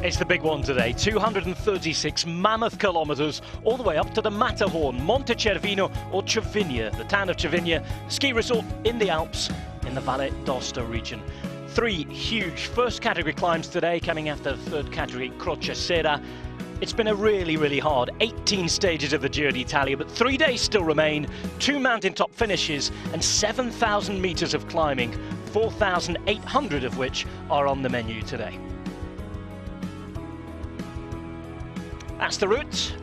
It's the big one today, 236 mammoth kilometres all the way up to the Matterhorn, Monte Cervino or Cervinia, the town of Cervinia, ski resort in the Alps in the Valle d'Aosta region. 3 huge first category climbs today, coming after the third category Croce Serra. It's been a really hard 18 stages of the Giro d'Italia, but 3 days still remain, 2 mountaintop finishes and 7,000 metres of climbing, 4,800 of which are on the menu today. That's the route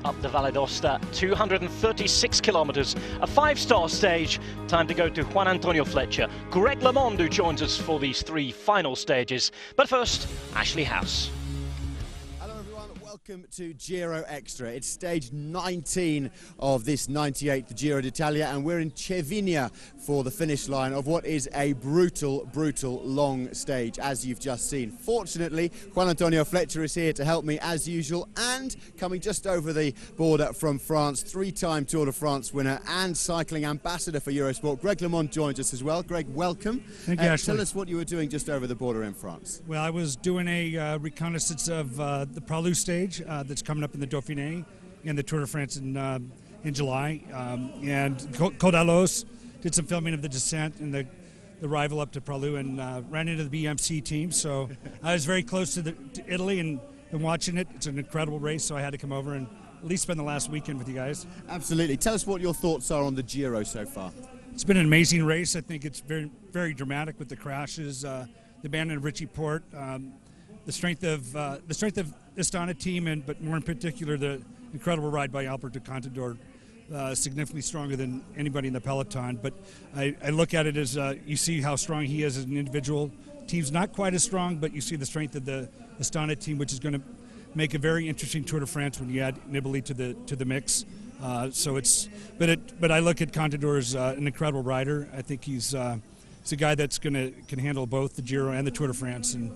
up the Valle d'Aosta, 236 kilometres, a 5-star stage. Time to go to Juan Antonio Fletcher, Greg LeMond, who joins us for these 3 final stages. But first, Ashley House. Welcome to Giro Extra. It's stage 19 of this 98th Giro d'Italia, and we're in Cervinia for the finish line of what is a brutal long stage, as you've just seen. Fortunately, Juan Antonio Fletcher is here to help me as usual, and coming just over the border from France, 3-time Tour de France winner and cycling ambassador for Eurosport, Greg LeMond joins us as well. Greg, welcome. Thank you, Ashley. Tell us what you were doing just over the border in France. Well, I was doing a reconnaissance of the Pralou stage that's coming up in the Dauphiné and the Tour de France in July, and Col d'Alos, did some filming of the descent and the arrival up to Pralou, and ran into the BMC team. So I was very close to Italy and watching it. It's an incredible race, so I had to come over and at least spend the last weekend with you guys. Absolutely. Tell us what your thoughts are on the Giro so far. It's been an amazing race. I think it's very dramatic with the crashes, the abandonment of Richie Porte, the strength of Astana team, but more in particular the incredible ride by Alberto Contador, significantly stronger than anybody in the peloton. But I look at it as you see how strong he is as an individual. Team's not quite as strong, but you see the strength of the Astana team, which is going to make a very interesting Tour de France when you add Nibali to the mix. But I look at Contador as an incredible rider. I think he's a guy that's can handle both the Giro and the Tour de France, and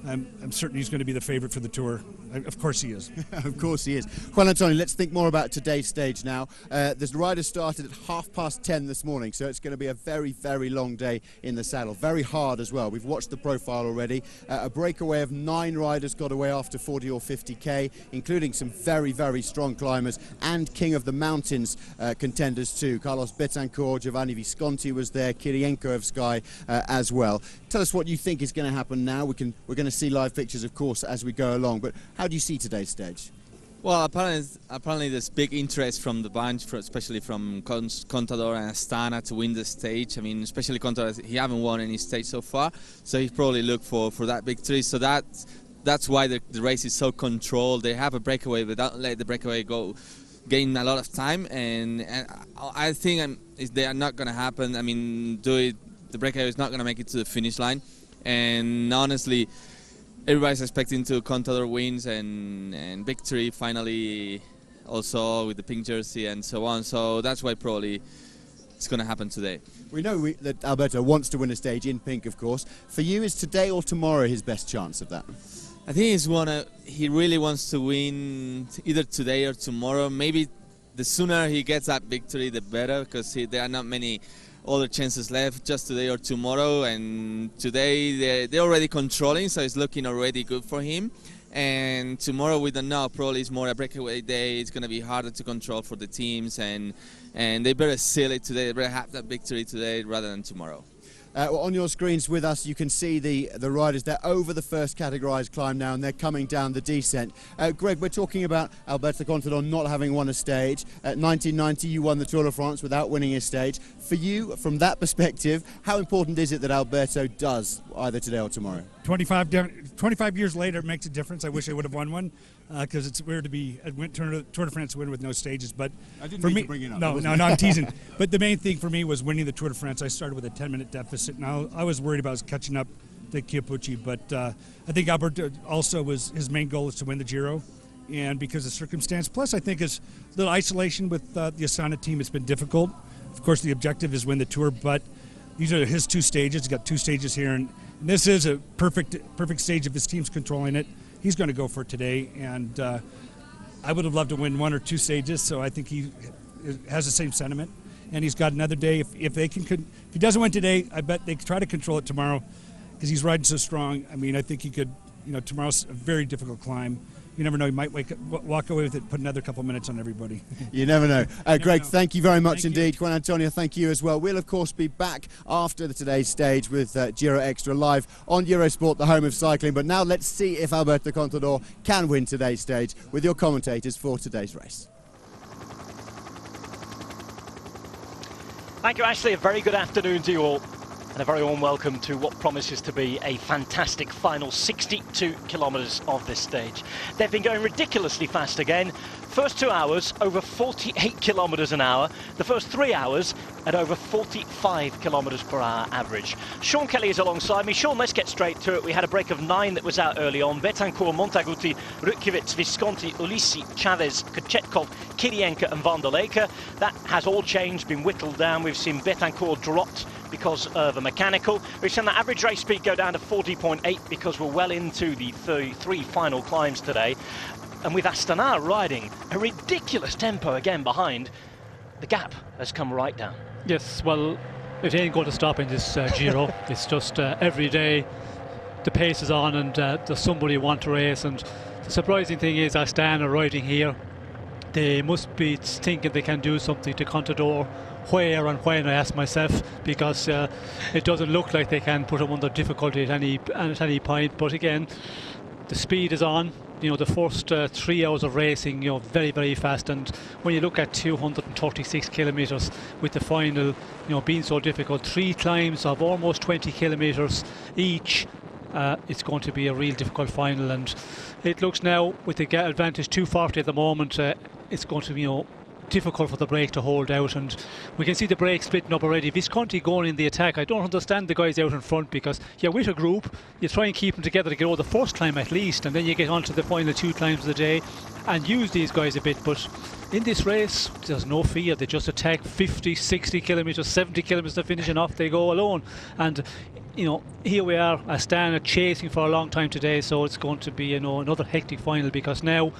I'm certain he's going to be the favorite for the Tour. Of course he is. Of course he is. Juan Antonio, let's think more about today's stage now. This rider started at 10:30 this morning, so it's going to be a very long day in the saddle. Very hard as well. We've watched the profile already. A breakaway of 9 riders got away after 40 or 50k, including some very strong climbers and King of the Mountains contenders too. Carlos Betancourt, Giovanni Visconti was there, Kirienko of Sky as well. Tell us what you think is going to happen now. We're going to see live pictures, of course, as we go along, but how do you see today's stage? Well, apparently there's big interest from the bunch, especially from Contador and Astana, to win the stage. I mean, especially Contador, he haven't won any stage so far, so he probably looked for that victory. So that's why the race is so controlled. They have a breakaway, but don't let the breakaway gain a lot of time. And I think they are not going to happen. I mean, the breakaway is not going to make it to the finish line. And honestly, everybody's expecting to Contador wins and victory finally, also with the pink jersey and so on. So that's why probably it's going to happen today. We know that Alberto wants to win a stage in pink, of course. For you, is today or tomorrow his best chance of that? I think he really wants to win either today or tomorrow. Maybe the sooner he gets that victory, the better, because there are not many other chances left, just today or tomorrow. And today they're already controlling, so it's looking already good for him. And tomorrow we don't know, probably it's more a breakaway day. It's going to be harder to control for the teams, and they better seal it today. They better have that victory today rather than tomorrow. Well, on your screens with us, you can see the riders. They're over the first categorized climb now, and they're coming down the descent. Greg, we're talking about Alberto Contador not having won a stage. At 1990, you won the Tour de France without winning a stage. For you, from that perspective, how important is it that Alberto does either today or tomorrow? 25 years later, it makes a difference. I wish I would have won one, because it's weird to be a Tour de France winner with no stages. But I didn't for mean me, to bring it up. No, I'm teasing. But the main thing for me was winning the Tour de France. I started with a 10-minute deficit, and I was worried about catching up to Chiappucci. But I think Alberto also his main goal is to win the Giro, and because of circumstance. Plus, I think his little isolation with the Astana team has been difficult. Of course, the objective is win the Tour, but these are his 2 stages. He's got 2 stages here, and this is a perfect stage if his team's controlling it. He's going to go for it today, and I would have loved to win 1 or 2 stages, so I think he has the same sentiment. And he's got another day. If he doesn't win today, I bet they try to control it tomorrow, because he's riding so strong. I mean, I think he could tomorrow's a very difficult climb. You never know, you might walk away with it, put another couple minutes on everybody. You never know. Greg, thank you very much indeed. Juan Antonio, thank you as well. We'll, of course, be back after today's stage with Giro Extra live on Eurosport, the home of cycling. But now let's see if Alberto Contador can win today's stage with your commentators for today's race. Thank you, Ashley. A very good afternoon to you all. And a very warm welcome to what promises to be a fantastic final 62 kilometres of this stage. They've been going ridiculously fast again. First 2 hours, over 48 kilometres an hour. The first 3 hours at over 45 kilometres per hour average. Sean Kelly is alongside me. Sean, let's get straight to it. We had a break of 9 that was out early on. Betancourt, Montaguti, Rutkiewicz, Visconti, Ulissi, Chavez, Kochetkov, Kirienka and Van der Leke. That has all changed, been whittled down. We've seen Betancourt dropped because of a mechanical. We've seen the average race speed go down to 40.8 because we're well into the 33 final climbs today. And with Astana riding a ridiculous tempo again behind, the gap has come right down. Yes, well, it ain't going to stop in this Giro. It's just every day the pace is on and there's somebody who wants to race. And the surprising thing is Astana riding here. They must be thinking they can do something to Contador. Where and when, I ask myself, because it doesn't look like they can put him under difficulty at any point. But again, the speed is on. The first 3 hours of racing, very, very fast. And when you look at 236 kilometres with the final, being so difficult, 3 climbs of almost 20 kilometres each, it's going to be a real difficult final. And it looks now, with the advantage 240 at the moment, it's going to be, difficult for the break to hold out, and we can see the break splitting up already. Visconti going in the attack. I don't understand the guys out in front, because you're with a group, you try and keep them together to get over the first climb at least, and then you get on to the final 2 climbs of the day and use these guys a bit. But in this race there's no fear. They just attack 50, 60 kilometres, 70 kilometres to finish, and off they go alone. And here we are, Astana chasing for a long time today, so it's going to be another hectic final, because now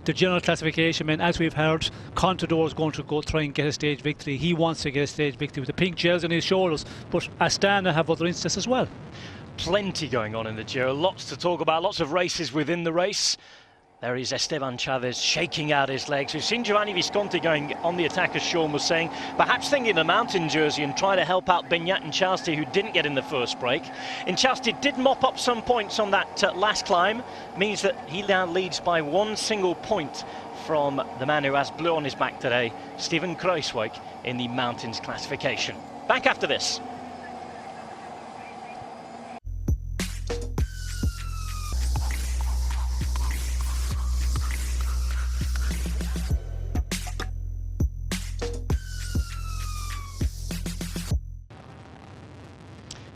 the general classification men, as we've heard, Contador is going to go try and get a stage victory. He wants to get a stage victory with the pink gels on his shoulders, but Astana have other instances as well. Plenty going on in the Giro, lots to talk about, lots of races within the race. There is Esteban Chavez shaking out his legs. We've seen Giovanni Visconti going on the attack, as Sean was saying, perhaps thinking the mountain jersey and trying to help out Benyat and Chasti, who didn't get in the first break. And Chasti did mop up some points on that last climb, means that he now leads by 1 single point from the man who has blue on his back today, Steven Kruijswijk, in the mountains classification. Back after this.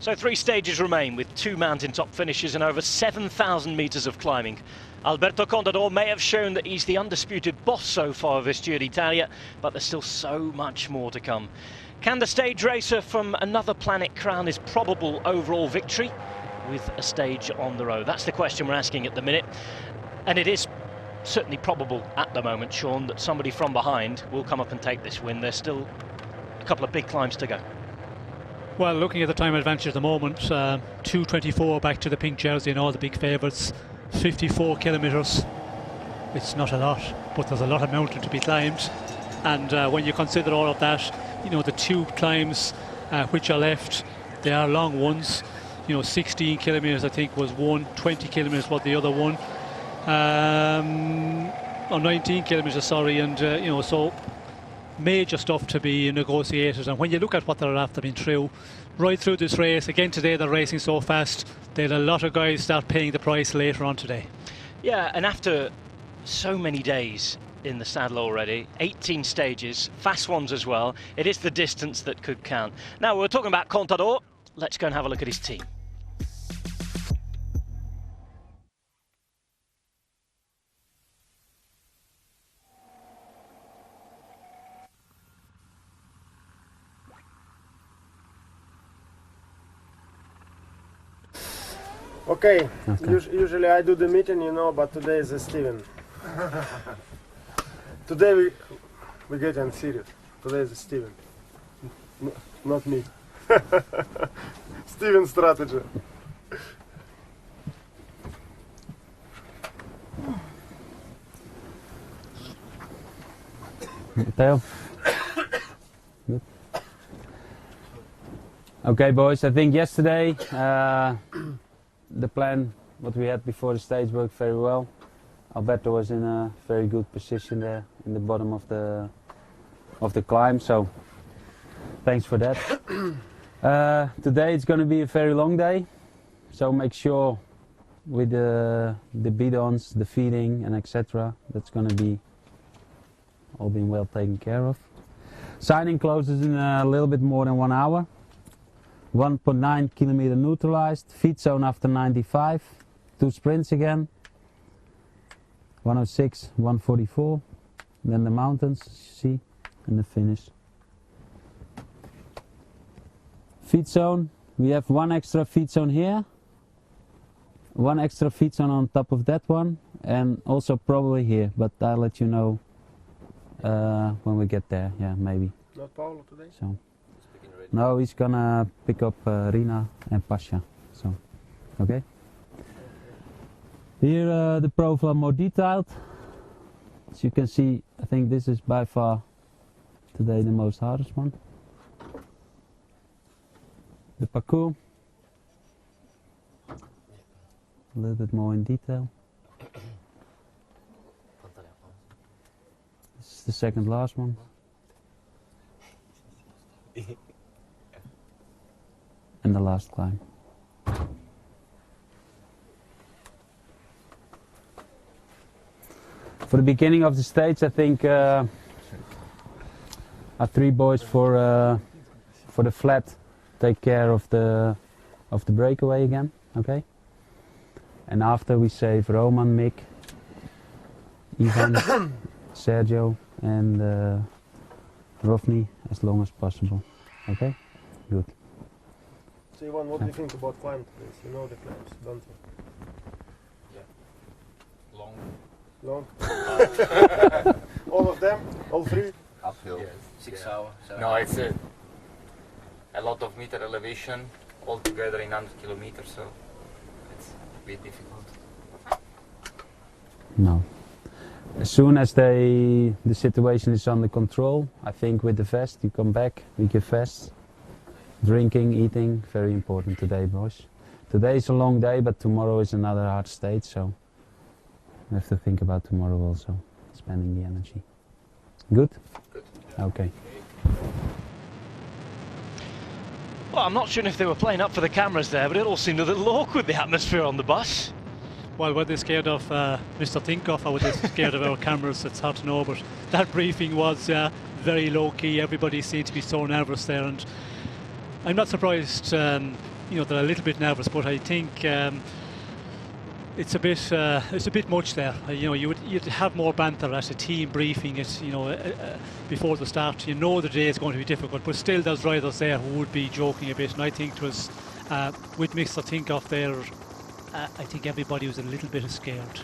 So 3 stages remain, with 2 mountaintop finishes and over 7,000 metres of climbing. Alberto Contador may have shown that he's the undisputed boss so far of this Giro d'Italia, but there's still so much more to come. Can the stage racer from another planet crown his probable overall victory with a stage on the road? That's the question we're asking at the minute. And it is certainly probable at the moment, Sean, that somebody from behind will come up and take this win. There's still a couple of big climbs to go. Well, looking at the time advantage at the moment, 2:24 back to the pink jersey and all the big favourites, 54 kilometres. It's not a lot, but there's a lot of mountain to be climbed. And when you consider all of that, the 2 climbs which are left, they are long ones. 16 kilometres I think was one, 20 kilometres was the other one. Or 19 kilometres, sorry, and so major stuff to be negotiated. And when you look at what they're after been through right through this race, again today they're racing so fast, they had a lot of guys start paying the price later on today. Yeah, and after so many days in the saddle already, 18 stages, fast ones as well, it is the distance that could count. Now we're talking about Contador, let's go and have a look at his team. Okay. Usually I do the meeting, but today is Steven. Today we getting serious. Today is Steven, not me. Steven strategy. Matteo? Good. Okay, boys, I think yesterday the plan, what we had before the stage, worked very well. Alberto was in a very good position there in the bottom of the climb, so thanks for that. Today it's going to be a very long day, so make sure with the bidons, the feeding and etc. that's going to be all being well taken care of. Signing closes in a little bit more than 1 hour. 1.9 kilometer neutralized, feed zone after 95, 2 sprints again, 106, 144, then the mountains, see, and the finish. Feed zone, we have 1 extra feed zone here, 1 extra feed zone on top of that one, and also probably here, but I'll let you know when we get there, yeah, maybe. Not Paolo today? So. No, he's gonna pick up Rina and Pasha, so, okay. Here the profile more detailed. As you can see, I think this is by far today the most hardest one. The parcours, a little bit more in detail. This is the second last one. And the last climb. For the beginning of the stage, I think our 3 boys for the flat take care of the breakaway again, okay? And after we save Roman, Mick, Ivan, Sergio, and Rovni as long as possible, okay? Good. So Ivan, what do you think about climb today? You know the climbs, don't you? Yeah. Long. Long? All of them? All 3? Uphill. Yeah, 6 hours. No, it's a lot of meter elevation all together in 100 kilometers, so it's a bit difficult. No. As soon as the situation is under control, I think with the vest, you come back, we give vests. Drinking, eating, very important today, boys. Today is a long day, but tomorrow is another hard stage, so we have to think about tomorrow also, spending the energy. Good? Good. Okay. Well, I'm not sure if they were playing up for the cameras there, but it all seemed a little awkward, the atmosphere on the bus. Well, were they scared of Mr. Tinkoff, or were they scared of our cameras? It's hard to know, but that briefing was very low-key. Everybody seemed to be so nervous there, and I'm not surprised, you know, they're a little bit nervous, but I think it's a bit much there. You know, you'd have more banter at a team briefing. It, you know, before the start. You know the day is going to be difficult, but still there's riders there who would be joking a bit. And I think it was with Mr. Tinkoff there. I think everybody was a little bit scared.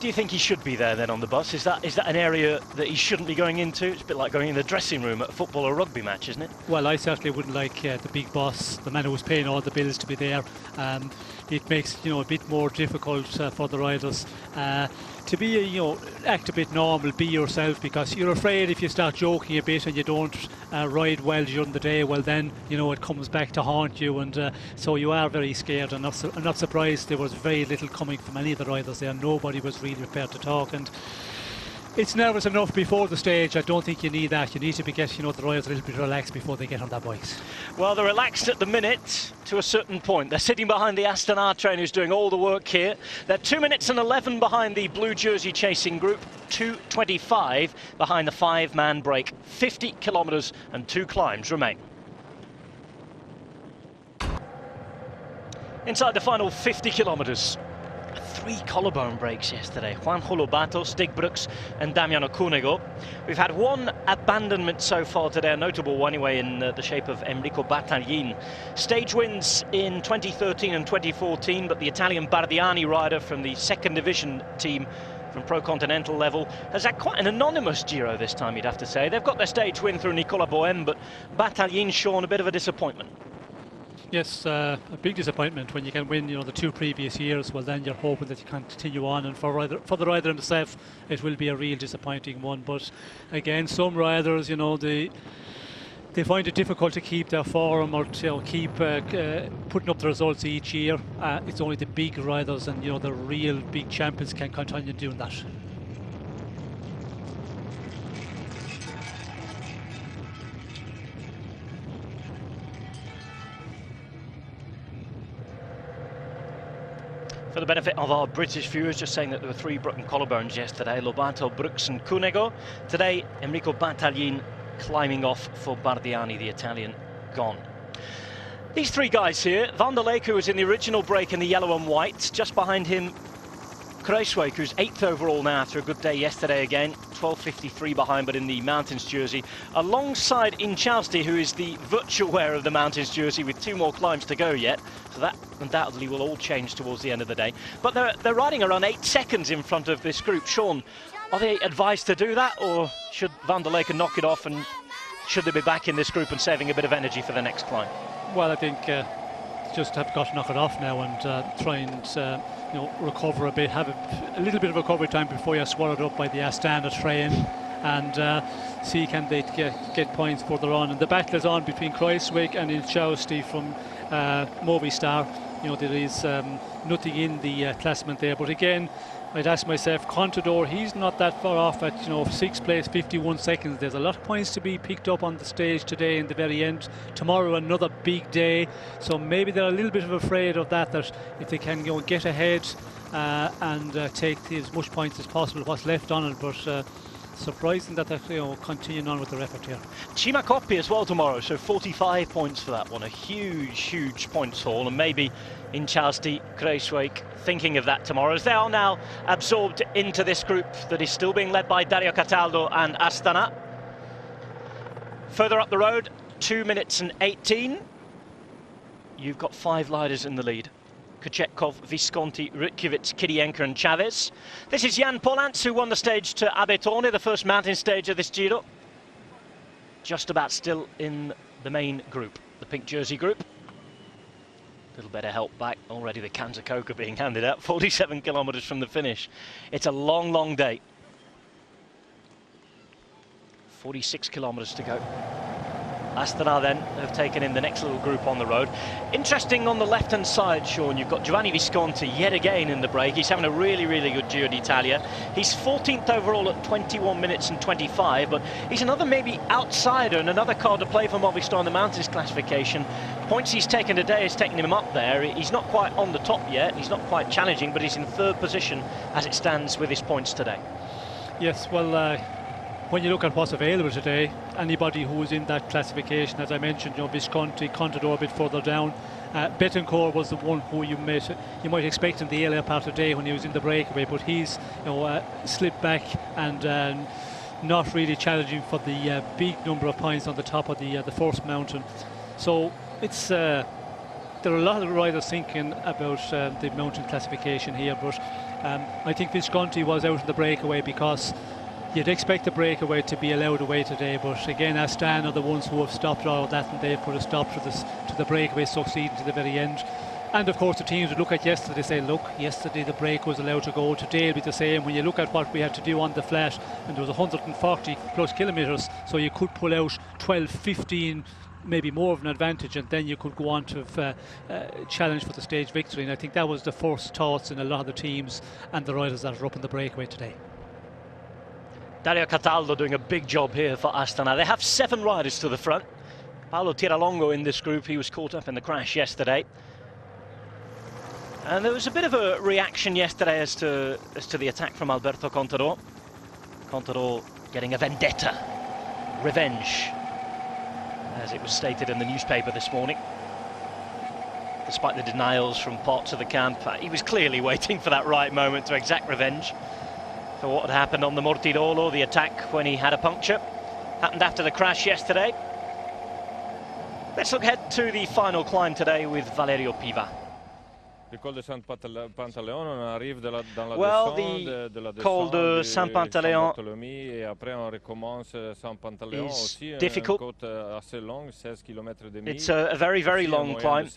Do you think he should be there then on the bus? Is that an area that he shouldn't be going into? It's a bit like going in the dressing room at a football or rugby match, isn't it? Well, I certainly wouldn't like the big boss, the man who was paying all the bills, to be there. It makes, you know, a bit more difficult for the riders to be, you know, act a bit normal, be yourself, because you're afraid if you start joking a bit and you don't ride well during the day, well then, you know, it comes back to haunt you, and so you are very scared. And I'm not surprised there was very little coming from any of the riders there. Nobody was really prepared to talk, and it's nervous enough before the stage. I don't think you need that. You need to get, you know, the riders a little bit relaxed before they get on their bikes. Well, they're relaxed at the minute to a certain point. They're sitting behind the Aston R train who's doing all the work here. They're 2 minutes and 11 behind the blue jersey chasing group, 2:25 behind the 5-man break. 50 kilometres and 2 climbs remain. Inside the final 50 kilometres. 3 collarbone breaks yesterday. Juan Holobato, Stig Brooks and Damiano Cunego. We've had 1 abandonment so far today, a notable one anyway, in the shape of Enrico Battaglin. Stage wins in 2013 and 2014, but the Italian Bardiani rider from the 2nd division team from Pro Continental level has had quite an anonymous Giro this time, you'd have to say. They've got their stage win through Nicola Bohem, but Battaglin, Sean, a bit of a disappointment. Yes, a big disappointment when you can win, the 2 previous years. Well, then you're hoping that you can continue on, and for the rider himself, it will be a real disappointing one. But again, some riders, they find it difficult to keep their form or to keep putting up the results each year. It's only the big riders and the real big champions can continue doing that. For the benefit of our British viewers, just saying that there were 3 broken collarbones yesterday: Lobato, Brooks and Cunego. Today, Enrico Battaglin climbing off for Bardiani, the Italian, gone. These 3 guys here: Van der Leek, who was in the original break in the yellow and white. Just behind him, Kruijswijk, who's 8th overall now after a good day yesterday again. 12.53 behind, but in the Mountains jersey. Alongside ʻdʒiːro, who is the virtual wearer of the Mountains jersey, with 2 more climbs to go yet. So that undoubtedly will all change towards the end of the day. But they're riding around 8 seconds in front of this group. Sean, are they advised to do that, or should Van der Leek knock it off, and should they be back in this group and saving a bit of energy for the next climb? Well, I think just have got to knock it off now and try and recover a bit, have a little bit of recovery time before you're swallowed up by the Astana train, and see can they get points further on. And the battle is on between Kruijswijk and ʻdʒiːro from Movistar. There is nothing in the classement there, but again, I'd ask myself, Contador, he's not that far off at 6th place, 51 seconds. There's a lot of points to be picked up on the stage today in the very end. Tomorrow another big day, so maybe they're a little bit afraid of that if they can get ahead and take as much points as possible, what's left on it. But surprising that they're continuing on with their effort here. Cima Coppi as well tomorrow, so 45 points for that one. A huge points haul, and maybe ʻdʒiːro, Kruijswijk thinking of that tomorrow, as they are now absorbed into this group that is still being led by Dario Cataldo and Astana. Further up the road, 2 minutes and 18. You've got 5 riders in the lead: Kochetkov, Visconti, Rutkiewicz, Kirienka and Chavez. This is Jan Polans, who won the stage to Abetone, the first mountain stage of this Giro. Just about still in the main group, the pink jersey group. A little bit of help back. Already the cans of Coke are being handed out. 47 kilometres from the finish. It's a long day. 46 kilometres to go. Astana then have taken in the next little group on the road. Interesting on the left-hand side, Sean, you've got Giovanni Visconti yet again in the break. He's having a really good Giro d'Italia. He's 14th overall at 21 minutes and 25, but he's another maybe outsider and another card to play for Movistar in the mountains classification. Points he's taken today is taking him up there. He's not quite on the top yet, he's not quite challenging, but he's in 3rd position as it stands with his points today. Yes, well, when you look at what's available today, anybody who is in that classification, as I mentioned, Visconti, Contador a bit further down. Betancourt was the one who you might expect in the earlier part of the day when he was in the breakaway, but he's slipped back and not really challenging for the big number of points on the top of the first mountain. So it's there are a lot of riders thinking about the mountain classification here, but I think Visconti was out in the breakaway because you'd expect the breakaway to be allowed away today, but again, Astana are the ones who have stopped all of that, and they've put a stop to the breakaway succeeding to the very end. And of course, the teams would look at yesterday and say, look, yesterday the break was allowed to go, today it'll be the same. When you look at what we had to do on the flat, and there was 140 plus kilometres, so you could pull out 12, 15, maybe more of an advantage, and then you could go on to challenge for the stage victory. And I think that was the first thoughts in a lot of the teams and the riders that are up in the breakaway today. Dario Cataldo doing a big job here for Astana. They have 7 riders to the front. Paolo Tiralongo in this group, he was caught up in the crash yesterday. And there was a bit of a reaction yesterday as to the attack from Alberto Contador. Contador getting a vendetta, revenge, as it was stated in the newspaper this morning. Despite the denials from parts of the camp, he was clearly waiting for that right moment to exact revenge for what had happened on the Mortirolo, the attack when he had a puncture. Happened after the crash yesterday. Let's look ahead to the final climb today with Valerio Piva. Well, the col de Saint-Pantaléon is difficult. It's a very, very long climb.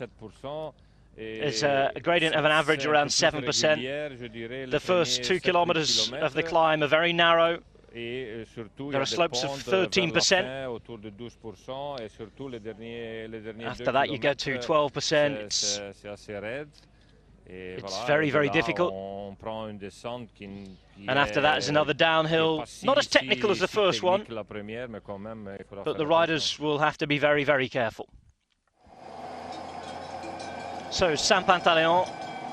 It's a gradient of an average around 7%. The first 2 kilometers of the climb are very narrow. There are slopes of 13%. After that you get to 12%. It's very, very difficult. And after that is another downhill. Not as technical as the first one, but the riders will have to be very, very careful. So Saint-Pantaléon,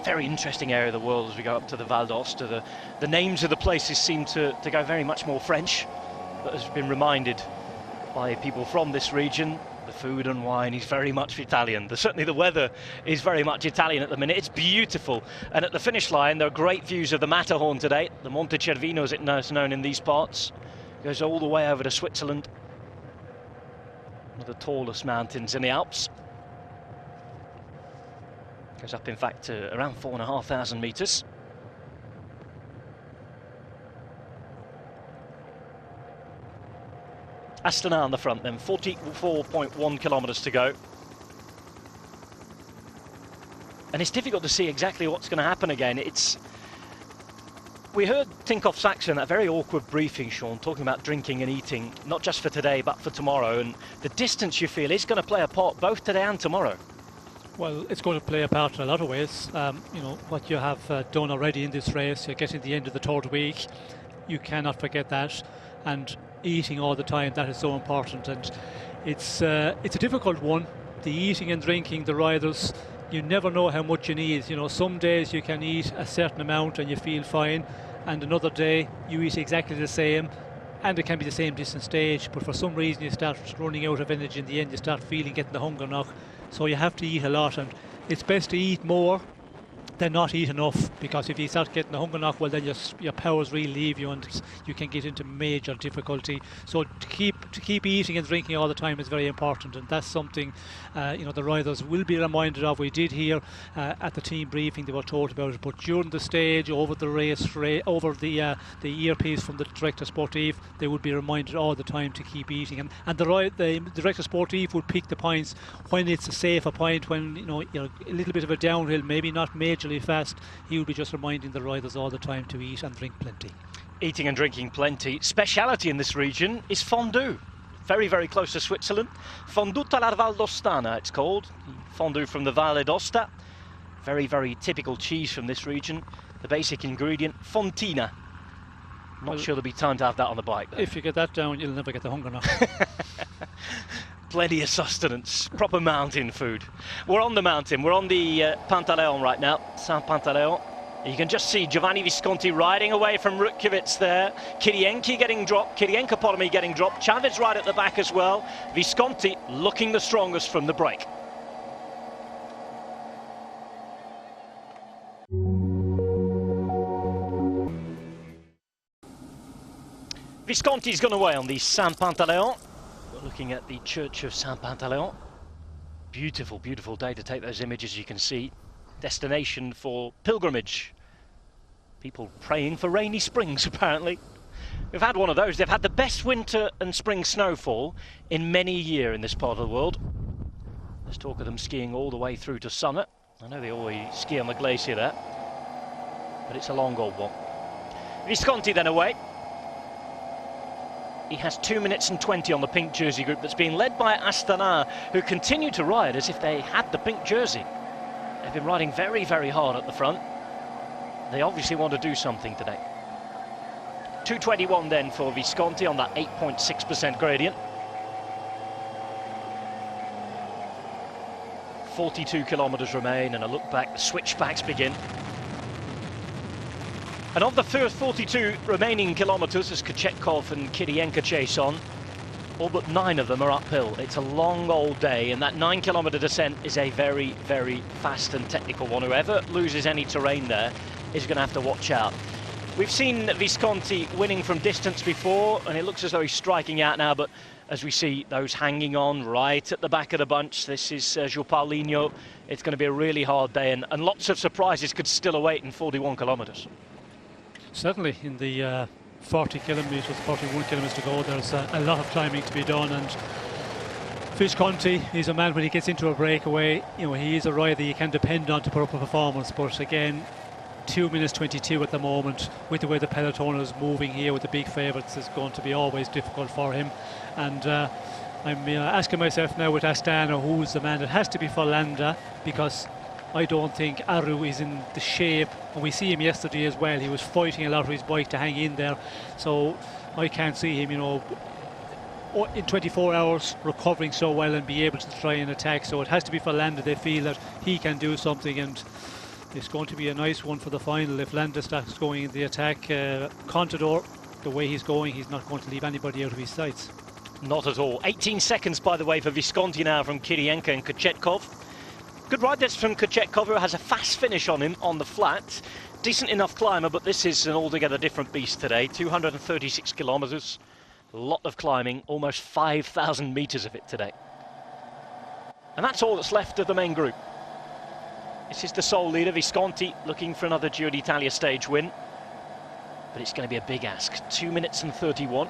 very interesting area of the world as we go up to the Val d'Aosta. The names of the places seem to go very much more French, but has been reminded by people from this region. The food and wine is very much Italian. Certainly the weather is very much Italian at the minute. It's beautiful. And at the finish line, there are great views of the Matterhorn today. The Monte Cervino, as it's known in these parts, goes all the way over to Switzerland. One of the tallest mountains in the Alps. Goes up, in fact, to around 4,500 meters. Astana on the front then, 44.1 kilometers to go. And it's difficult to see exactly what's going to happen again. We heard Tinkoff Saxon, that very awkward briefing, Sean, talking about drinking and eating, not just for today, but for tomorrow. And the distance, you feel, is going to play a part both today and tomorrow. Well, it's going to play a part in a lot of ways. You know, what you have done already in this race, you're getting to the end of the third week. You cannot forget that. And eating all the time, that is so important. And it's a difficult one. The eating and drinking, the riders, you never know how much you need. You know, some days you can eat a certain amount and you feel fine, and another day you eat exactly the same and it can be the same distance stage, but for some reason you start running out of energy in the end. You start getting the hunger knock. So you have to eat a lot, and it's best to eat more than not eat enough, because if you start getting the hunger knock, well, then your powers really leave you and you can get into major difficulty. So to keep eating and drinking all the time is very important, and that's something you know, the riders will be reminded of. We did hear at the team briefing, they were told about it, but during the stage, over the race, over the earpiece from the Director Sportif, they would be reminded all the time to keep eating, and the Director Sportif would pick the points when it's a safer point, when you know a little bit of a downhill, maybe not majorly fast. He will be just reminding the riders all the time to eat and drink plenty. Eating and drinking plenty. Speciality in this region is fondue. Very, very close to Switzerland. Fondue alla Val d'Ostana, it's called. Fondue from the Valle d'Aosta. Very, very typical cheese from this region. The basic ingredient, fontina. Not sure there'll be time to have that on the bike, though. If you get that down, you'll never get the hunger knock. Plenty of sustenance, proper mountain food. We're on the mountain, we're on the Pantaléon right now, Saint-Pantaléon. You can just see Giovanni Visconti riding away from Rutkiewicz there. Kirienka getting dropped, getting dropped. Chavez right at the back as well. Visconti looking the strongest from the break. Visconti's gone away on the Saint-Pantaléon. We're looking at the Church of Saint-Pantaléon. Beautiful, beautiful day to take those images, you can see. Destination for pilgrimage. People praying for rainy springs, apparently. We've had one of those. They've had the best winter and spring snowfall in many a year in this part of the world. There's talk of them skiing all the way through to summer. I know they always ski on the glacier there, but it's a long old one. Visconti then away. He has 2 minutes and 20 on the pink jersey group that's being led by Astana, who continue to ride as if they had the pink jersey. They've been riding very, very hard at the front. They obviously want to do something today. 2:21 then for Visconti on that 8.6% gradient. 42 kilometers remain, and a look back, the switchbacks begin. And of the first 42 remaining kilometers, as Kochetkov and Kirienka chase on, all but 9 of them are uphill. It's a long old day, and that 9-kilometer descent is a very, very fast and technical one. Whoever loses any terrain there is going to have to watch out. We've seen Visconti winning from distance before, and it looks as though he's striking out now, but as we see those hanging on right at the back of the bunch, this is João Paulinho. It's going to be a really hard day, and lots of surprises could still await in 41 kilometres. Certainly in the 40 kilometres, 41 kilometres to go, there's a lot of climbing to be done, and Visconti, he's a man when he gets into a breakaway, you know, he is a rider you can depend on to put up a performance, but again, 2 minutes 22 at the moment, with the way the peloton is moving here with the big favourites, is going to be always difficult for him. And I'm asking myself now with Astana, who's the man that has to be for Landa, because I don't think Aru is in the shape, and we see him yesterday as well, he was fighting a lot with his bike to hang in there, so I can't see him, you know, in 24 hours recovering so well and be able to try and attack. So it has to be for Landa. They feel that he can do something, and it's going to be a nice one for the final if Landa starts going in the attack. Contador, the way he's going, he's not going to leave anybody out of his sights. Not at all. 18 seconds, by the way, for Visconti now from Kirienka and Kochetkov. Good ride this from Kochetkov, who has a fast finish on him on the flat. Decent enough climber, but this is an altogether different beast today. 236 kilometres. A lot of climbing, almost 5,000 metres of it today. And that's all that's left of the main group. This is the sole leader, Visconti, looking for another Giro d'Italia stage win. But it's going to be a big ask. 2 minutes and 31.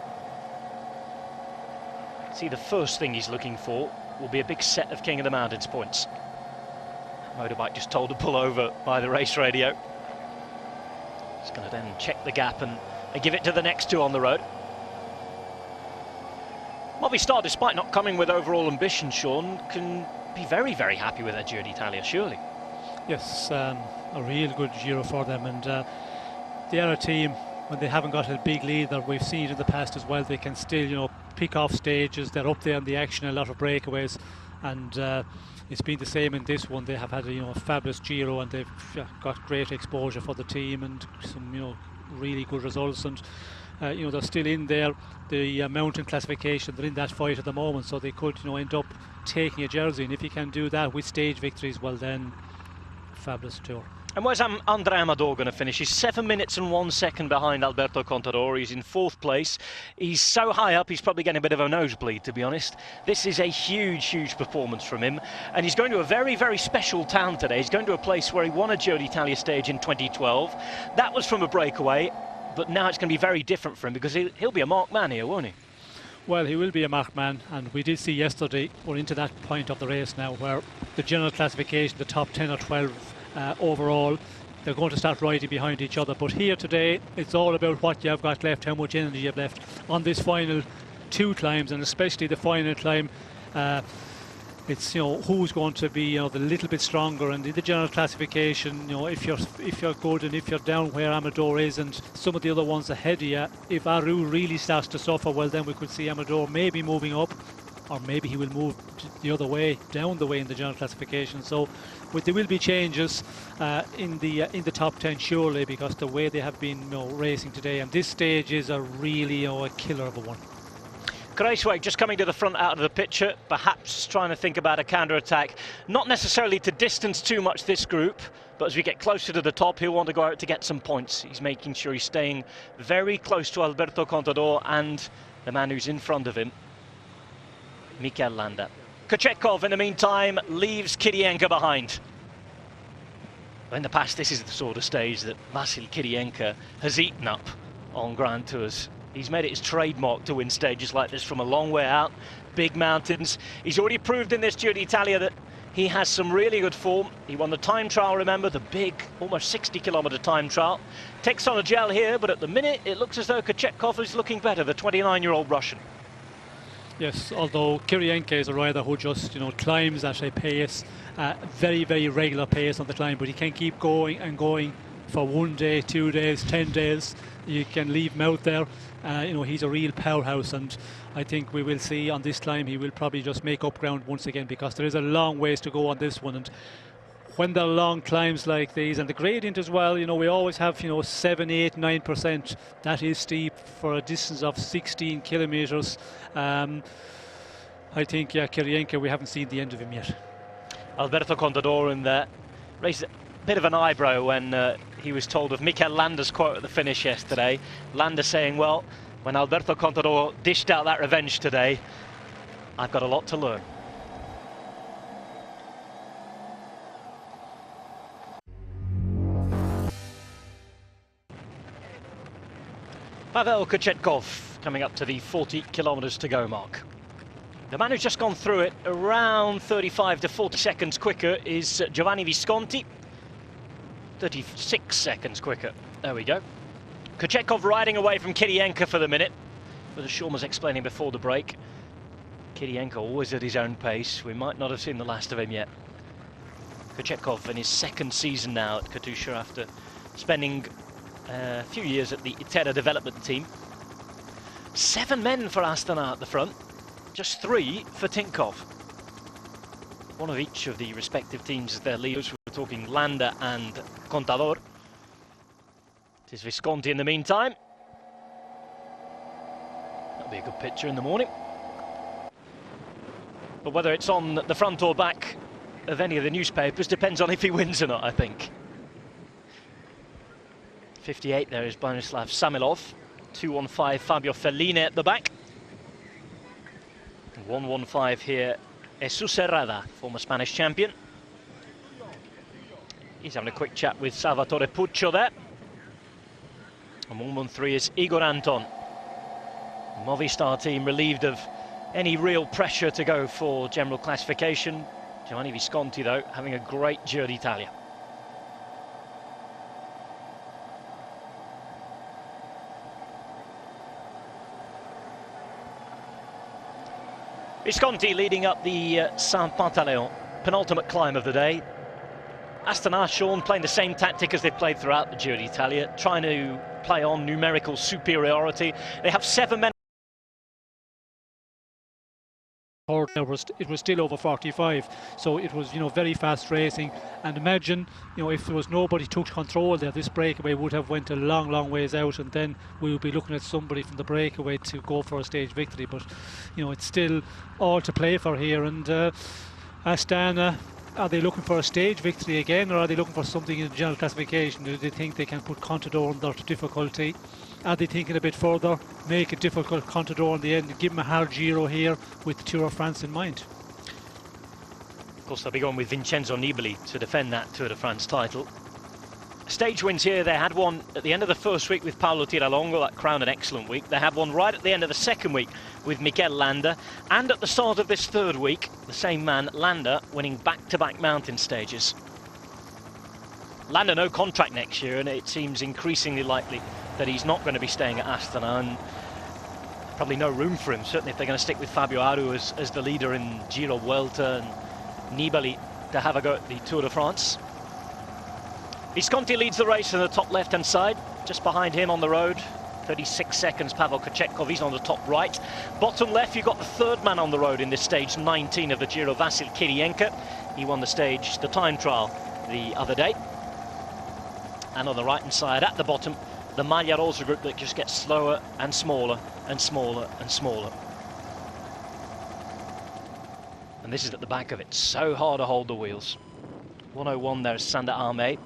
See, the first thing he's looking for will be a big set of King of the Mountains points. Motorbike just told to pull over by the race radio. He's going to then check the gap and give it to the next two on the road. Movistar, despite not coming with overall ambition, Sean, can be very, very happy with their Giro d'Italia, surely. Yes, a real good Giro for them, and they are a team, when they haven't got a big leader, we've seen it in the past as well, they can still, you know, pick off stages, they're up there in the action, a lot of breakaways, and it's been the same in this one. They have had a fabulous Giro, and they've got great exposure for the team and some really good results, and they're still in there, the mountain classification, they're in that fight at the moment, so they could end up taking a jersey, and if you can do that with stage victories, well then, fabulous tour. And where's Andrea Amador going to finish? He's 7 minutes and 1 second behind Alberto Contador. He's in 4th place. He's so high up, he's probably getting a bit of a nosebleed, to be honest. This is a huge, huge performance from him. And he's going to a very, very special town today. He's going to a place where he won a Giro d'Italia stage in 2012. That was from a breakaway, but now it's going to be very different for him, because he'll be a marked man here, won't he? Well, he will be a marked man, and we did see yesterday, we're into that point of the race now, where the general classification, the top 10 or 12 overall, they're going to start riding behind each other. But here today, it's all about what you've got left, how much energy you've left on this final 2 climbs, and especially the final climb. It's who's going to be the little bit stronger, and in the general classification, if you're good and if you're down where Amador is and some of the other ones ahead of you, if Aru really starts to suffer, well then we could see Amador maybe moving up, or maybe he will move the other way, down the way in the general classification. So there will be changes in the top 10 surely, because the way they have been racing today, and this stage is a really a killer of a one. Kruijswijk just coming to the front out of the picture, perhaps trying to think about a counter-attack. Not necessarily to distance too much this group, but as we get closer to the top, he'll want to go out to get some points. He's making sure he's staying very close to Alberto Contador and the man who's in front of him, Mikel Landa. Kochetkov, in the meantime, leaves Kirienka behind. In the past, this is the sort of stage that Vasil Kirienka has eaten up on Grand Tours. He's made it his trademark to win stages like this from a long way out, big mountains. He's already proved in this Giro d'Italia that he has some really good form. He won the time trial, remember, the big, almost 60-kilometre time trial. Takes on a gel here, but at the minute, it looks as though Kochetkov is looking better, the 29-year-old Russian. Yes, although Kirienka is a rider who just, climbs at a pace, very, very regular pace on the climb, but he can keep going and going for 1 day, 2 days, 10 days. You can leave him out there. He's a real powerhouse, and I think we will see on this climb he will probably just make up ground once again, because there is a long ways to go on this one, and when there are long climbs like these, and the gradient as well, we always have 7, 8, 9%. That is steep for a distance of 16 kilometres. I think, Kirienka, we haven't seen the end of him yet. Alberto Contador in there. Race bit of an eyebrow when he was told of Mikel Landa's quote at the finish yesterday. Landa saying, well, when Alberto Contador dished out that revenge today, I've got a lot to learn. Pavel Kochetkov coming up to the 40 kilometers to go mark. The man who's just gone through it around 35 to 40 seconds quicker is Giovanni Visconti. 36 seconds quicker. There we go. Kochetkov riding away from Kirienka for the minute. But as Sean was explaining before the break, Kirienka always at his own pace. We might not have seen the last of him yet. Kochetkov in his second season now at Katusha after spending a few years at the ʻdʒiːro development team. 7 men for Astana at the front, just 3 for Tinkoff. One of each of the respective teams as their leaders. We're talking Landa and Contador. It is Visconti in the meantime. That'll be a good picture in the morning. But whether it's on the front or back of any of the newspapers depends on if he wins or not, I think. 58 there is Branislav Samilov. 215 Fabio Fellini at the back. 115 here, Jesus Herrada, former Spanish champion. He's having a quick chat with Salvatore Puccio there. And 113 is Igor Anton. Movistar team relieved of any real pressure to go for general classification. Giovanni Visconti, though, having a great Giro d'Italia. Visconti leading up the Saint-Pantaleon, penultimate climb of the day. Astana, Sean, playing the same tactic as they've played throughout the Giro d'Italia, trying to play on numerical superiority. They have 7 men. It was still over 45, so it was, very fast racing. And imagine, if there was nobody took control there, this breakaway would have went a long ways out, and then we would be looking at somebody from the breakaway to go for a stage victory. But it's still all to play for here. And Astana, are they looking for a stage victory again, or are they looking for something in the general classification? Do they think they can put Contador under difficulty? Are they thinking a bit further, make it difficult Contador in the end, and give him a hard Giro here with the Tour of France in mind? Of course, they'll be going with Vincenzo Nibali to defend that Tour de France title. Stage wins here, they had one at the end of the first week with Paolo Tiralongo, that crowned an excellent week. They had one right at the end of the second week with Mikel Landa, and at the start of this third week, the same man, Landa, winning back-to-back mountain stages. Landa no contract next year, and it seems increasingly likely that he's not going to be staying at Astana, and probably no room for him, certainly if they're going to stick with Fabio Aru as the leader in Giro, Vuelta, and Nibali to have a go at the Tour de France. Visconti leads the race in the top left-hand side, just behind him on the road. 36 seconds, Pavel Kochetkov, he's on the top right. Bottom left, you've got the third man on the road in this stage 19 of the Giro, Vasil Kirienka. He won the time trial the other day. And on the right-hand side, at the bottom, the Maglia Rosa group that just gets slower and smaller and smaller and smaller. And this is at the back of it, so hard to hold the wheels. 101 there is Sander Arme.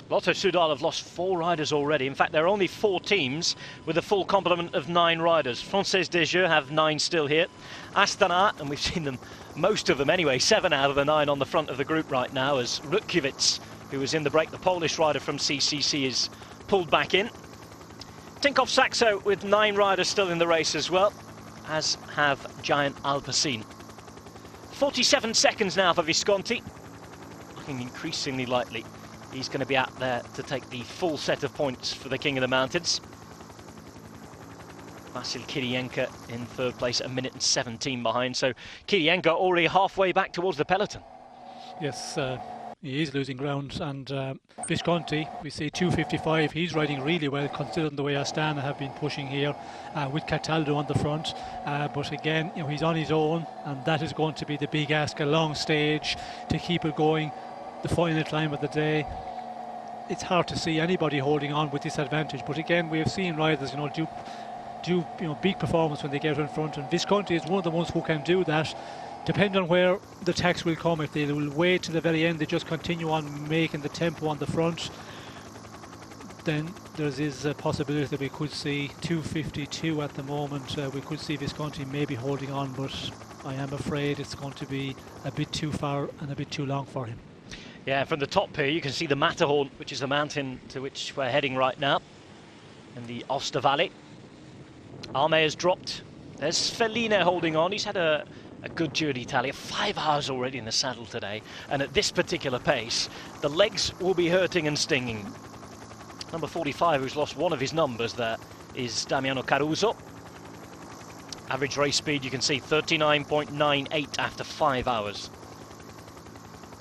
Lotto Soudal have lost 4 riders already. In fact, there are only 4 teams with a full complement of 9 riders. Française des Jeux have 9 still here. Astana, and we've seen them, most of them anyway, 7 out of the 9 on the front of the group right now, as Rutkiewicz, who was in the break, the Polish rider from CCC, is pulled back in. Tinkoff Saxo with 9 riders still in the race as well, as have Giant Alpecin. 47 seconds now for Visconti, looking increasingly likely he's going to be out there to take the full set of points for the King of the Mountains. Vasil Kirienka in third place, a minute and 17 behind, so Kirienka already halfway back towards the peloton. Yes, he is losing ground, and Visconti, we see 2:55, he's riding really well considering the way Astana have been pushing here with Cataldo on the front, but again, he's on his own, and that is going to be the big ask, a long stage to keep it going. The final climb of the day, it's hard to see anybody holding on with this advantage, but again, we have seen riders do big performance when they get in front, and Visconti is one of the ones who can do that. Depending on where the attacks will come, if they will wait to the very end, they just continue on making the tempo on the front, then there is a possibility that we could see 2:52 at the moment. We could see Visconti maybe holding on, but I am afraid it's going to be a bit too far and a bit too long for him. Yeah, from the top here you can see the Matterhorn, which is the mountain to which we're heading right now, in the Aosta Valley. Arme has dropped. There's Felline holding on. He's had a good Giro d'Italia, 5 hours already in the saddle today, and at this particular pace the legs will be hurting and stinging. Number 45, who's lost one of his numbers there, is Damiano Caruso. Average race speed, you can see 39.98 after 5 hours.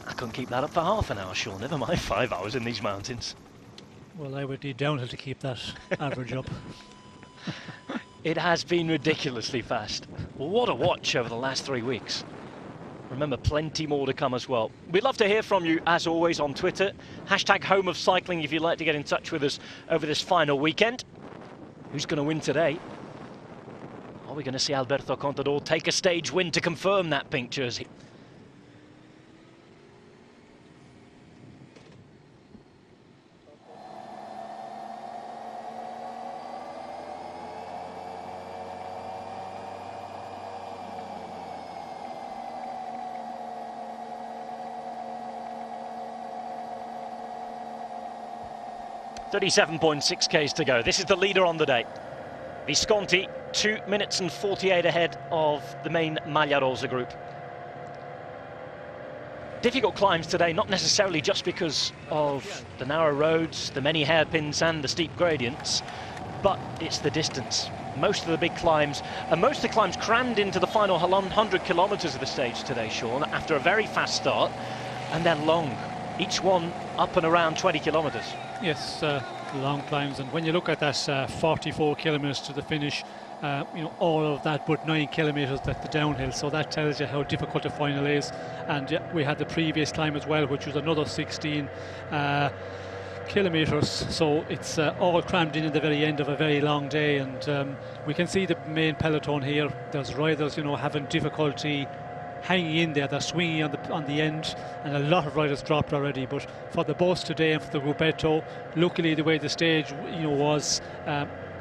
I couldn't keep that up for half an hour, Sean, never mind 5 hours in these mountains. Well, I would need downhill to keep that average up. It has been ridiculously fast. What a watch over the last 3 weeks. Remember, plenty more to come as well. We'd love to hear from you, as always, on Twitter. Hashtag Home of Cycling if you'd like to get in touch with us over this final weekend. Who's going to win today? Are we going to see Alberto Contador take a stage win to confirm that pink jersey? .37.6 Ks to go. This is the leader on the day. Visconti, 2 minutes and 48 ahead of the main Maglia Rosa group. Difficult climbs today, not necessarily just because of the narrow roads, the many hairpins and the steep gradients, but it's the distance. Most of the big climbs, and most of the climbs crammed into the final 100 kilometres of the stage today, Sean, after a very fast start, and they're long. Each one up and around 20 kilometres. Yes, long climbs, and when you look at that 44 kilometres to the finish, you know, all of that but 9 kilometres at the downhill, so that tells you how difficult the final is. And we had the previous climb as well, which was another 16 kilometres, so it's all crammed in at the very end of a very long day. And we can see the main peloton here. There's riders, you know, having difficulty hanging in there. They're swinging on the end, and a lot of riders dropped already. But for the bus today and for the gruppetto, luckily the way the stage, you know, was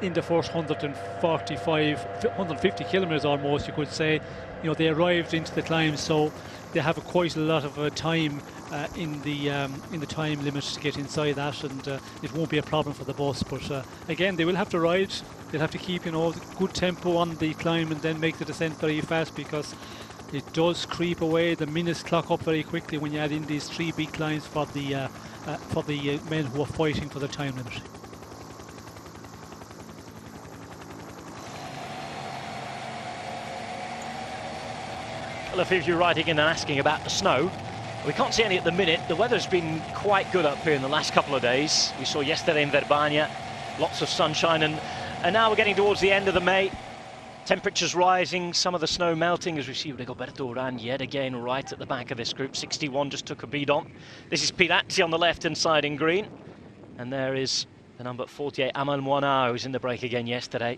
in the first 150 kilometres almost, you could say, you know, they arrived into the climb, so they have quite a lot of time in the time limit to get inside that, and it won't be a problem for the bus. But again, they will have to ride. They'll have to keep, you know, good tempo on the climb and then make the descent very fast, because it does creep away. The minutes clock up very quickly when you add in these 3 big climbs for the men who are fighting for the time limit. Well, a few of you writing in and asking about the snow. We can't see any at the minute. The weather's been quite good up here in the last couple of days. We saw yesterday in Verbania, lots of sunshine, and now we're getting towards the end of the May. Temperatures rising, some of the snow melting, as we see Rigoberto Urán yet again right at the back of this group. 61 just took a beat on. This is Pirazzi on the left-hand side in green. And there is the number 48, Amal Moinard, who was in the break again yesterday.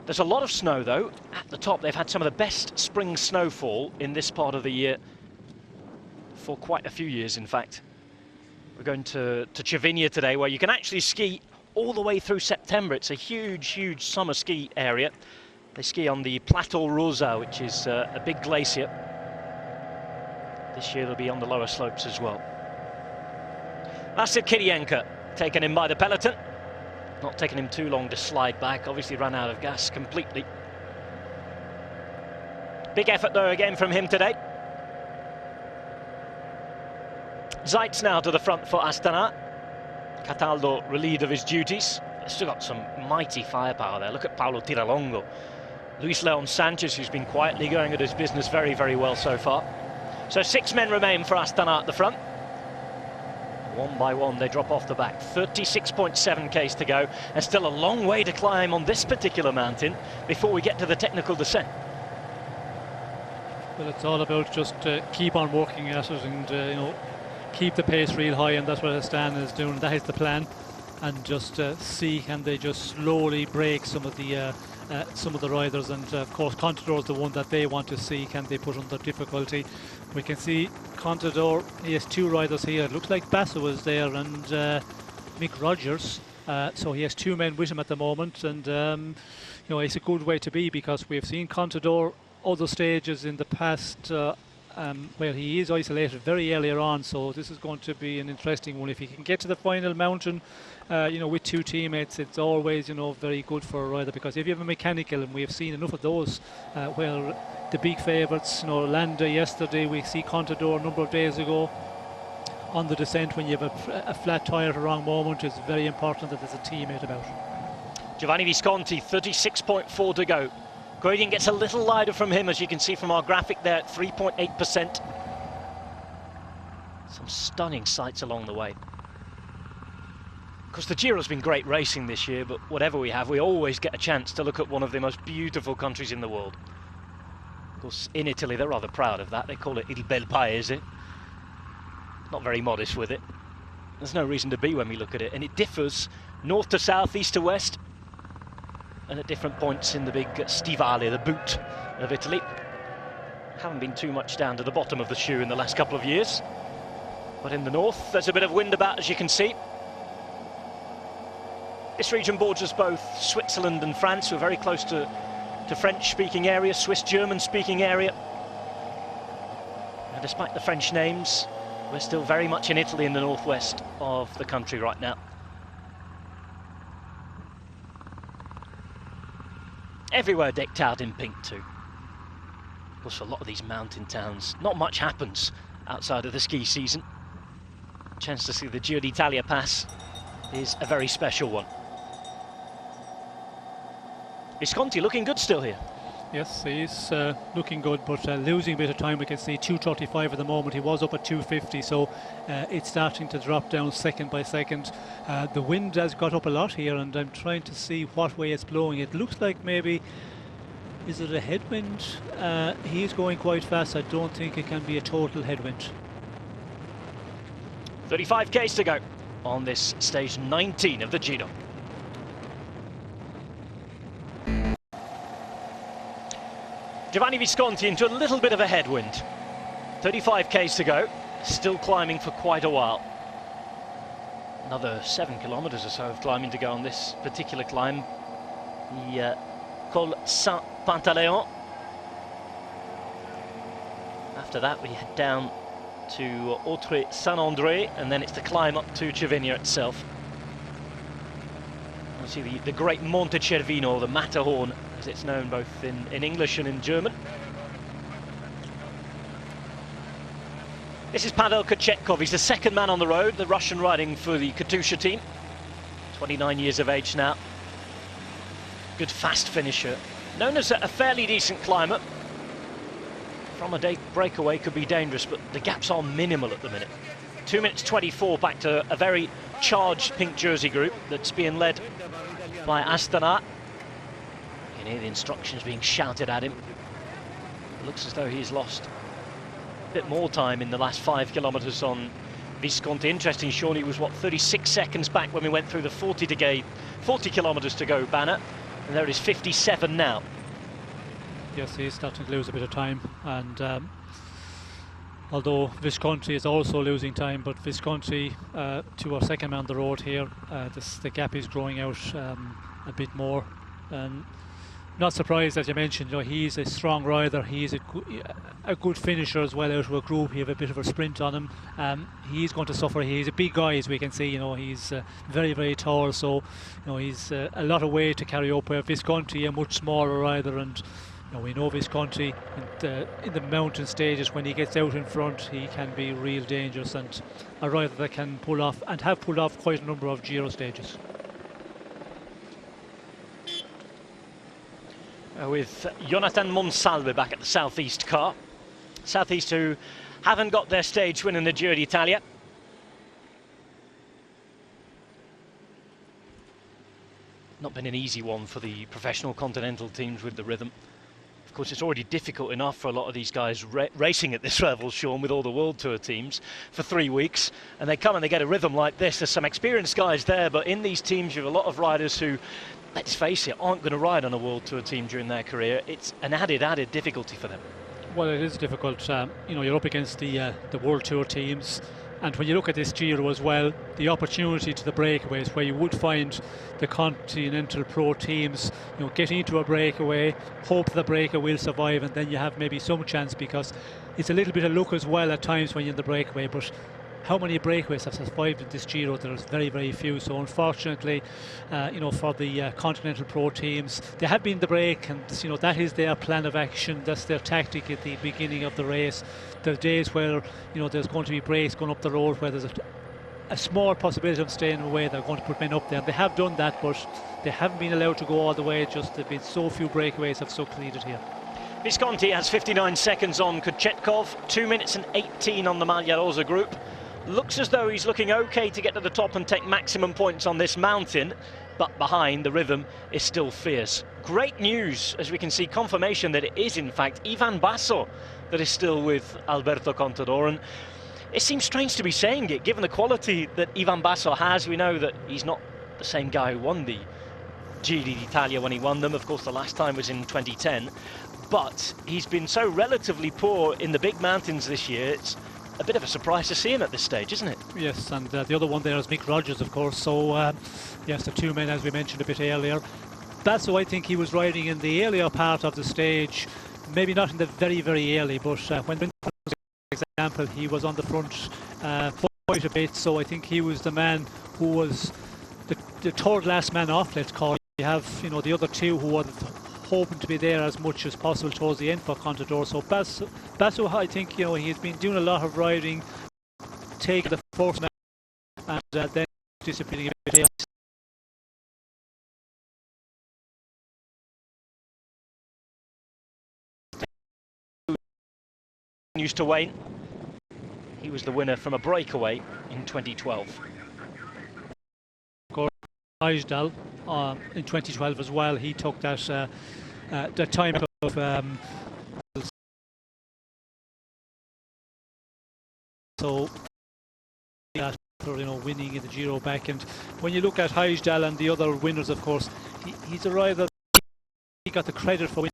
There's a lot of snow, though. At the top, they've had some of the best spring snowfall in this part of the year for quite a few years, in fact. We're going to Cervinia today, where you can actually ski all the way through September. It's a huge, huge summer ski area. They ski on the Plateau Rosa, which is a big glacier. This year they'll be on the lower slopes as well. Vasily Kirienka taken in by the peloton. Not taking him too long to slide back. Obviously ran out of gas completely. Big effort though again from him today. Zeitz now to the front for Astana. Cataldo relieved of his duties. They've still got some mighty firepower there. Look at Paulo Tiralongo. Luis Leon Sanchez, who's been quietly going at his business very, very well so far. So 6 men remain for Astana at the front. One by one they drop off the back. 36.7 Ks to go, and still a long way to climb on this particular mountain before we get to the technical descent. Well, it's all about just keep on working at it and you know, keep the pace real high, and that's what Astana is doing. That is the plan. and just see can they just slowly break some of the riders, and of course Contador is the one that they want to see, can they put under difficulty. We can see Contador, he has 2 riders here. It looks like Basso is there and Mick Rogers, so he has 2 men with him at the moment, and you know, it's a good way to be, because we've seen Contador other stages in the past where he is isolated very earlier on, so this is going to be an interesting one. If he can get to the final mountain, you know, with 2 teammates, it's always, you know, very good for a rider, because if you have a mechanical, and we have seen enough of those, where the big favourites, you know, Landa yesterday, we see Contador a number of days ago on the descent, when you have a flat tyre at the wrong moment, it's very important that there's a teammate about. Giovanni Visconti, 36.4 to go. Gradient gets a little lighter from him, as you can see from our graphic there, at 3.8%. Some stunning sights along the way. Of course, the Giro's been great racing this year, but whatever we have, we always get a chance to look at one of the most beautiful countries in the world. Of course, in Italy, they're rather proud of that. They call it Il Bel Paese. Not very modest with it. There's no reason to be when we look at it. And it differs north to south, east to west, and at different points in the big stivale, the boot of Italy. Haven't been too much down to the bottom of the shoe in the last couple of years. But in the north, there's a bit of wind about, as you can see. This region borders both Switzerland and France. We're very close to French-speaking area, Swiss-German-speaking area. And despite the French names, we're still very much in Italy, in the northwest of the country right now. Everywhere decked out in pink too. Of course, for a lot of these mountain towns, not much happens outside of the ski season. A chance to see the Giro d'Italia pass is a very special one. Visconti looking good still here. Yes, he's looking good, but losing a bit of time. We can see 2:35 at the moment. He was up at 2:50, so it's starting to drop down second by second. The wind has got up a lot here, and I'm trying to see what way it's blowing. It looks like maybe, is it a headwind? He's going quite fast. I don't think it can be a total headwind. 35 k's to go on this stage 19 of the Giro. Giovanni Visconti into a little bit of a headwind. 35 k's to go, still climbing for quite a while. Another 7 kilometers or so of climbing to go on this particular climb. The Col Saint-Pantaleon. After that we head down to Autrey-Saint-André, and then it's the climb up to Cervinia itself. You see the great Monte Cervino, the Matterhorn, as it's known both in English and in German. This is Pavel Kochetkov. He's the second man on the road, the Russian riding for the Katusha team. 29 years of age now. Good fast finisher. Known as a fairly decent climber. From a day breakaway could be dangerous, but the gaps are minimal at the minute. 2 minutes 24 back to a very charged pink jersey group that's being led by Astana. You can hear the instructions being shouted at him. It looks as though he's lost a bit more time in the last 5 kilometers on Visconti. Interesting, Sean, he was, what, 36 seconds back when we went through the 40 kilometers to go banner, and there it is 57 now. Yes, he's starting to lose a bit of time, and although Visconti is also losing time, but Visconti, to our second man on the road here, the gap is growing out a bit more. And not surprised, as you mentioned, you know, he's a strong rider, he's a good finisher as well out of a group. He have a bit of a sprint on him. He's going to suffer. He's a big guy, as we can see, you know, he's very, very tall, so you know, he's a lot of weight to carry up, where Visconti a much smaller rider. And you know, we know Visconti in the mountain stages, when he gets out in front, he can be real dangerous, and a rider that can pull off, and have pulled off, quite a number of Giro stages. With Jonathan Monsalve back at the Southeast car. Southeast, who haven't got their stage win in the Giro d'Italia. Not been an easy one for the professional continental teams with the rhythm. Of course, it's already difficult enough for a lot of these guys racing at this level, Sean, with all the World Tour teams for 3 weeks, and they come and they get a rhythm like this. There's some experienced guys there, but in these teams you have a lot of riders who, let's face it, aren't going to ride on a World Tour team during their career. It's an added difficulty for them. Well, it is difficult. You know, you're up against the World Tour teams, and when you look at this Giro as well, the opportunity to the breakaways, where you would find the Continental Pro teams, you know, getting into a breakaway, hope the breaker will survive, and then you have maybe some chance, because it's a little bit of luck as well at times when you're in the breakaway. But how many breakaways have survived in this Giro? There's very, very few. So unfortunately, you know, for the Continental Pro teams, they have been the break, and you know, that is their plan of action. That's their tactic at the beginning of the race. There's days where, you know, there's going to be breaks going up the road where there's a small possibility of staying away. They're going to put men up there. They have done that, but they haven't been allowed to go all the way. Just there've been so few breakaways have succeeded here. Visconti has 59 seconds on Kochetkov, 2 minutes and 18 on the Maglia Rosa group. Looks as though he's looking okay to get to the top and take maximum points on this mountain, but behind, the rhythm is still fierce. Great news, as we can see, confirmation that it is in fact Ivan Basso that is still with Alberto Contador. And it seems strange to be saying it, given the quality that Ivan Basso has. We know that he's not the same guy who won the Giro d'Italia when he won them. Of course, the last time was in 2010. But he's been so relatively poor in the big mountains this year. It's a bit of a surprise to see him at this stage, isn't it? Yes, and the other one there is Mick Rogers, of course. So, yes, the two men, as we mentioned a bit earlier. Basso, I think he was riding in the earlier part of the stage, maybe not in the very, very early, but when, for example, he was on the front quite a bit. So I think he was the man who was the third last man off, let's call it. You have, you know, the other two who were hoping to be there as much as possible towards the end for Contador. So Basso, I think, you know, he's been doing a lot of riding, taking the first man and then disappearing a bit. Continues to wane. He was the winner from a breakaway in 2012. Hijsdal in 2012 as well. He took that time of so for, you know, winning in the Giro back. And when you look at Hijsdal and the other winners, of course, he's a rider he got the credit for winning.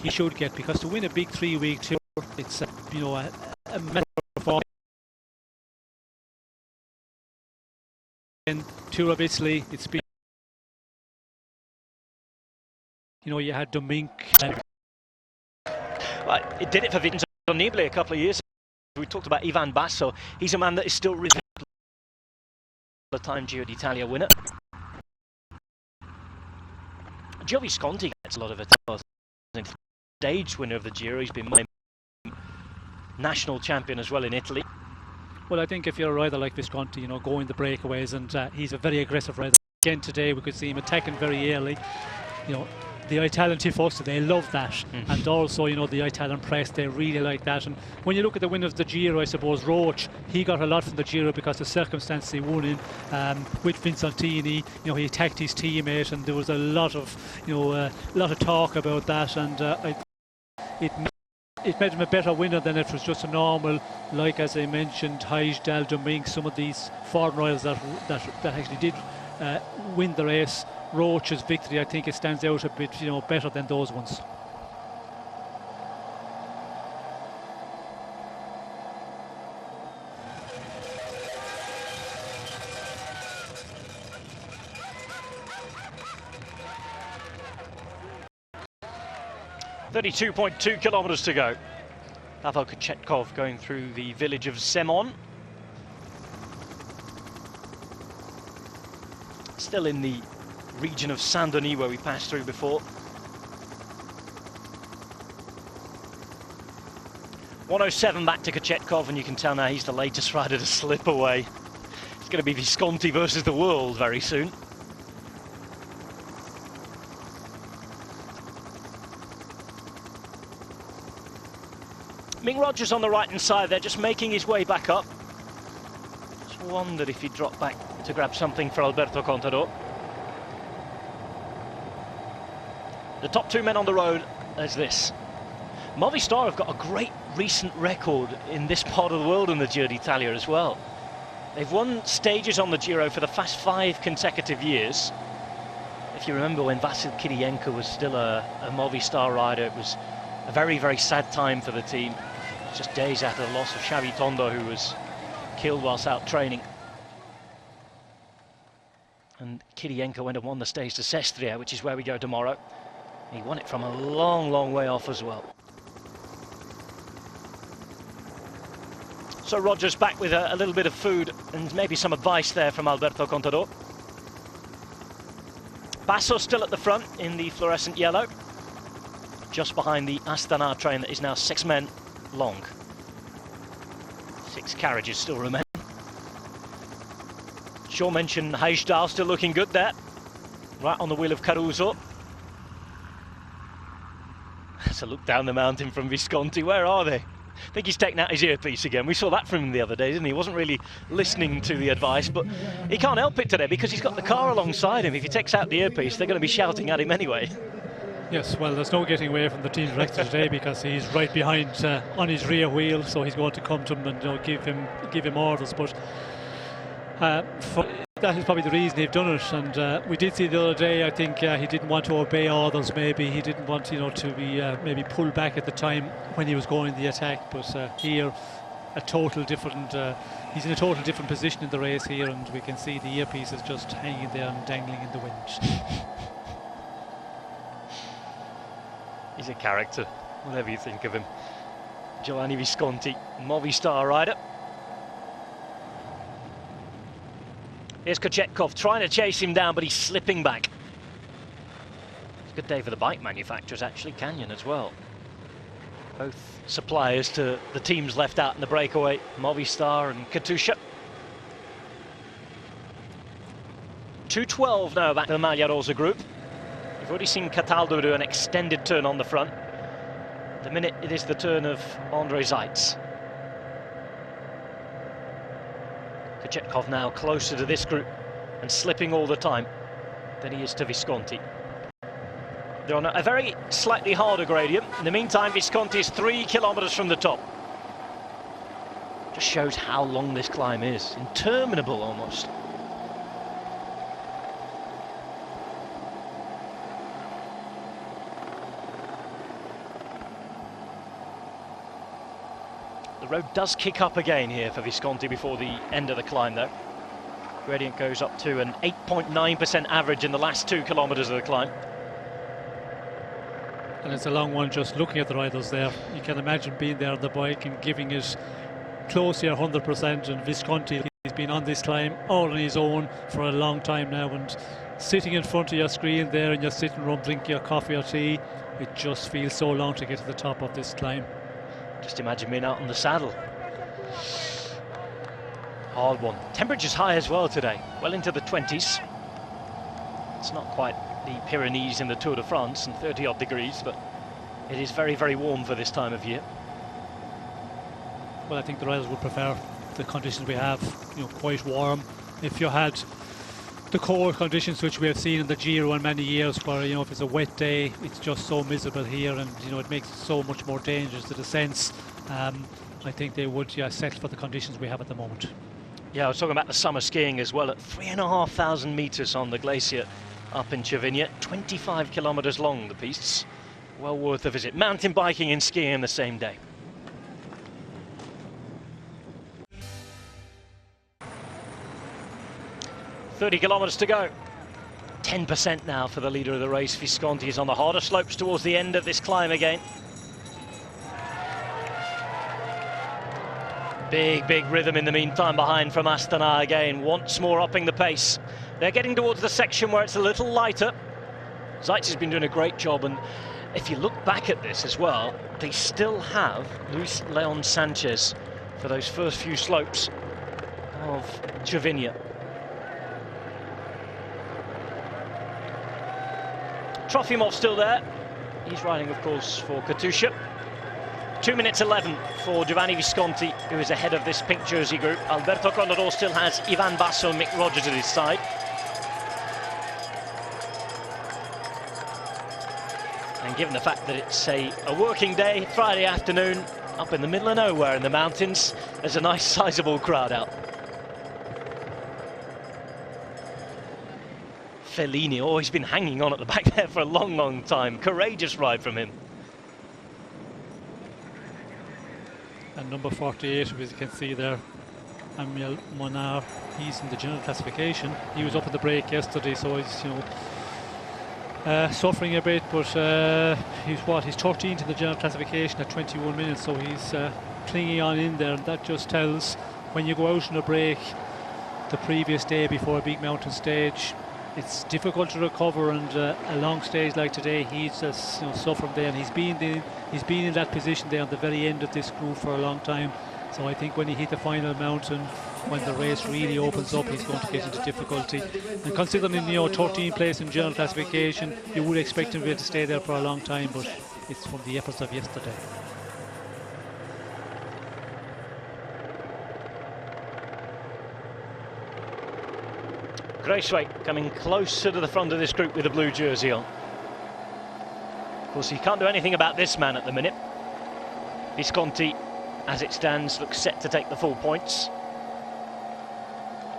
He should get, because to win a big 3-week tour, it's you know, a matter of form. And Tour of Italy, it's been, you know, you had Domink. Well, it did it for Vincenzo Nibali a couple of years ago. We talked about Ivan Basso. He's a man that is still the time Giro d'Italia winner. Gio Visconti gets a lot of it. Stage winner of the Giro. He's been national champion as well in Italy. Well, I think if you're a rider like Visconti, you know, going the breakaways, and he's a very aggressive rider. Again today, we could see him attacking very early. You know, the Italian tifosi, they love that, and also, you know, the Italian press, they really like that. And when you look at the winner of the Giro, I suppose Roach, he got a lot from the Giro because the circumstances he won in with Vincentini. You know, he attacked his teammate, and there was a lot of, you know, a lot of talk about that, and it made him a better winner than if it was just a normal, like, as I mentioned, Hijsdal, Domink, some of these foreign riders that actually did win the race. Roach's victory, I think it stands out a bit, you know, better than those ones. .2 kilometers to go. Pavel Kochetkov going through the village of Semon. Still in the region of Saint-Denis where we passed through before. 107 back to Kochetkov, and you can tell now he's the latest rider to slip away. It's going to be Visconti versus the world very soon. Mick Rogers on the right hand side there, just making his way back up. Just wondered if he'd drop back to grab something for Alberto Contador. The top two men on the road is this. Movistar have got a great recent record in this part of the world in the Giro d'Italia as well. They've won stages on the Giro for the past 5 consecutive years. If you remember when Vasil Kirienko was still a Movistar rider, it was a very, very sad time for the team. Just days after the loss of Xavi Tondo, who was killed whilst out training. And Kirienko went and won the stage to Sestria, which is where we go tomorrow. He won it from a long, long way off as well. So Roger's back with a little bit of food and maybe some advice there from Alberto Contador. Basso still at the front in the fluorescent yellow, just behind the Astana train that is now 6 men long. 6 carriages still remain. Shaw mentioned Heijsdal still looking good there, right on the wheel of Caruso. That's a look down the mountain from Visconti. Where are they? I think he's taken out his earpiece again. We saw that from him the other day, didn't he? He wasn't really listening to the advice, but he can't help it today because he's got the car alongside him. If he takes out the earpiece, they're going to be shouting at him anyway. Yes, well, there's no getting away from the team director today because he's right behind on his rear wheel, so he's going to come to him and give him orders. But that is probably the reason they've done it. And we did see the other day, I think he didn't want to obey orders. Maybe he didn't want, to be maybe pulled back at the time when he was going the attack. But here, a total different. He's in a total different position in the race here, and we can see the earpiece is just hanging there and dangling in the wind. He's a character, whatever you think of him. Giovanni Visconti, Movistar rider. Here's Kochetkov trying to chase him down, but he's slipping back. It's a good day for the bike manufacturers, actually. Canyon as well. Both suppliers to the teams left out in the breakaway, Movistar and Katusha. 2:12 now back to the Maglia Rosa group. We've already seen Cataldo do an extended turn on the front. The minute it is the turn of Andre Zeitz. Kochetkov now closer to this group and slipping all the time than he is to Visconti. They're on a very slightly harder gradient. In the meantime, Visconti is 3 kilometers from the top. Just shows how long this climb is. Interminable almost. The road does kick up again here for Visconti before the end of the climb though. Gradient goes up to an 8.9% average in the last 2 kilometers of the climb. And it's a long one just looking at the riders there. You can imagine being there on the bike and giving it close to 100%, and Visconti, he's been on this climb all on his own for a long time now, and sitting in front of your screen there in your sitting room drinking your coffee or tea, it just feels so long to get to the top of this climb. Just imagine being out on the saddle. Hard one. Temperature's high as well today, well into the 20s. It's not quite the Pyrenees in the Tour de France and 30 odd degrees, but it is very, very warm for this time of year. Well, I think the riders would prefer the conditions we have, quite warm. If you had the cold conditions which we have seen in the Giro in many years, where if it's a wet day, it's just so miserable here, and it makes it so much more dangerous to the descents. I think they would settle for the conditions we have at the moment. Yeah, I was talking about the summer skiing as well, at 3,500 meters on the glacier up in Cervinia, 25 kilometers long, the pistes. Well worth a visit. Mountain biking and skiing in the same day. .30 kilometers to go. 10% now for the leader of the race. Visconti is on the harder slopes towards the end of this climb again. Big rhythm in the meantime behind from Astana again, once more upping the pace. They're getting towards the section where it's a little lighter. Zeitz has been doing a great job, and if you look back at this as well, they still have Luis Leon Sanchez for those first few slopes of Cervinia. Trofimov still there. He's riding, of course, for Katusha. 2 minutes 11 for Giovanni Visconti, who is ahead of this pink jersey group. Alberto Contador still has Ivan Basso and Mick Rogers at his side. And given the fact that it's a working day, Friday afternoon, up in the middle of nowhere in the mountains, there's a nice sizable crowd out. Fellini, oh, he's been hanging on at the back there for a long, long time. Courageous ride from him. And number 48, as you can see there, Amiel Monar, he's in the general classification. He was up at the break yesterday, so he's, you know, suffering a bit, but he's 13th in the general classification at 21 minutes, so he's clinging on in there. And that just tells, when you go out on a break the previous day before a big mountain stage, it's difficult to recover, and a long stage like today, he's just, you know, suffering there, and he's been in that position there on the very end of this group for a long time. So I think when he hit the final mountain, when the race really opens up, he's going to get into difficulty. And considering, you know, 13th place in general classification, you would expect him to be able to stay there for a long time, but it's from the efforts of yesterday. Braithwaite coming closer to the front of this group with a blue jersey on. Of course, he can't do anything about this man at the minute. Visconti, as it stands, looks set to take the full points.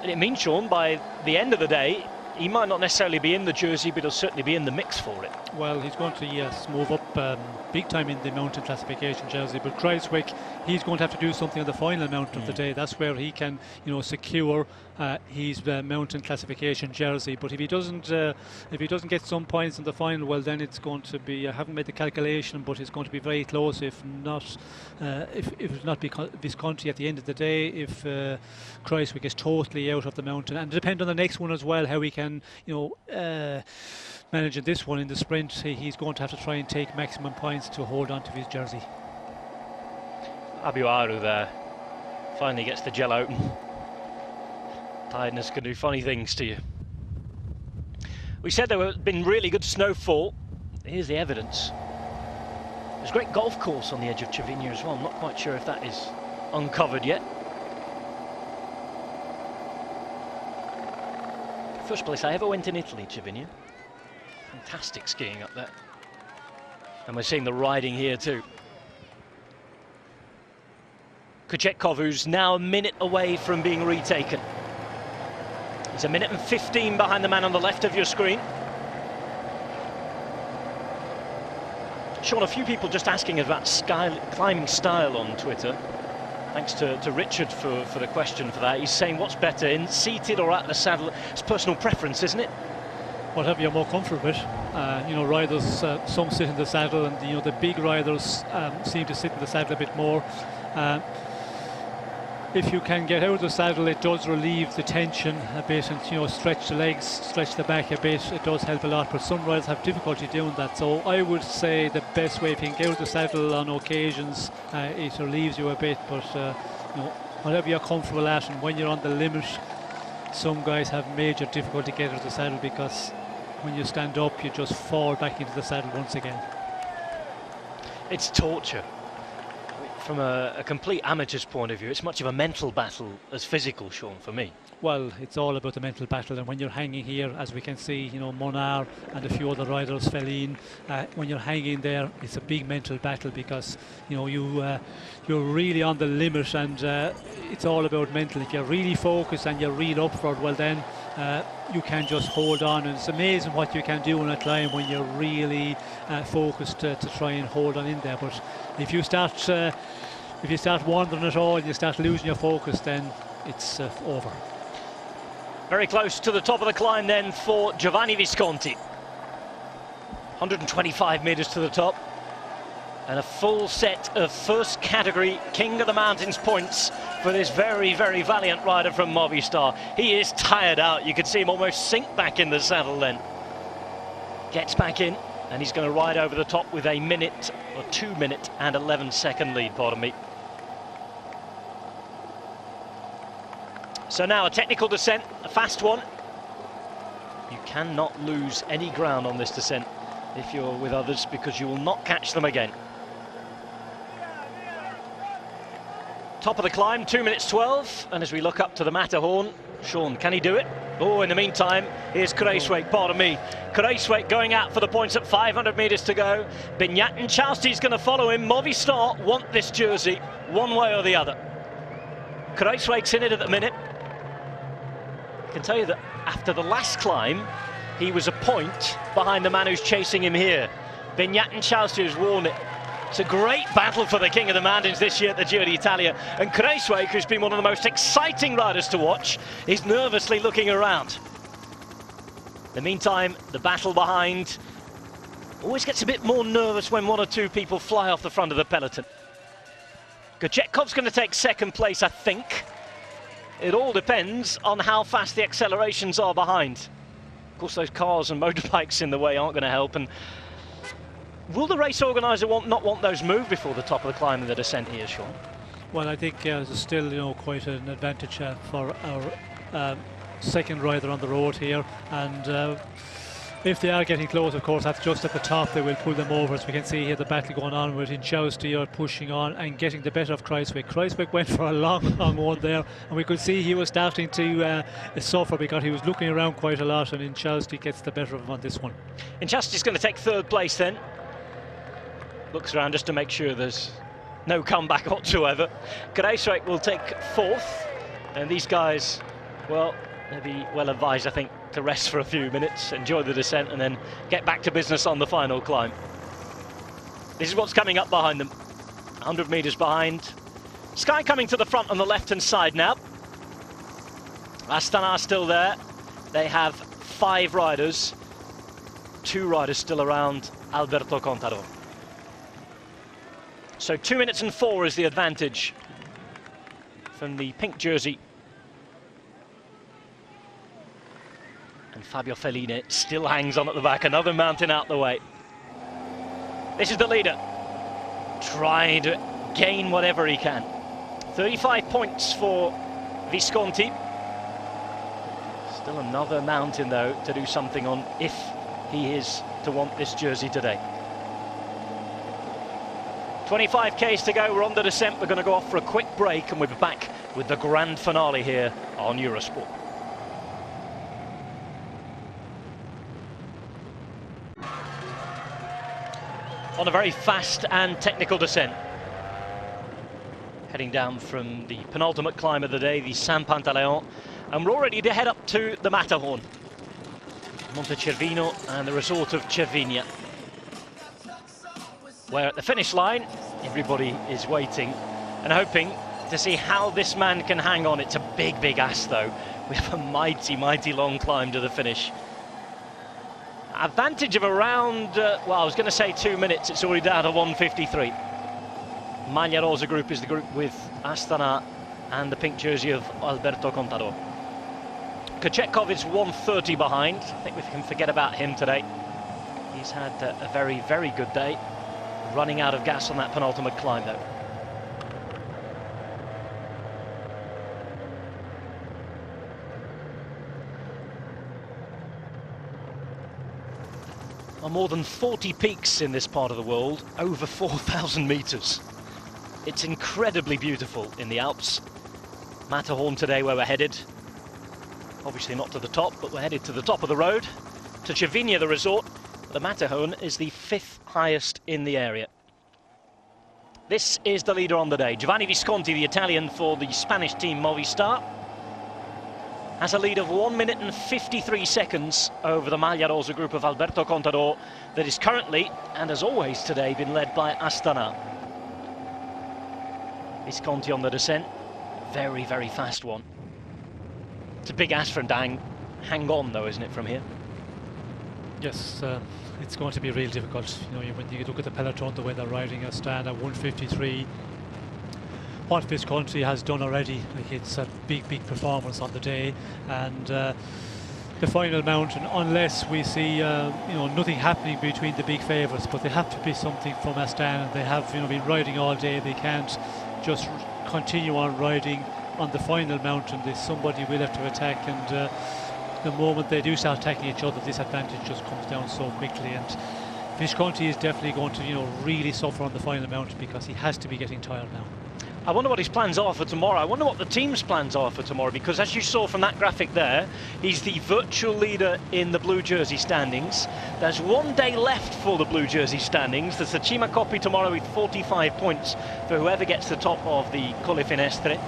And it means, Sean, by the end of the day, he might not necessarily be in the jersey, but he'll certainly be in the mix for it. Well, he's going to, yes, move up big time in the mountain classification jersey, but Kreiswick, he's going to have to do something on the final mountain of the day. That's where he can, you know, secure his mountain classification jersey. But if he doesn't get some points in the final, well, then it's going to be, I haven't made the calculation, but it's going to be very close, if not Visconti at the end of the day, if Kreiswick is totally out of the mountain. And depend on the next one as well, how he can, you know, managing this one in the sprint. He's going to have to try and take maximum points to hold on to his jersey. Abiwaru there finally gets the gel open. Tiredness can do funny things to you. We said there had been really good snowfall. Here's the evidence. There's a great golf course on the edge of Cervinia as well. I'm not quite sure if that is uncovered yet. First place I ever went in Italy, Cervinia. Fantastic skiing up there. And we're seeing the riding here too. Kuchetkov, who's now a minute away from being retaken. He's a minute and 15 behind the man on the left of your screen. Sean, a few people just asking about climbing style on Twitter. Thanks to Richard for the question for that. He's saying, what's better, in seated or at the saddle? It's personal preference, isn't it? Whatever you're more comfortable with. You know, riders, some sit in the saddle, and, you know, the big riders seem to sit in the saddle a bit more. If you can get out of the saddle, it does relieve the tension a bit, and, you know, stretch the legs, stretch the back a bit. It does help a lot, but some riders have difficulty doing that. So I would say the best way, if you can get out of the saddle on occasions, it relieves you a bit, but you know, whatever you're comfortable at, and when you're on the limit, some guys have major difficulty getting out of the saddle, because when you stand up, you just fall back into the saddle once again. It's torture. From a complete amateur's point of view, it's much of a mental battle as physical, Sean, for me. Well, it's all about the mental battle, and when you're hanging here, as we can see, you know, Monar and a few other riders, Fellin, when you're hanging there, it's a big mental battle, because, you know, you're really on the limit, and it's all about mental. If you're really focused and you're real up for it, well then you can just hold on, and it's amazing what you can do on a climb when you're really focused to try and hold on in there. But if you start wandering at all, you start losing your focus, then it's over. Very close to the top of the climb then for Giovanni Visconti. 125 metres to the top. And a full set of first category King of the Mountains points for this very, very valiant rider from Movistar. He is tired out. You could see him almost sink back in the saddle then. Gets back in, and he's going to ride over the top with a minute, or 2 minute and 11 second lead, pardon me. So now a technical descent, a fast one. You cannot lose any ground on this descent if you're with others, because you will not catch them again. Top of the climb, 2 minutes 12, and as we look up to the Matterhorn, Sean, can he do it? Oh, in the meantime, here's Kruijswijk, pardon me. Kruijswijk going out for the points at 500 metres to go. Bignac and Chausty's going to follow him. Movistar want this jersey one way or the other. Kruijswijk's in it at the minute. I can tell you that after the last climb, he was a point behind the man who's chasing him here. Bignac and Chausty has worn it. It's a great battle for the King of the Mountains this year at the Giro d'Italia. And Kruijswijk, who's been one of the most exciting riders to watch, is nervously looking around. In the meantime, the battle behind always gets a bit more nervous when one or two people fly off the front of the peloton. Gachetkov's going to take second place, I think. It all depends on how fast the accelerations are behind. Of course, those cars and motorbikes in the way aren't going to help. And will the race organiser not want those moved before the top of the climb and the descent here, Sean? Well, I think there's still, quite an advantage for our second rider on the road here, and if they are getting close, of course, that's just at the top, they will pull them over. As we can see here, the battle going on with Chausty are pushing on and getting the better of Kruijswijk. Kruijswijk went for a long one there, and we could see he was starting to suffer because he was looking around quite a lot, and Chausty gets the better of him on this one. Chausty's going to take third place then. Looks around just to make sure there's no comeback whatsoever. Kruijswijk will take fourth, and these guys, well, they'll be well advised, I think, to rest for a few minutes, enjoy the descent, and then get back to business on the final climb. This is what's coming up behind them. 100 metres behind. Sky coming to the front on the left-hand side now. Astana still there. They have 5 riders. 2 riders still around Alberto Contador. So 2 minutes and 4 is the advantage from the pink jersey. And Fabio Felline still hangs on at the back, another mountain out the way. This is the leader, trying to gain whatever he can. 35 points for Visconti. Still another mountain, though, to do something on if he is to want this jersey today. 25 k's to go, we're on the descent. We're going to go off for a quick break, and we'll be back with the grand finale here on Eurosport. On a very fast and technical descent. Heading down from the penultimate climb of the day, the San Pantaleon, and we're all ready to head up to the Matterhorn. Monte Cervino and the resort of Cervinia, where at the finish line, everybody is waiting and hoping to see how this man can hang on. It's a big, big ask, though. We have a mighty, mighty long climb to the finish. Advantage of around, well, I was going to say 2 minutes. It's already down to 1:53. Maglia Rosa group is the group with Astana and the pink jersey of Alberto Contador. Gachetkov is 1:30 behind. I think we can forget about him today. He's had a very, very good day. Running out of gas on that penultimate climb, though. More than 40 peaks in this part of the world, over 4,000 meters. It's incredibly beautiful in the Alps. Matterhorn today, where we're headed. Obviously not to the top, but we're headed to the top of the road, to Cervinia, the resort. The Matterhorn is the 5th highest in the area. This is the leader on the day. Giovanni Visconti, the Italian for the Spanish team Movistar, has a lead of 1 minute and 53 seconds over the Maglia Rosa group of Alberto Contador, that is currently, and as always today, been led by Astana. Visconti on the descent, very, very fast one. It's a big ask for him to hang on, though, isn't it, from here? Yes, it's going to be real difficult. When you look at the peloton, the way they're riding, Astana 1:53. What Visconti has done already, it's a big, big performance on the day, and the final mountain, unless we see nothing happening between the big favourites, but there have to be something from Astana. They have been riding all day. They can't just continue on riding on the final mountain. Somebody will have to attack, and the moment they do start attacking each other, this advantage just comes down so quickly. And Visconti is definitely going to really suffer on the final mountain, because he has to be getting tired now. I wonder what his plans are for tomorrow. I wonder what the team's plans are for tomorrow, because as you saw from that graphic there, he's the virtual leader in the blue jersey standings. There's 1 day left for the blue jersey standings. There's the Cima Coppi tomorrow with 45 points for whoever gets the top of the Colle Finestre.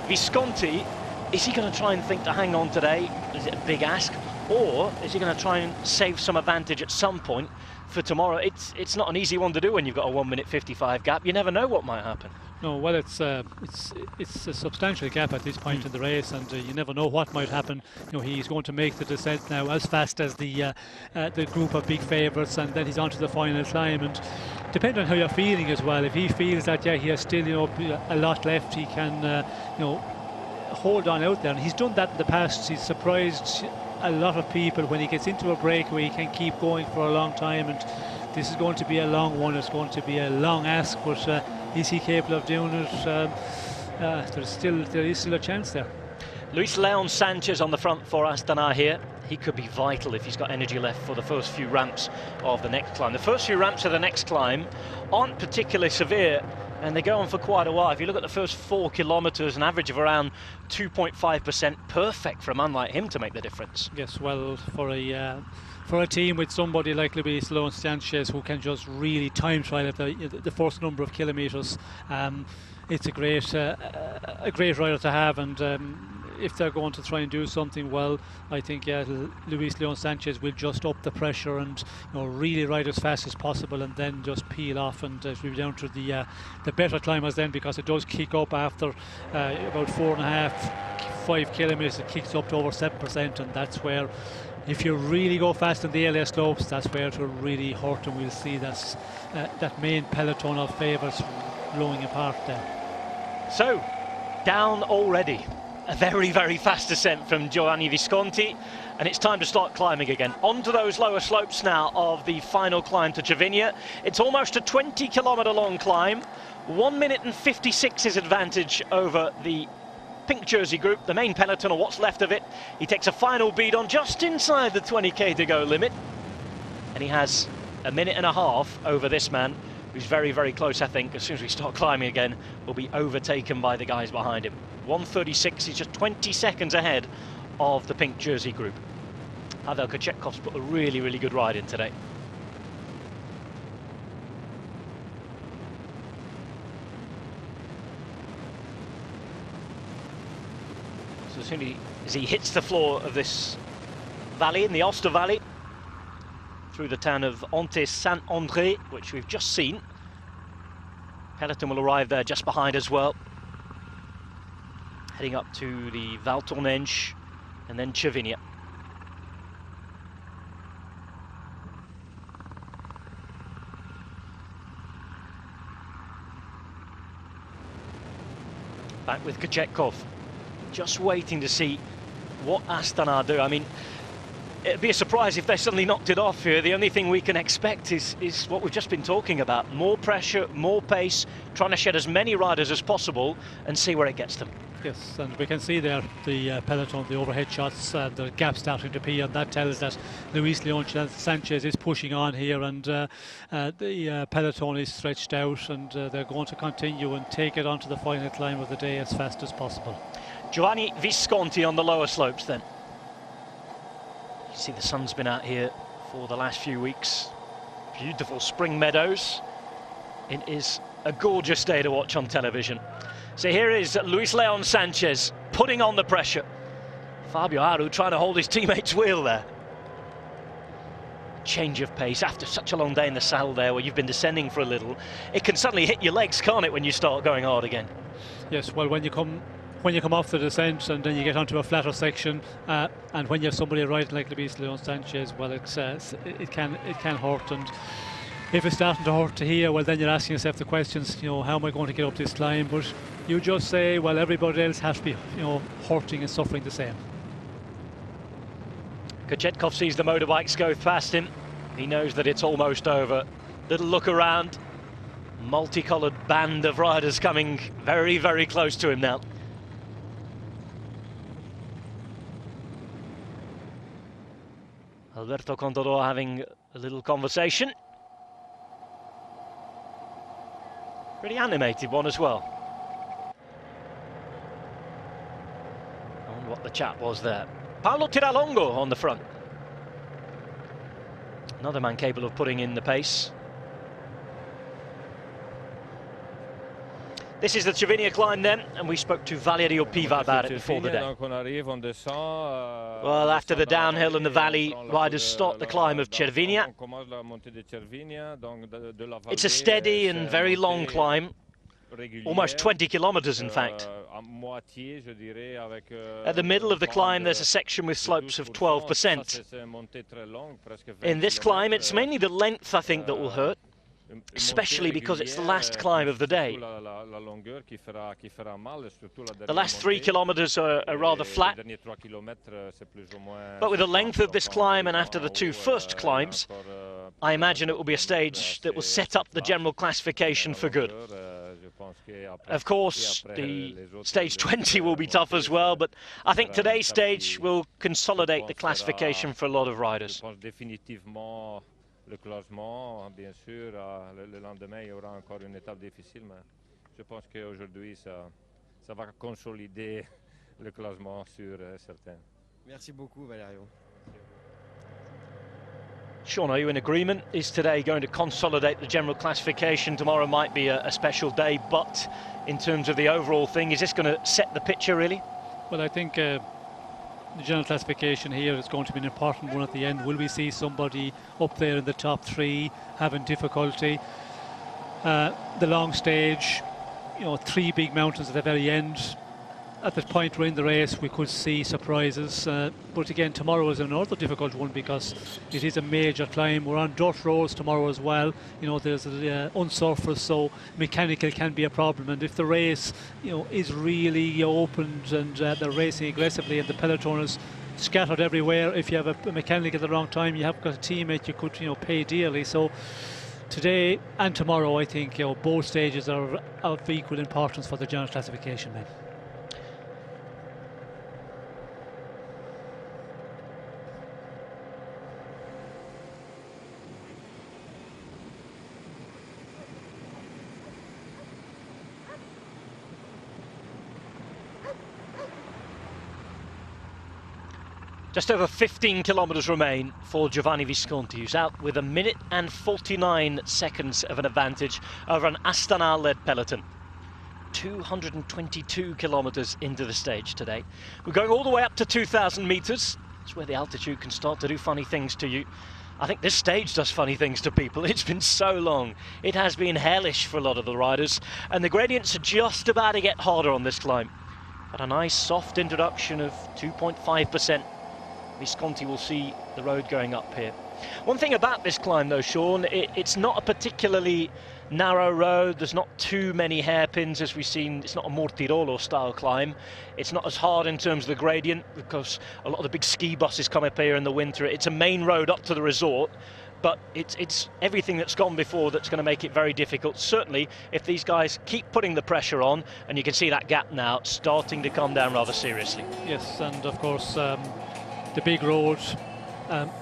Visconti, is he going to try and think to hang on today? Is it a big ask? Or is he going to try and save some advantage at some point for tomorrow? It's not an easy one to do when you've got a 1 minute 55 gap. You never know what might happen. No, well, it's a substantial gap at this point in the race, and you never know what might happen. You know, he's going to make the descent now as fast as the group of big favourites, and then he's on to the final climb. And depending on how you're feeling as well, if he feels that he has still a lot left, he can hold on out there, and he's done that in the past. He's surprised a lot of people when he gets into a breakaway. He can keep going for a long time, and this is going to be a long one. It's going to be a long ask, but is he capable of doing it? There is still a chance there. Luis Leon Sanchez on the front for Astana here. He could be vital if he's got energy left for the first few ramps of the next climb. The first few ramps of the next climb aren't particularly severe, and they go on for quite a while. If you look at the first 4 kilometres, an average of around 2.5%, perfect for a man like him to make the difference. Yes, well, for a team with somebody like Luis Leon Sanchez who can just really time trial at the first number of kilometres, it's a great rider to have. And if they're going to try and do something well, I think Luis Leon Sanchez will just up the pressure and really ride as fast as possible, and then just peel off, and we'll be down to the better climbers then, because it does kick up after about 4.5-5 kilometres. It kicks up to over 7%, and that's where, if you really go fast in the earlier slopes, that's where it will really hurt, and we'll see that main peloton of favourites blowing apart there. So, down already. A very, very fast descent from Giovanni Visconti, and it's time to start climbing again. Onto those lower slopes now of the final climb to Cervinia. It's almost a 20-kilometre long climb. 1 minute and 56 is advantage over the pink jersey group, the main peloton, or what's left of it. He takes a final bead on just inside the 20k to go limit, and he has a minute and a half over this man, who's very, very close. I think as soon as we start climbing again, will be overtaken by the guys behind him. 1:36, he's just 20 seconds ahead of the pink jersey group. Pavel Kočetkov's put a really, really good ride in today. So as soon as he hits the floor of this valley, in the Oster Valley, through the town of Antey-Saint-André, which we've just seen, peloton will arrive there just behind as well, heading up to the Val Tournenche and then Cervinia. Back with Kočetkov, just waiting to see what Astana do. I mean, it'd be a surprise if they suddenly knocked it off here. The only thing we can expect is what we've just been talking about. More pressure, more pace, trying to shed as many riders as possible and see where it gets them. Yes, and we can see there the peloton, the overhead shots, the gap starting to appear, and that tells that Luis Leon Sanchez is pushing on here, and the peloton is stretched out, and they're going to continue and take it onto the final climb of the day as fast as possible. Giovanni Visconti on the lower slopes then. You see the sun's been out here for the last few weeks. Beautiful spring meadows. It is a gorgeous day to watch on television. So here is Luis Leon Sanchez putting on the pressure. Fabio Aru trying to hold his teammate's wheel there. Change of pace after such a long day in the saddle there, where you've been descending for a little. It can suddenly hit your legs, can't it, when you start going hard again? Yes, well, when you come off the descent and then you get onto a flatter section, and when you have somebody riding like Luis Leon Sanchez, well, it can hurt. And if it's starting to hurt to here, well, then you're asking yourself the questions, how am I going to get up this climb? But you just say, well, everybody else has to be, hurting and suffering the same. Kočetkov sees the motorbikes go past him. He knows that it's almost over. Little look around. Multicoloured band of riders coming very, very close to him now. Alberto Contador having a little conversation. Pretty animated one as well. the chap was there. Paolo Tiralongo on the front. Another man capable of putting in the pace. This is the Cervinia climb then, and we spoke to Valerio Piva about it before the day. Well, after the downhill and the valley, riders start the climb of Cervinia. It's a steady and very long climb, almost 20 kilometers in fact. At the middle of the climb there's a section with slopes of 12%. In this climb it's mainly the length, I think, that will hurt, especially because it's the last climb of the day. The last 3 kilometers are rather flat, but with the length of this climb and after the 2 first climbs, I imagine it will be a stage that will set up the general classification for good. Of course, the stage 20 will be tough as well, but I think today's stage will consolidate the classification for a lot of riders. Le classement, bien sûr, le lendemain, il y aura encore une étape difficile, mais je pense qu'aujourd'hui, ça va consolider le classement sur certains. Merci beaucoup, Valerio. Sean, are you in agreement? Is today going to consolidate the general classification? Tomorrow might be a special day, but in terms of the overall thing, is this going to set the picture, really? Well, I think the general classification here is going to be an important one at the end. Will we see somebody up there in the top 3 having difficulty? The long stage, 3 big mountains at the very end. At the point we're in the race, we could see surprises. But again, tomorrow is another difficult one because it is a major climb. We're on dirt roads tomorrow as well. There's unsurfaced, so mechanical can be a problem. And if the race, is really opened and they're racing aggressively and the peloton is scattered everywhere, if you have a mechanic at the wrong time, you have got a teammate you could, pay dearly. So today and tomorrow, I think, both stages are of equal importance for the general classification, man. Just over 15 kilometres remain for Giovanni Visconti, who's out with 1 minute and 49 seconds of an advantage over an Astana-led peloton. 222 kilometres into the stage today. We're going all the way up to 2,000 metres. It's where the altitude can start to do funny things to you. I think this stage does funny things to people. It's been so long. It has been hellish for a lot of the riders, and the gradients are just about to get harder on this climb. But a nice soft introduction of 2.5%. Visconti will see the road going up here. One thing about this climb though, Sean, it's not a particularly narrow road. There's not too many hairpins as we've seen. It's not a Mortirolo style climb. It's not as hard in terms of the gradient because a lot of the big ski buses come up here in the winter. It's a main road up to the resort, but it's everything that's gone before that's going to make it very difficult. Certainly if these guys keep putting the pressure on, and you can see that gap now starting to come down rather seriously. Yes, and of course the big road,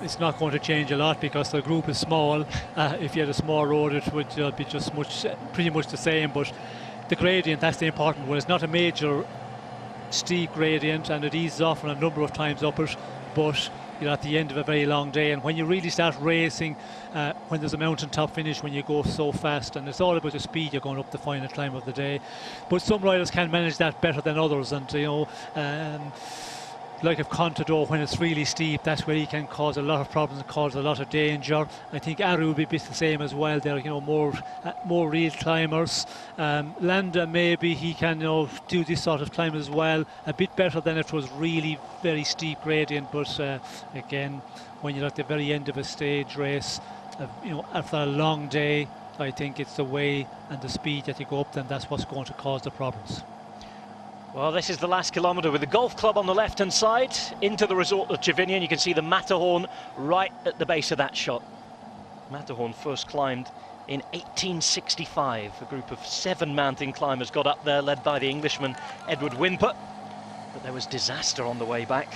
it's not going to change a lot because the group is small. If you had a small road, it would be just pretty much the same. But the gradient, that's the important one. It's not a major steep gradient, and it eases off a number of times up it. But at the end of a very long day, and when you really start racing, when there's a mountaintop finish, when you go so fast, and it's all about the speed you're going up the final climb of the day. But some riders can manage that better than others, and like of Contador, when it's really steep, that's where he can cause a lot of problems and cause a lot of danger. I think Aru will be a bit the same as well. They're more real climbers. Landa, maybe he can do this sort of climb as well, a bit better than if it was really very steep gradient. But again, when you're at the very end of a stage race, after a long day, I think it's the way and the speed that you go up, then that's what's going to cause the problems. Well, this is the last kilometre with the golf club on the left-hand side into the resort of Cervinia, and you can see the Matterhorn right at the base of that shot. Matterhorn first climbed in 1865. A group of 7 mountain climbers got up there, led by the Englishman Edward Whymper. But there was disaster on the way back.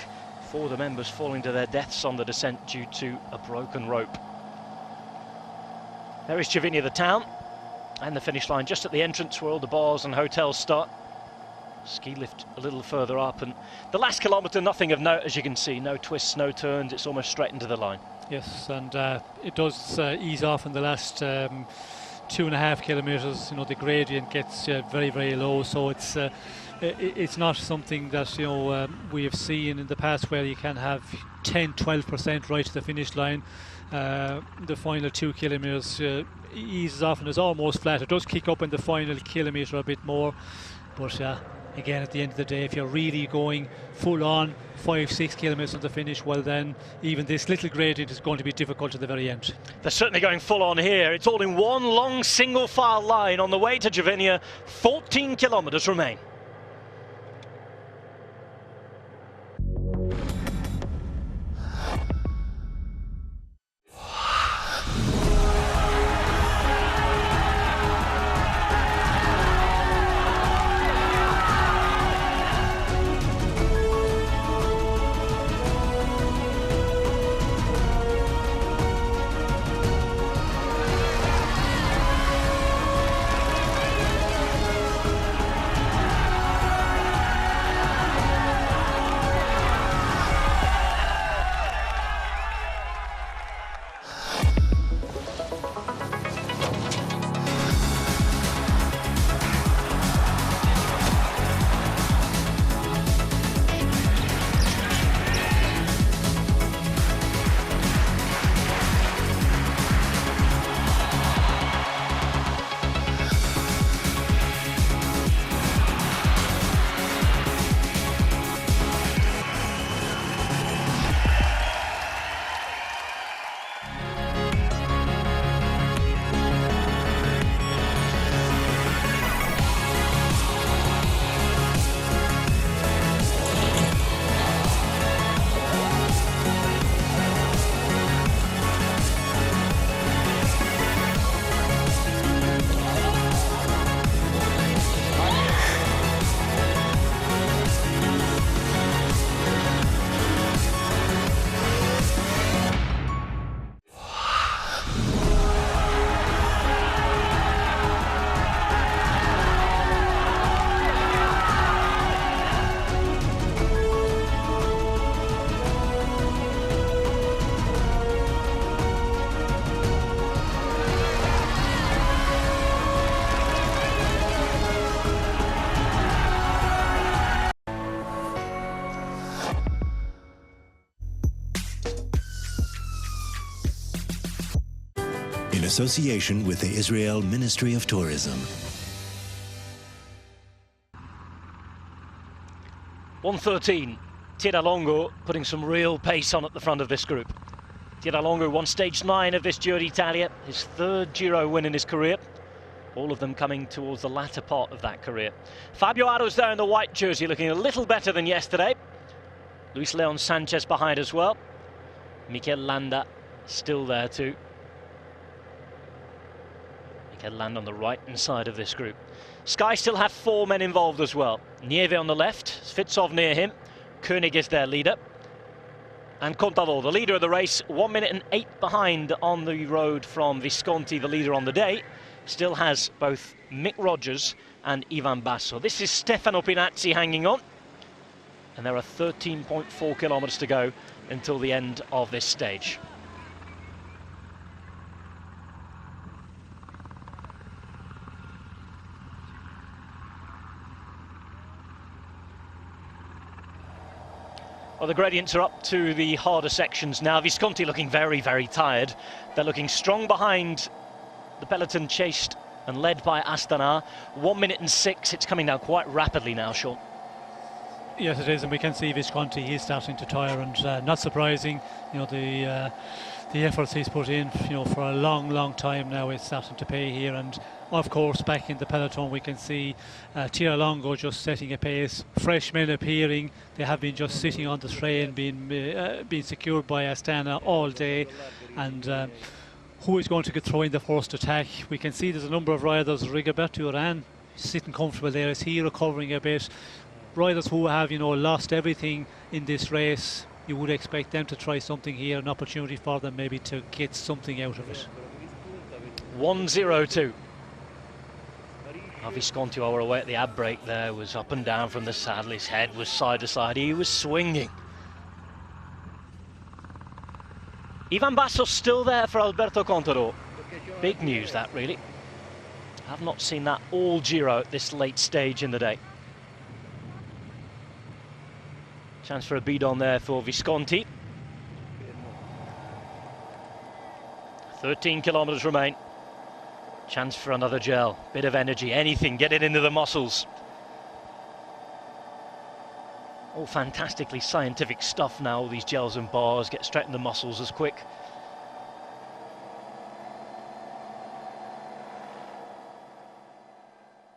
4 of the members falling to their deaths on the descent due to a broken rope. There is Cervinia, the town, and the finish line just at the entrance where all the bars and hotels start. Ski lift a little further up, and the last kilometre, nothing of note, as you can see. No twists, no turns, it's almost straight into the line. Yes, and it does ease off in the last 2.5 kilometres. You know, the gradient gets very, very low, so it's not something that, you know, we have seen in the past where you can have 10-12% right to the finish line. The final 2 kilometres eases off and is almost flat. It does kick up in the final kilometre a bit more, but again, at the end of the day, if you're really going full on 5-6 kilometres on the finish, well then even this little gradient is going to be difficult at the very end. They're certainly going full on here. It's all in one long single file line on the way to Cervinia. 14 kilometres remain. in association with the Israel Ministry of Tourism. 1:13, Tiralongo putting some real pace on at the front of this group. Tiralongo won stage 9 of this Giro d'Italia, his third Giro win in his career. All of them coming towards the latter part of that career. Fabio Aro's there in the white jersey, looking a little better than yesterday. Luis Leon Sanchez behind as well. Mikel Landa still there too. Mikel Landa on the right-hand side of this group. Sky still have 4 men involved as well. Nieve on the left, Svitsov near him. Koenig is their leader. And Contador, the leader of the race, 1 minute and 8 behind on the road from Visconti, the leader on the day. Still has both Mick Rogers and Ivan Basso. This is Stefano Pinazzi hanging on. And there are 13.4 kilometres to go until the end of this stage. Well, the gradients are up to the harder sections now. Visconti looking very, very tired. They're looking strong behind the peloton, chased and led by Astana. 1 minute and 6. It's coming down quite rapidly now, Sean. Yes, it is, and we can see Visconti, he's starting to tire, and not surprising, you know, the efforts he's put in, you know, for a long, long time now is starting to pay here. And of course, back in the peloton, we can see Tiralongo just setting a pace. Fresh men appearing. They have been just sitting on the train, being secured by Astana all day, and who is going to get throwing the first attack? We can see there's a number of riders. Rigoberto Urán sitting comfortable there. Is he recovering a bit? Riders who have, you know, lost everything in this race, you would expect them to try something here, an opportunity for them maybe to get something out of it. 1:02. Visconti, while we're away at the ad break there, was up and down from the saddle. His head was side to side. He was swinging. Ivan Basso's still there for Alberto Contador. Big news, that, really. I've not seen that all Giro at this late stage in the day. Chance for a beat-on there for Visconti. 13 kilometres remain. Chance for another gel. Bit of energy, anything, get it into the muscles. All fantastically scientific stuff now, all these gels and bars, get straight in the muscles as quick.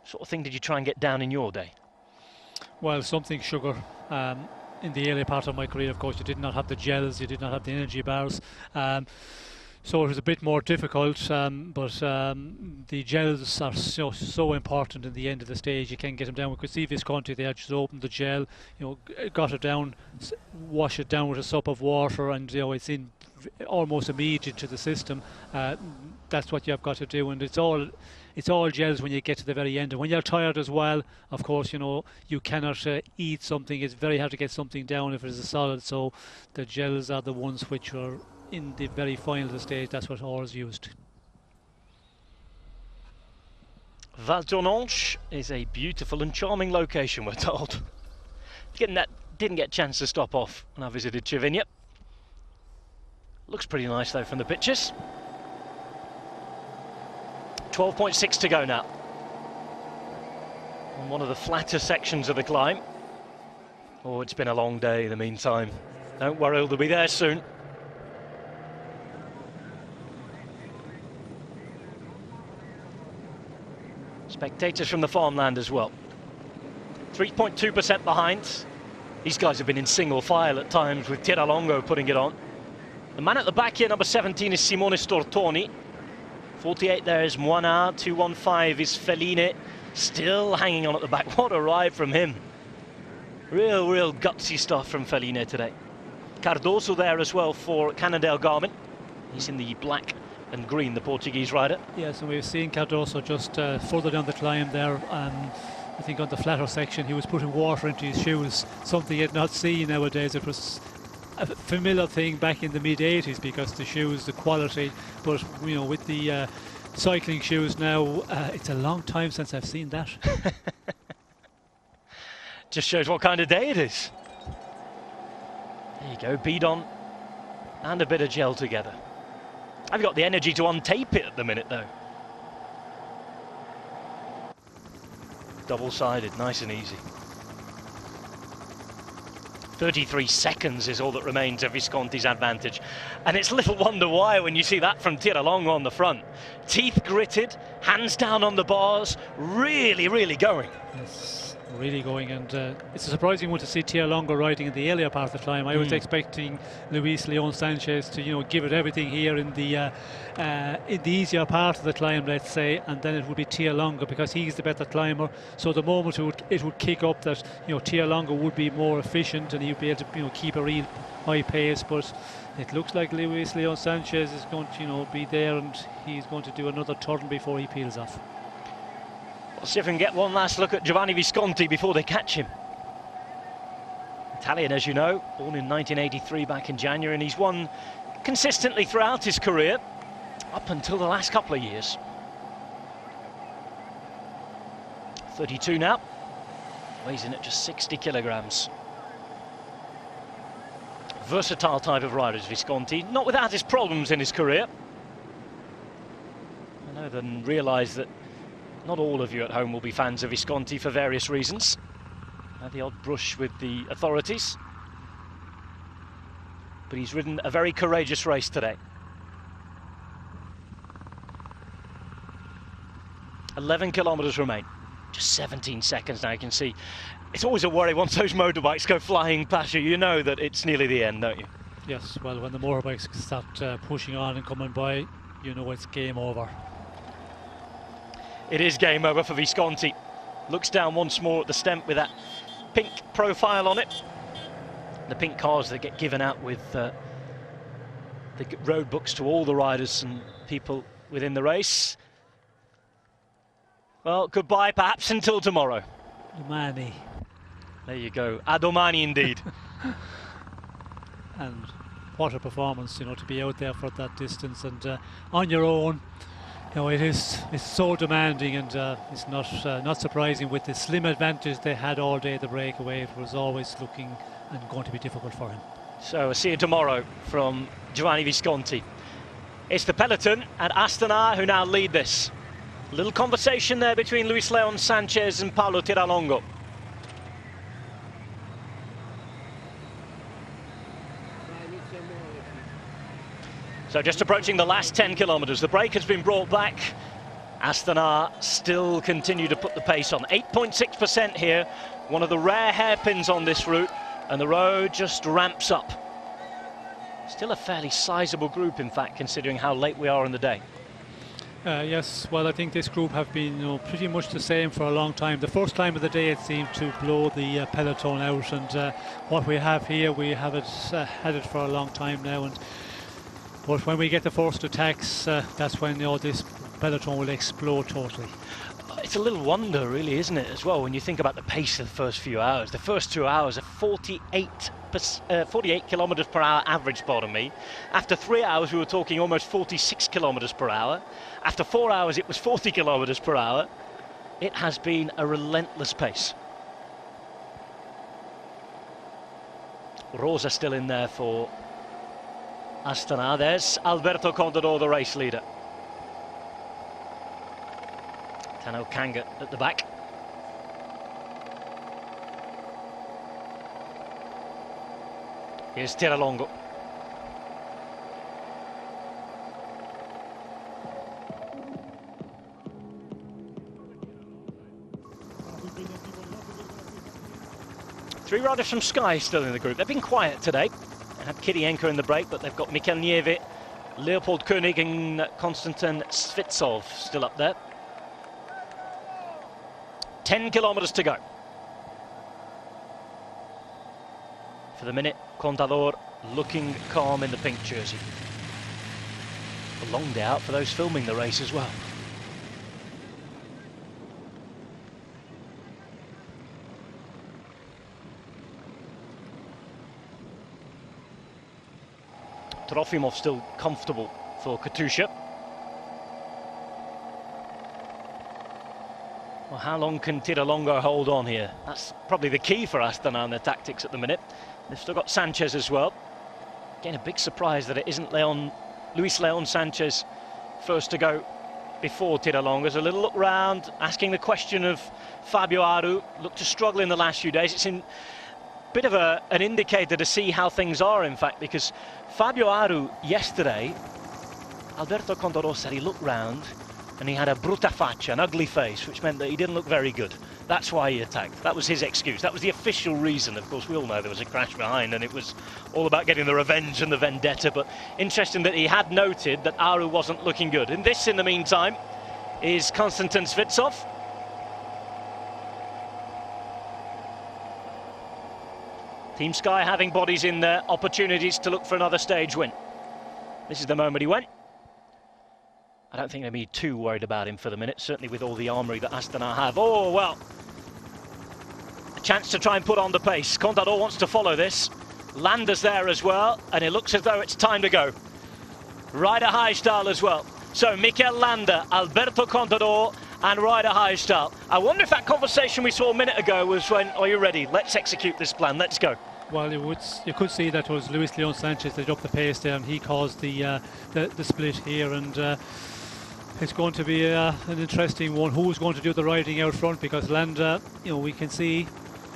What sort of thing did you try and get down in your day? Well, something sugar. In the earlier part of my career, of course, you did not have the gels, you did not have the energy bars. So it was a bit more difficult, but the gels are so important in the end of the stage. You can get them down. We could see Visconti there, just opened the gel, got it down, wash it down with a sup of water, and it's in almost immediate to the system. That's what you've got to do, and it's all gels when you get to the very end. And when you're tired as well, of course, you cannot eat something. It's very hard to get something down if it's a solid. So the gels are the ones which are in the very final of the stage. That's what all is used. Val Tournanche is a beautiful and charming location, we're told. Didn't get a chance to stop off when I visited Cervinia. Looks pretty nice though from the pictures. 12.6 to go now on one of the flatter sections of the climb. Oh, it's been a long day in the meantime. Don't worry, they'll be there soon. Spectators from the farmland as well. 3.2% behind. These guys have been in single file at times, with Tiralongo putting it on. The man at the back here, number 17, is Simone Stortoni. 48 there is Moina. 215 is Feline. Still hanging on at the back. What a ride from him. Real gutsy stuff from Feline today. Cardoso there as well for Cannondale Garmin. He's in the black and green, the Portuguese rider. Yes, and we've seen Cardoso just further down the climb there. I think on the flatter section he was putting water into his shoes, something he had not seen nowadays. It was a familiar thing back in the mid-80s because the shoes, the quality, but with the cycling shoes now, it's a long time since I've seen that. Just shows what kind of day it is. There you go, bead on and a bit of gel together. I've got the energy to untape it at the minute though. Double-sided, nice and easy. 33 seconds is all that remains of Visconti's advantage. And it's little wonder why when you see that from Tiralongo on the front. Teeth gritted, hands down on the bars, really going. Yes, really going, and it's a surprising one to see Tiralongo riding in the earlier part of the climb. I was expecting Luis Leon Sanchez to give it everything here in the easier part of the climb, let's say, and then it would be Tiralongo because he's the better climber. So the moment it would kick up that Tiralongo would be more efficient and he'd be able to keep a real high pace, but it looks like Luis Leon Sanchez is going to be there, and he's going to do another turn before he peels off. We'll see if we can get one last look at Giovanni Visconti before they catch him. Italian, as you know, born in 1983 back in January, and he's won consistently throughout his career up until the last couple of years. 32 now, weighs in at just 60 kilograms. Versatile type of rider is Visconti, not without his problems in his career. I know then realise that not all of you at home will be fans of Visconti for various reasons. Had the odd brush with the authorities. But he's ridden a very courageous race today. 11 kilometres remain. Just 17 seconds now, you can see. It's always a worry once those motorbikes go flying past you. You know that it's nearly the end, don't you? Yes, well, when the motorbikes start pushing on and coming by, you know it's game over. It is game over for Visconti. Looks down once more at the stemp with that pink profile on it. The pink cars that get given out with the road books to all the riders and people within the race. Well, goodbye perhaps until tomorrow. Domani. There you go. A domani indeed. And what a performance, you know, to be out there for that distance and on your own. You know, it's so demanding, and it's not surprising with the slim advantage they had all day. The breakaway, it was always looking and going to be difficult for him. So we'll see you tomorrow from Giovanni Visconti. It's the peloton and Astana who now lead this. A little conversation there between Luis Leon Sanchez and Paulo Tiralongo. So just approaching the last 10 kilometres. The break has been brought back. Astana still continue to put the pace on. 8.6% here. One of the rare hairpins on this route. And the road just ramps up. Still a fairly sizable group, in fact, considering how late we are in the day. Yes, well, I think this group have been, you know, pretty much the same for a long time. The first time of the day it seemed to blow the peloton out, and what we have here, we have it had it for a long time now. But when we get the first attacks, that's when, you know, this peloton will explode totally. It's a little wonder, really, isn't it, as well, when you think about the pace of the first few hours. The first 2 hours are 48 kilometres per hour average, pardon me. After 3 hours, we were talking almost 46 kilometres per hour. After 4 hours, it was 40 kilometres per hour. It has been a relentless pace. Rosa still in there for Astana. There's Alberto Contador, the race leader. Tano Kanga at the back. Here's Tiralongo. Three riders from Sky still in the group. They've been quiet today. They had Kirienko in the break, but they've got Mikel Nieve, Leopold Koenig and Konstantin Svitsov still up there. 10 kilometres to go. For the minute, Contador looking calm in the pink jersey. A long day out for those filming the race as well. Trofimov still comfortable for Katusha. Well, how long can Tiralongo hold on here? That's probably the key for Astana and their tactics at the minute. They've still got Sanchez as well. Again, a big surprise that it isn't Luis Leon Sanchez first to go before Tiralongo. There's a little look round, asking the question of Fabio Aru. Looked to struggle in the last few days. It's in a bit of an indicator to see how things are, in fact, because Fabio Aru yesterday, Alberto Contador said he looked round and he had a brutta faccia, an ugly face, which meant that he didn't look very good. That's why he attacked. That was his excuse. That was the official reason. Of course, we all know there was a crash behind and it was all about getting the revenge and the vendetta, but interesting that he had noted that Aru wasn't looking good. And this, in the meantime, is Konstantin Svitsov. Team Sky having bodies in there, opportunities to look for another stage win. This is the moment he went. I don't think they'll be too worried about him for the minute, certainly with all the armoury that Astana have. Oh, well, a chance to try and put on the pace. Contador wants to follow this. Landa's there as well, and it looks as though it's time to go. Ryder Hijsdal as well. So Mikel Landa, Alberto Contador and Ryder Hijsdal. I wonder if that conversation we saw a minute ago was when, are you ready? Let's execute this plan, let's go. Well, you could see that was Luis Leon Sanchez that upped the pace there, and he caused the split here, and it's going to be an interesting one. Who's going to do the riding out front? Because Landa, you know, we can see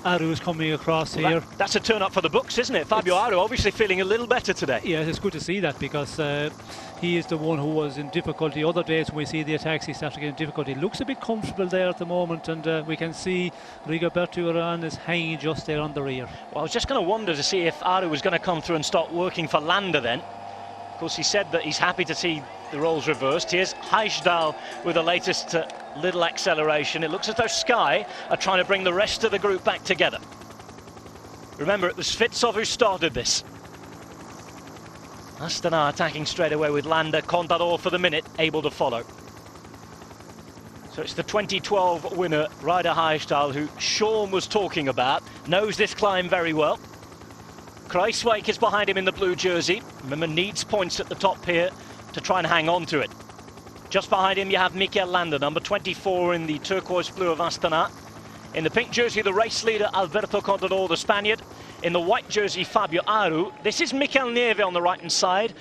Aru is coming across here. That's a turn up for the books, isn't it? Fabio Aru obviously feeling a little better today. Yeah, it's good to see that, because he is the one who was in difficulty. Other days when we see the attacks, he starts to get in difficulty. Looks a bit comfortable there at the moment, and we can see Rigoberto Urán is hanging just there on the rear. Well, I was just going to wonder to see if Aru was going to come through and start working for Landa then. Of course, he said that he's happy to see the roles reversed. Here's Hijsdal with the latest little acceleration. It looks as though Sky are trying to bring the rest of the group back together. Remember, it was Svitsov who started this. Astana attacking straight away with Landa. Contador for the minute, able to follow. So it's the 2012 winner, Ryder Heistal, who Sean was talking about, knows this climb very well. Kruijswijk is behind him in the blue jersey. Remember, needs points at the top here to try and hang on to it. Just behind him you have Mikel Landa, number 24 in the turquoise blue of Astana. In the pink jersey, the race leader, Alberto Contador, the Spaniard. In the white jersey, Fabio Aru. This is Mikel Nieve on the right-hand side.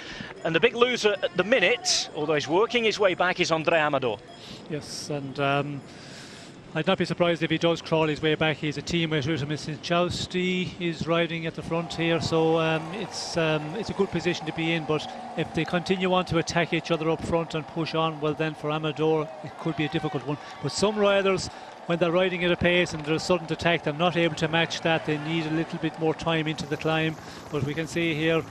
And the big loser at the minute, although he's working his way back, is André Amador. Yes, and I'd not be surprised if he does crawl his way back. He's a teammate with him. Chowsty is riding at the front here, so it's a good position to be in. But if they continue on to attack each other up front and push on, well then for Amador it could be a difficult one. But some riders, when they're riding at a pace and there's a sudden attack, they're not able to match that. They need a little bit more time into the climb. But we can see here,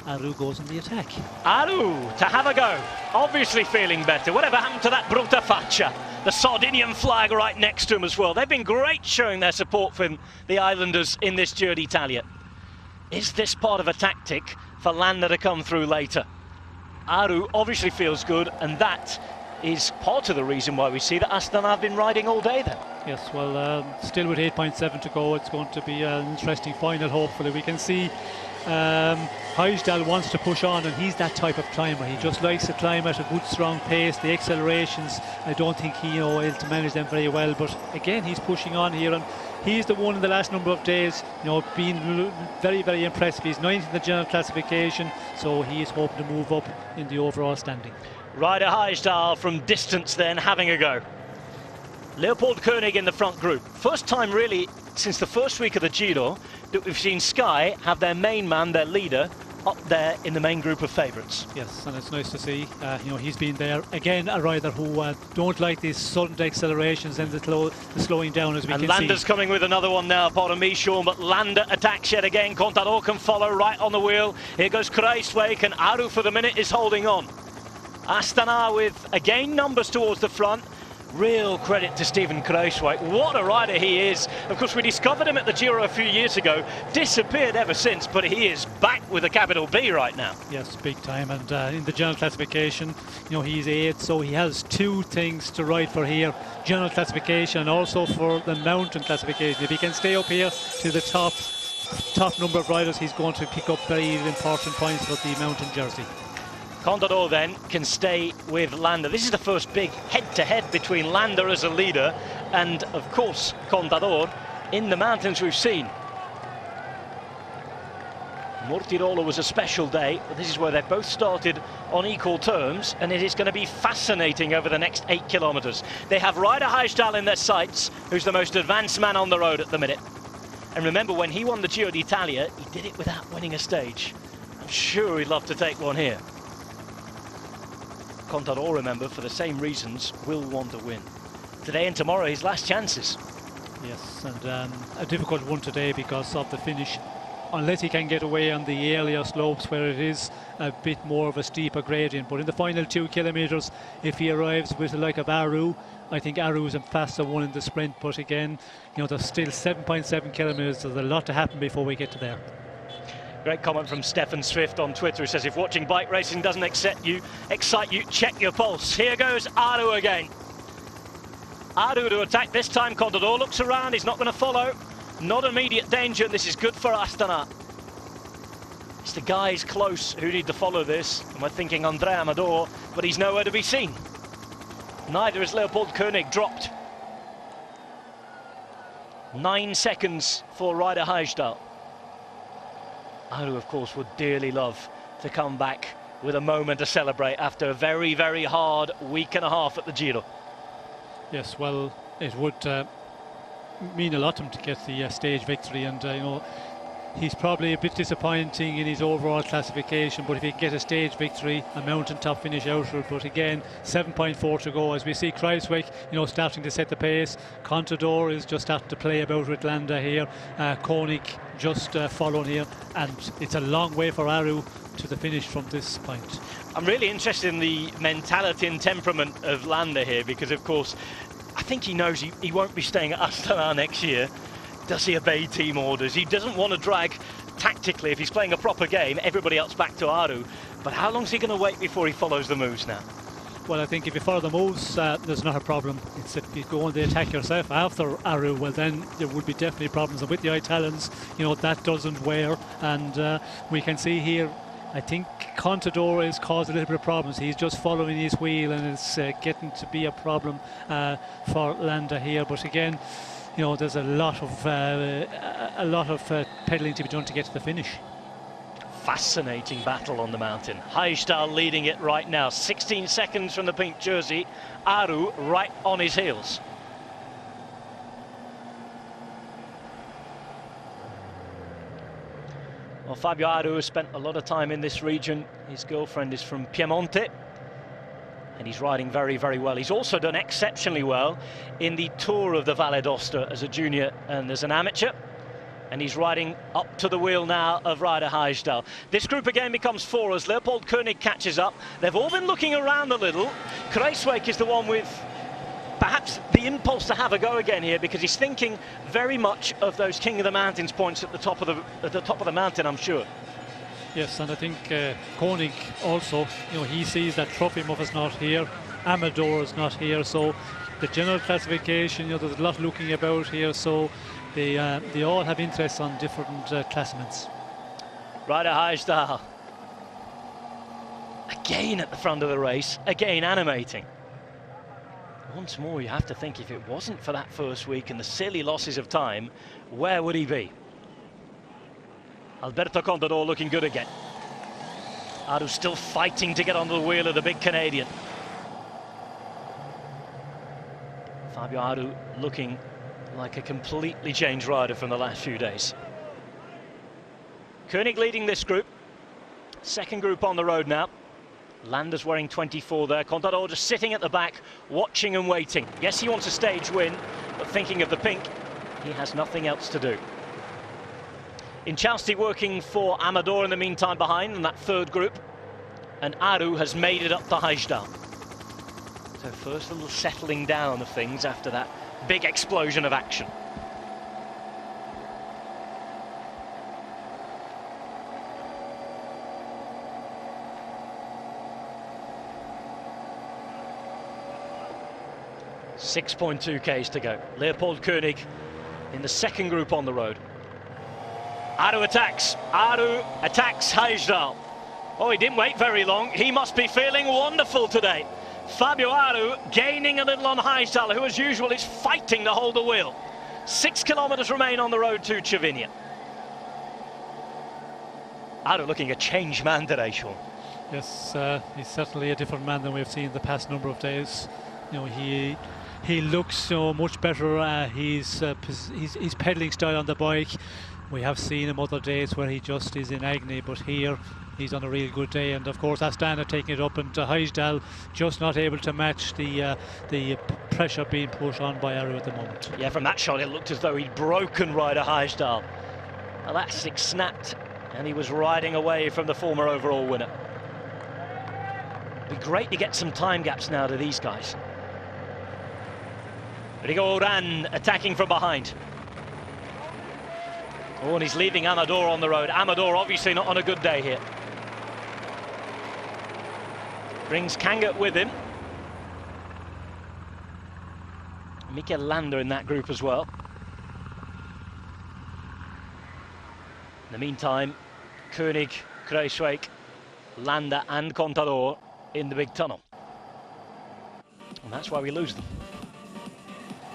Aru goes on the attack. Aru to have a go, obviously feeling better. Whatever happened to that brutta faccia? The Sardinian flag right next to him as well. They've been great showing their support for the islanders in this Giro d'Italia. Is this part of a tactic for Landa to come through later? Aru obviously feels good, and that is part of the reason why we see that Astana have been riding all day then. Yes, well, still with 8.7 to go, it's going to be an interesting final, hopefully. We can see Heistal wants to push on, and he's that type of climber. He just likes to climb at a good strong pace. The accelerations, I don't think he able to manage them very well, but again he's pushing on here, and he's the one in the last number of days, being very, very impressive. He's 9th in the general classification, so he is hoping to move up in the overall standing. Ryder Heistal from distance then having a go. Leopold Koenig in the front group. First time really since the first week of the Giro that we've seen Sky have their main man, their leader, up there in the main group of favourites. Yes, and it's nice to see. He's been there again, a rider who don't like these sudden accelerations and the slowing down, as we can see. And Landa's coming with another one now, pardon me, Sean, but Landa attacks yet again. Contador can follow right on the wheel. Here goes Kruijswijk, and Aru for the minute is holding on. Astana with again numbers towards the front. Real credit to Steven Kruijswijk. What a rider he is. Of course, we discovered him at the Giro a few years ago. Disappeared ever since, but he is back with a capital B right now. Yes, big time. And in the general classification, he's 8th, so he has 2 things to ride for here. General classification and also for the mountain classification. If he can stay up here to the top number of riders, he's going to pick up very important points for the mountain jersey. Contador then can stay with Landa. This is the first big head-to-head between Landa as a leader and, of course, Contador in the mountains we've seen. Mortirolo was a special day, but this is where they both started on equal terms, and it is going to be fascinating over the next 8 kilometres. They have Ryder Heistal in their sights, who's the most advanced man on the road at the minute. And remember, when he won the Giro d'Italia, he did it without winning a stage. I'm sure he'd love to take one here. Contador, remember, for the same reasons, will want to win. Today and tomorrow, his last chances. Yes, and a difficult one today because of the finish. Unless he can get away on the earlier slopes where it is a bit more of a steeper gradient. But in the final 2 kilometres, if he arrives with the like of Aru, I think Aru is a faster one in the sprint. But again, there's still 7.7 kilometres. There's a lot to happen before we get to there. Great comment from Stefan Swift on Twitter, who says, if watching bike racing doesn't excite you, check your pulse. Here goes Aru again. Aru to attack this time. Contador looks around, he's not going to follow. Not immediate danger, and this is good for Astana. It's the guys close who need to follow this, and we're thinking André Amador, but he's nowhere to be seen. Neither is Leopold Koenig, dropped. 9 seconds for Ryder Heistal. Aru, of course, would dearly love to come back with a moment to celebrate after a very, very hard week and a half at the Giro. Yes, well, it would mean a lot to him to get the stage victory, and he's probably a bit disappointing in his overall classification, but if he can get a stage victory, a mountaintop finish out of it. But again, 7.4 to go as we see Kruijswijk starting to set the pace. Contador is just starting to play about with Landa here. Koenig just following here, and it's a long way for Aru to the finish from this point. I'm really interested in the mentality and temperament of Landa here, because of course I think he knows he won't be staying at Astana next year. Does he obey team orders? He doesn't want to drag tactically, if he's playing a proper game, everybody else back to Aru. But how long is he going to wait before he follows the moves now? Well, I think if you follow the moves, there's not a problem. It's if you go on the attack yourself after Aru, well then there would be definitely problems. And with the Italians, you know, that doesn't wear. And we can see here, I think Contador has caused a little bit of problems. He's just following his wheel, and it's getting to be a problem for Landa here. But again, you know, there's a lot of pedalling to be done to get to the finish. Fascinating battle on the mountain. Hajdahl leading it right now, 16 seconds from the pink jersey. Aru right on his heels. Well, Fabio Aru has spent a lot of time in this region. His girlfriend is from Piemonte, and he's riding very, very well. He's also done exceptionally well in the Tour of the Valle d'Aosta as a junior and as an amateur. And he's riding up to the wheel now of rider Hajdahl. This group again becomes 4 as Leopold Koenig catches up. They've all been looking around a little. Kruijswijk is the one with perhaps the impulse to have a go again here, because he's thinking very much of those King of the Mountains points at the top of the mountain, I'm sure. Yes, and I think Koenig also, you know, he sees that Trofimov is not here, Amador is not here, so the general classification, you know, there's a lot looking about here, so they all have interests on different classements. Rider Hajdahl again at the front of the race, again animating. Once more, you have to think, if it wasn't for that first week and the silly losses of time, where would he be? Alberto Contador looking good again. Aru still fighting to get onto the wheel of the big Canadian. Fabio Aru looking like a completely changed rider from the last few days. Koenig leading this group. Second group on the road now. Landa's wearing 24 there. Contador just sitting at the back, watching and waiting. Yes, he wants a stage win, but thinking of the pink, he has nothing else to do. Inchalsti working for Amador in the meantime behind in that third group. And Aru has made it up to Hajdahl. So first a little settling down of things after that big explosion of action. .2 Ks to go. Leopold Koenig in the second group on the road. Aru attacks Hajdahl. Oh, he didn't wait very long. He must be feeling wonderful today. Fabio Aru gaining a little on Hajdahl, who as usual is fighting to hold the wheel. 6 kilometers remain on the road to Cervinia. Aru looking a changed man today, Sean. Yes, he's certainly a different man than we've seen the past number of days. You know, he looks so much better. His pedaling style on the bike, we have seen him other days where he just is in agony, but here he's on a real good day. And of course Astana taking it up, and Hajdahl just not able to match the pressure being put on by Aru at the moment. Yeah, from that shot it looked as though he'd broken rider Hajdahl. Elastic snapped and he was riding away from the former overall winner. It'd be great to get some time gaps now to these guys. Rigo Oran attacking from behind. Oh, and he's leaving Amador on the road. Amador obviously not on a good day here. Brings Kangat with him. Mikel Landa in that group as well. In the meantime, Koenig, Kruijswijk, Landa and Contador in the big tunnel. And that's why we lose them.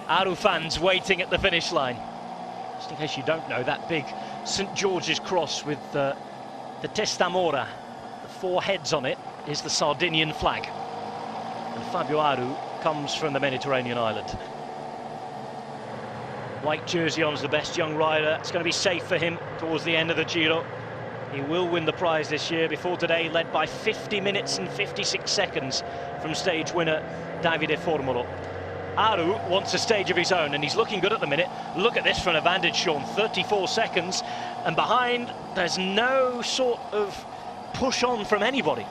Aru fans waiting at the finish line. Just in case you don't know, that big St. George's cross with the Testamora, the 4 heads on it, is the Sardinian flag. And Fabio Aru comes from the Mediterranean island. White jersey on as the best young rider. It's going to be safe for him towards the end of the Giro. He will win the prize this year. Before today, led by 50 minutes and 56 seconds from stage winner Davide Formolo. Aru wants a stage of his own, and he's looking good at the minute. Look at this from a vantage, Sean, 34 seconds, and behind there's no sort of push on from anybody.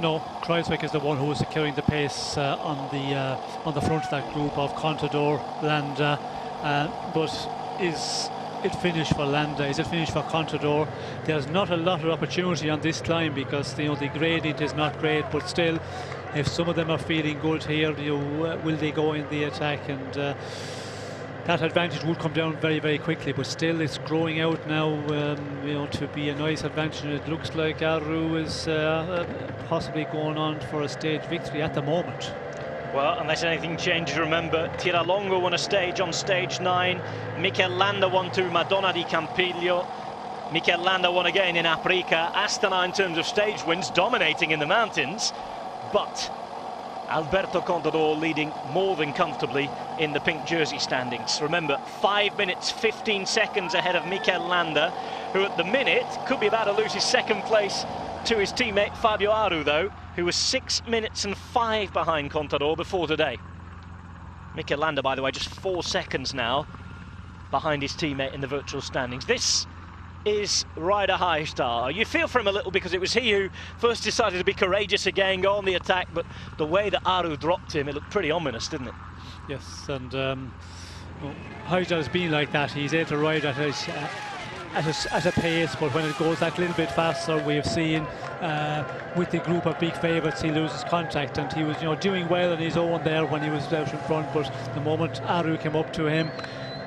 No, Kruijswijk is the one who is securing the pace on the front of that group of Contador, Landa, but is it finished for Landa? Is it finished for Contador? There's not a lot of opportunity on this climb because, you know, the gradient is not great, but still if some of them are feeling good here, will they go in the attack? And that advantage would come down very, very quickly, but still it's growing out now, to be a nice advantage. It looks like Ďiːro is possibly going on for a stage victory at the moment. Well, unless anything changes, remember, Tiralongo won a stage on stage 9, Mikel Landa won to Madonna di Campiglio, Mikel Landa won again in Aprica, Astana in terms of stage wins, dominating in the mountains, but Alberto Contador leading more than comfortably in the pink jersey standings. Remember, 5 minutes 15 seconds ahead of Mikel Landa, who at the minute could be about to lose his second place to his teammate Fabio Aru, though, who was 6 minutes and 5 behind Contador before today. Mikel Landa, by the way, just 4 seconds now behind his teammate in the virtual standings. This is Ryder Highstar. You feel for him a little because it was he who first decided to be courageous again, go on the attack, but the way that Aru dropped him, it looked pretty ominous, didn't it? Yes, and Highstar has been like that. He's able to ride at a pace, but when it goes that little bit faster, we have seen with the group of big favourites, he loses contact, and he was doing well on his own there when he was out in front, but the moment Aru came up to him,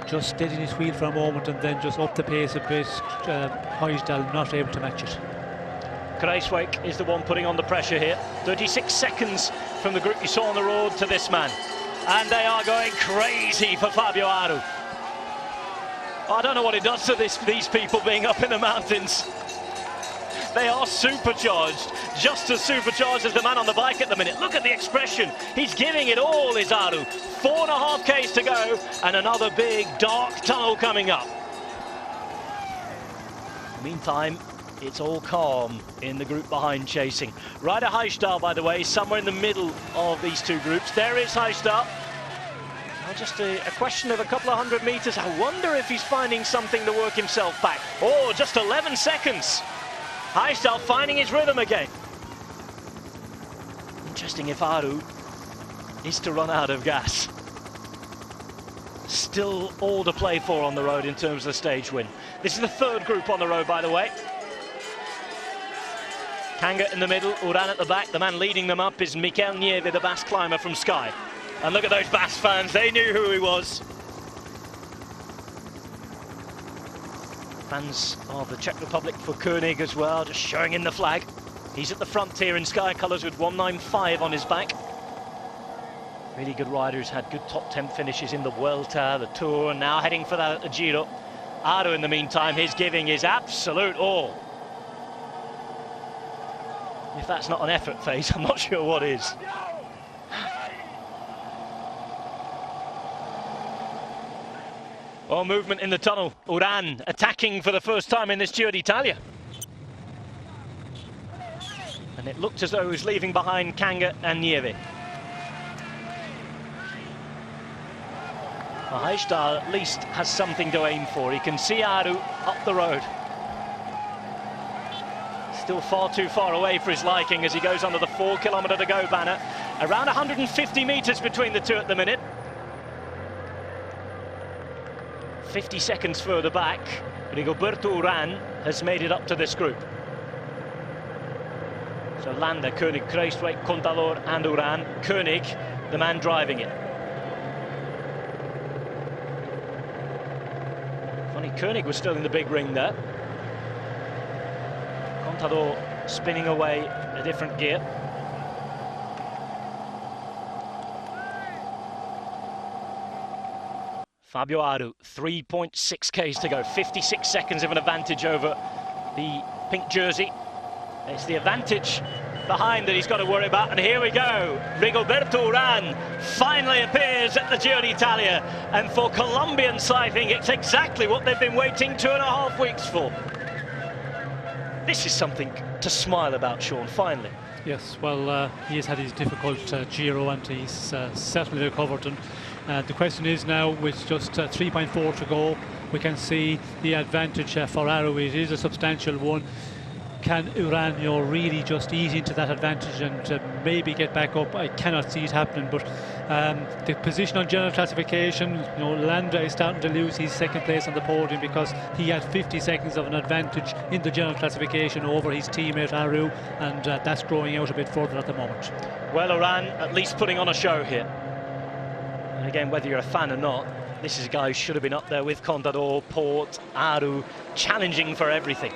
just steadying his wheel for a moment and then just up the pace a bit, Highstar not able to match it. Kruijswijk is the one putting on the pressure here. 36 seconds from the group you saw on the road to this man, and they are going crazy for Fabio Aru. I don't know what it does to these people being up in the mountains. They are supercharged, just as supercharged as the man on the bike at the minute. Look at the expression. He's giving it all, is Aru. 4.5 Ks to go, and another big dark tunnel coming up. Meantime, it's all calm in the group behind chasing. Ryder Highstar, by the way, somewhere in the middle of these two groups. There is Highstar. Just a question of a couple of 100 meters. I wonder if he's finding something to work himself back. Oh, just 11 seconds. Highstar finding his rhythm again. Interesting if Aru is to run out of gas. Still all to play for on the road in terms of the stage win. This is the third group on the road, by the way. Kanga in the middle, Uran at the back. The man leading them up is Mikel Nieve, the Basque climber from Sky. And look at those Basque fans, they knew who he was. Fans of the Czech Republic for Koenig as well, just showing in the flag. He's at the front here in Sky colours with 195 on his back. Really good rider who's had good top 10 finishes in the Vuelta, the Tour, and now heading for that at the Giro. Aru, in the meantime, he's giving his absolute all. If that's not an effort phase, I'm not sure what is. Oh, movement in the tunnel. Uran attacking for the first time in this Giro d'Italia. And it looked as though he was leaving behind Kanga and Nieve. Well, Highstar at least has something to aim for. He can see Aru up the road. Still far too far away for his liking as he goes under the 4 kilometre to go banner. Around 150 metres between the two at the minute. 50 seconds further back, Rigoberto Uran has made it up to this group. So Landa, Koenig, Kruijswijk, Contador and Uran. Koenig, the man driving it. Funny, Koenig was still in the big ring there. Contador spinning away a different gear. Fabio Aru, 3.6 Ks to go, 56 seconds of an advantage over the pink jersey. It's the advantage behind that he's got to worry about, and here we go. Rigoberto Uran finally appears at the Giro d'Italia, and for Colombians, I think it's exactly what they've been waiting 2.5 weeks for. This is something to smile about, Sean, finally. Yes, well, he has had his difficult Giro, and he's certainly recovered. And the question is now, with just 3.4 to go, we can see the advantage for Aru. It is a substantial one. can Uran, really just ease into that advantage and maybe get back up? I cannot see it happening, but the position on general classification, Landa is starting to lose his second place on the podium because he had 50 seconds of an advantage in the general classification over his teammate Aru, and that's growing out a bit further at the moment. Well, Uran at least putting on a show here. And again, whether you're a fan or not, this is a guy who should have been up there with Contador, Port, Aru, challenging for everything.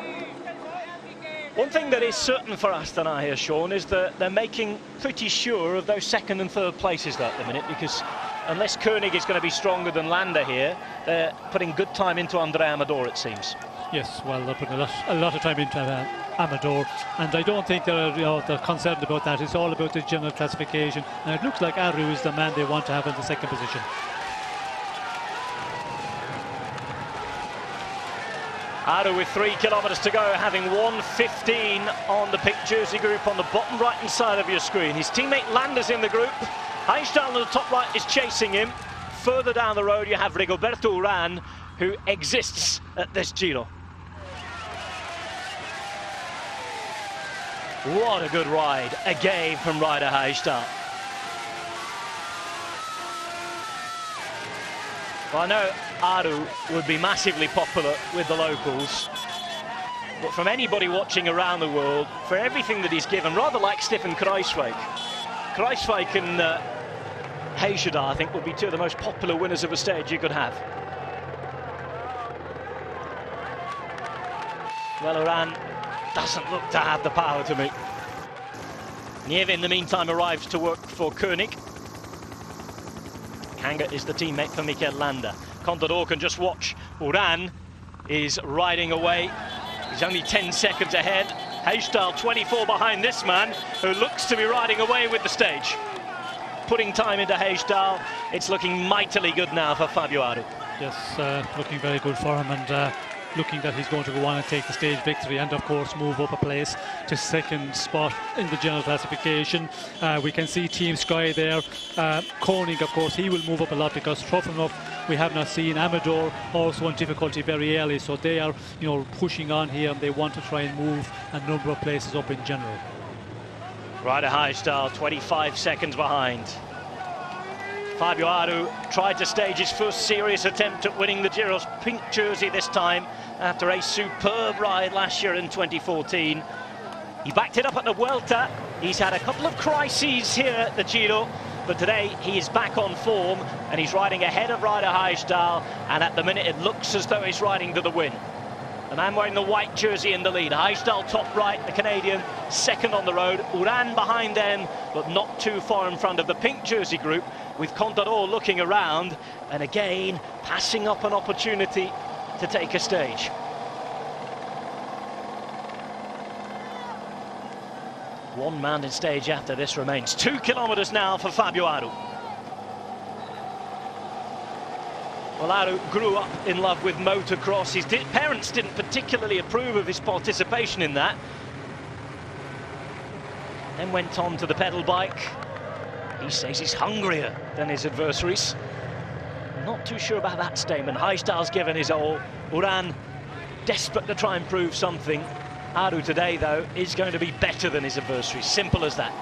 One thing that is certain for Astana here, Sean, is that they're making pretty sure of those second and third places at the minute, because unless Koenig is going to be stronger than Landa here, they're putting good time into Andre Amador, it seems. Yes, well, they're putting a lot of time into Amador, and I don't think they're concerned about that. It's all about the general classification, and it looks like Aru is the man they want to have in the second position. Aru with 3 kilometres to go, having 1:15 on the pink jersey group on the bottom right-hand side of your screen. His teammate Landa's in the group. Heimdall on the top right is chasing him. Further down the road, you have Rigoberto Uran, who exists at this Giro. What a good ride, again from rider Heimdall. Well, I know Aru would be massively popular with the locals, but from anybody watching around the world, for everything that he's given, rather like Stefan Kruijswijk. Kruijswijk and Heimdall, I think, would be two of the most popular winners of a stage you could have. Well, Uran doesn't look to have the power to meet. Nieve, in the meantime, arrives to work for Koenig. Kanga is the teammate for Mikel Landa. Contador can just watch. Uran is riding away. He's only 10 seconds ahead. Heimdall 24 behind this man, who looks to be riding away with the stage. Putting time into Heimdall. It's looking mightily good now for Fabio Aru. Yes, looking very good for him, and looking that he's going to go on and take the stage victory and of course move up a place to second spot in the general classification. We can see Team Sky there. Koenig, of course, he will move up a lot because tough enough we have not seen. Amador also in difficulty very early, so they are pushing on here and they want to try and move a number of places up in general. Ryder Heimdall 25 seconds behind. Fabio Aru tried to stage his first serious attempt at winning the Giro's pink jersey this time after a superb ride last year in 2014. He backed it up at the Vuelta. He's had a couple of crises here at the Giro, but today he is back on form and he's riding ahead of Ryder Heimdall, and at the minute it looks as though he's riding to the win. The man wearing the white jersey in the lead. Heimdall top right, the Canadian, second on the road. Uran behind them, but not too far in front of the pink jersey group, with Contador looking around and again passing up an opportunity to take a stage. One mountain stage after this remains. 2 kilometres now for Fabio Aru. Well, Aru grew up in love with motocross. His parents didn't particularly approve of his participation in that. Then went on to the pedal bike. He says he's hungrier than his adversaries. Not too sure about that statement. Heimdall's given his all. Uran desperate to try and prove something. Aru today, though, is going to be better than his adversaries. Simple as that.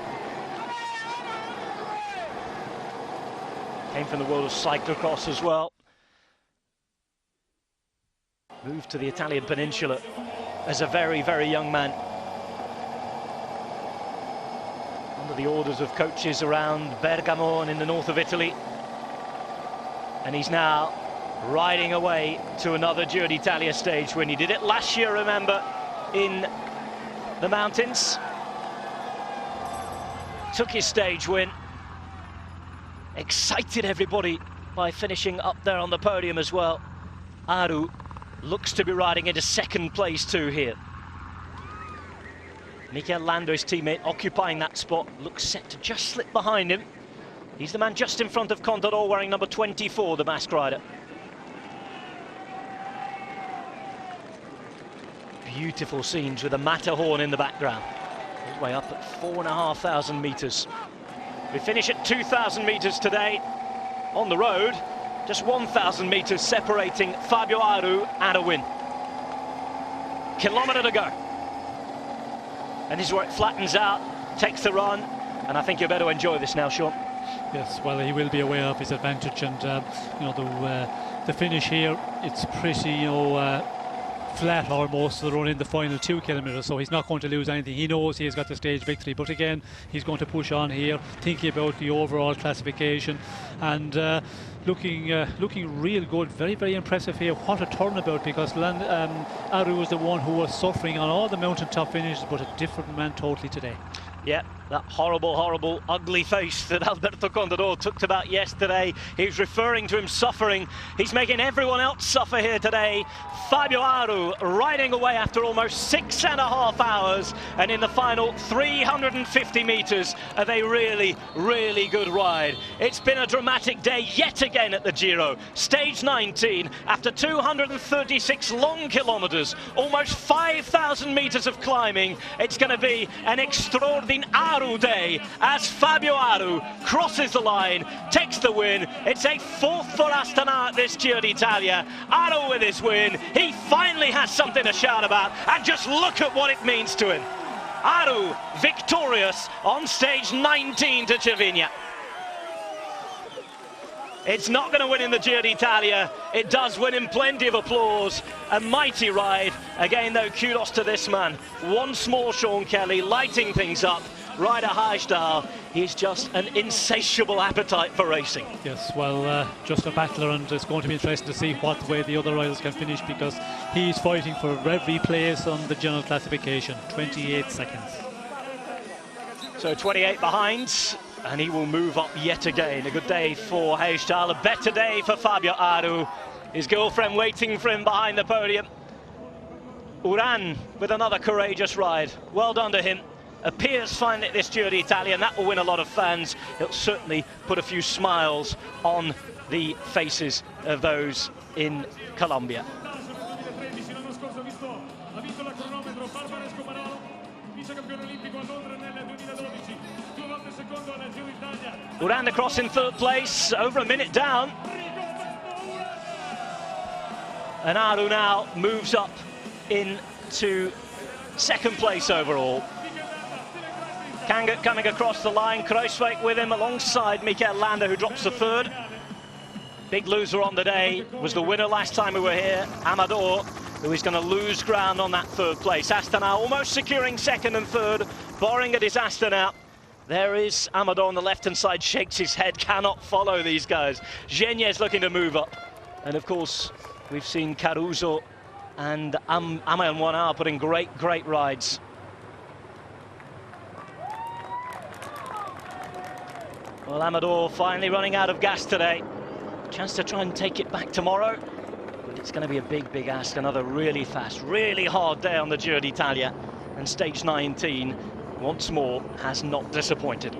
Came from the world of cyclocross as well. Moved to the Italian peninsula as a very, very young man. Under the orders of coaches around Bergamo and in the north of Italy. And he's now riding away to another Giro d'Italia stage when he did it last year, remember, in the mountains. Took his stage win. Excited everybody by finishing up there on the podium as well. Aru looks to be riding into second place too here. Mikel Landa, his teammate, occupying that spot, looks set to just slip behind him. He's the man just in front of Contador, wearing number 24, the masked rider. Beautiful scenes with the Matterhorn in the background. All the way up at 4,500 metres. We finish at 2,000 metres today on the road. Just 1,000 metres separating Fabio Aru and a win. Kilometre to go. and this is where it flattens out, takes the run, and I think you're better to enjoy this now, Sean. Yes, well, he will be aware of his advantage, and you know, the finish here, it's pretty, you know, flat almost to run in the final 2 kilometres, so he's not going to lose anything. He knows he has got the stage victory, but again, he's going to push on here, thinking about the overall classification, and looking real good. Very, very impressive here. What a turnabout, because Aru was the one who was suffering on all the mountaintop finishes, but a different man totally today. Yeah, that horrible, horrible, ugly face that Alberto Contador talked about yesterday. He was referring to him suffering. He's making everyone else suffer here today. Fabio Aru riding away after almost 6.5 hours, and in the final 350 metres of a really, really good ride. It's been a dramatic day yet again at the Giro. Stage 19, after 236 long kilometres, almost 5,000 metres of climbing, it's going to be an extraordinary Aru day as Fabio Aru crosses the line, takes the win. It's a 4th for Astana at this Giro d'Italia. Aru with his win. He finally has something to shout about, and just look at what it means to him. Aru victorious on stage 19 to Cervinia. It's not going to win in the Giro d'Italia. It does win in plenty of applause. A mighty ride. Again, though, kudos to this man. Once more, Sean Kelly lighting things up. Ryder Hajdahl, he's just an insatiable appetite for racing. Yes, well, just a battler, and it's going to be interesting to see what way the other riders can finish, because he's fighting for every place on the general classification. 28 seconds. So 28 behind, and he will move up yet again. A good day for Hajdahl, a better day for Fabio Aru. His girlfriend waiting for him behind the podium. Uran with another courageous ride. Well done to him. Appears finally at this Giro d'Italia, and that will win a lot of fans. It'll certainly put a few smiles on the faces of those in Colombia. Uran across in 3rd place, over a minute down. And Aru now moves up into 2nd place overall. Kangat coming across the line, Kruiswijk with him alongside Mikel Landa, who drops to 3rd. Big loser on the day was the winner last time we were here, Amador, who is going to lose ground on that 3rd place. Astana almost securing 2nd and 3rd, barring a disaster now. There is Amador on the left-hand side, shakes his head, cannot follow these guys. Geniez looking to move up. And of course, we've seen Caruso and Amael Moinard putting great rides. Well, Amador finally running out of gas today. Chance to try and take it back tomorrow, but it's going to be a big ask. Another really fast, really hard day on the Giro d'Italia, and stage 19 once more has not disappointed.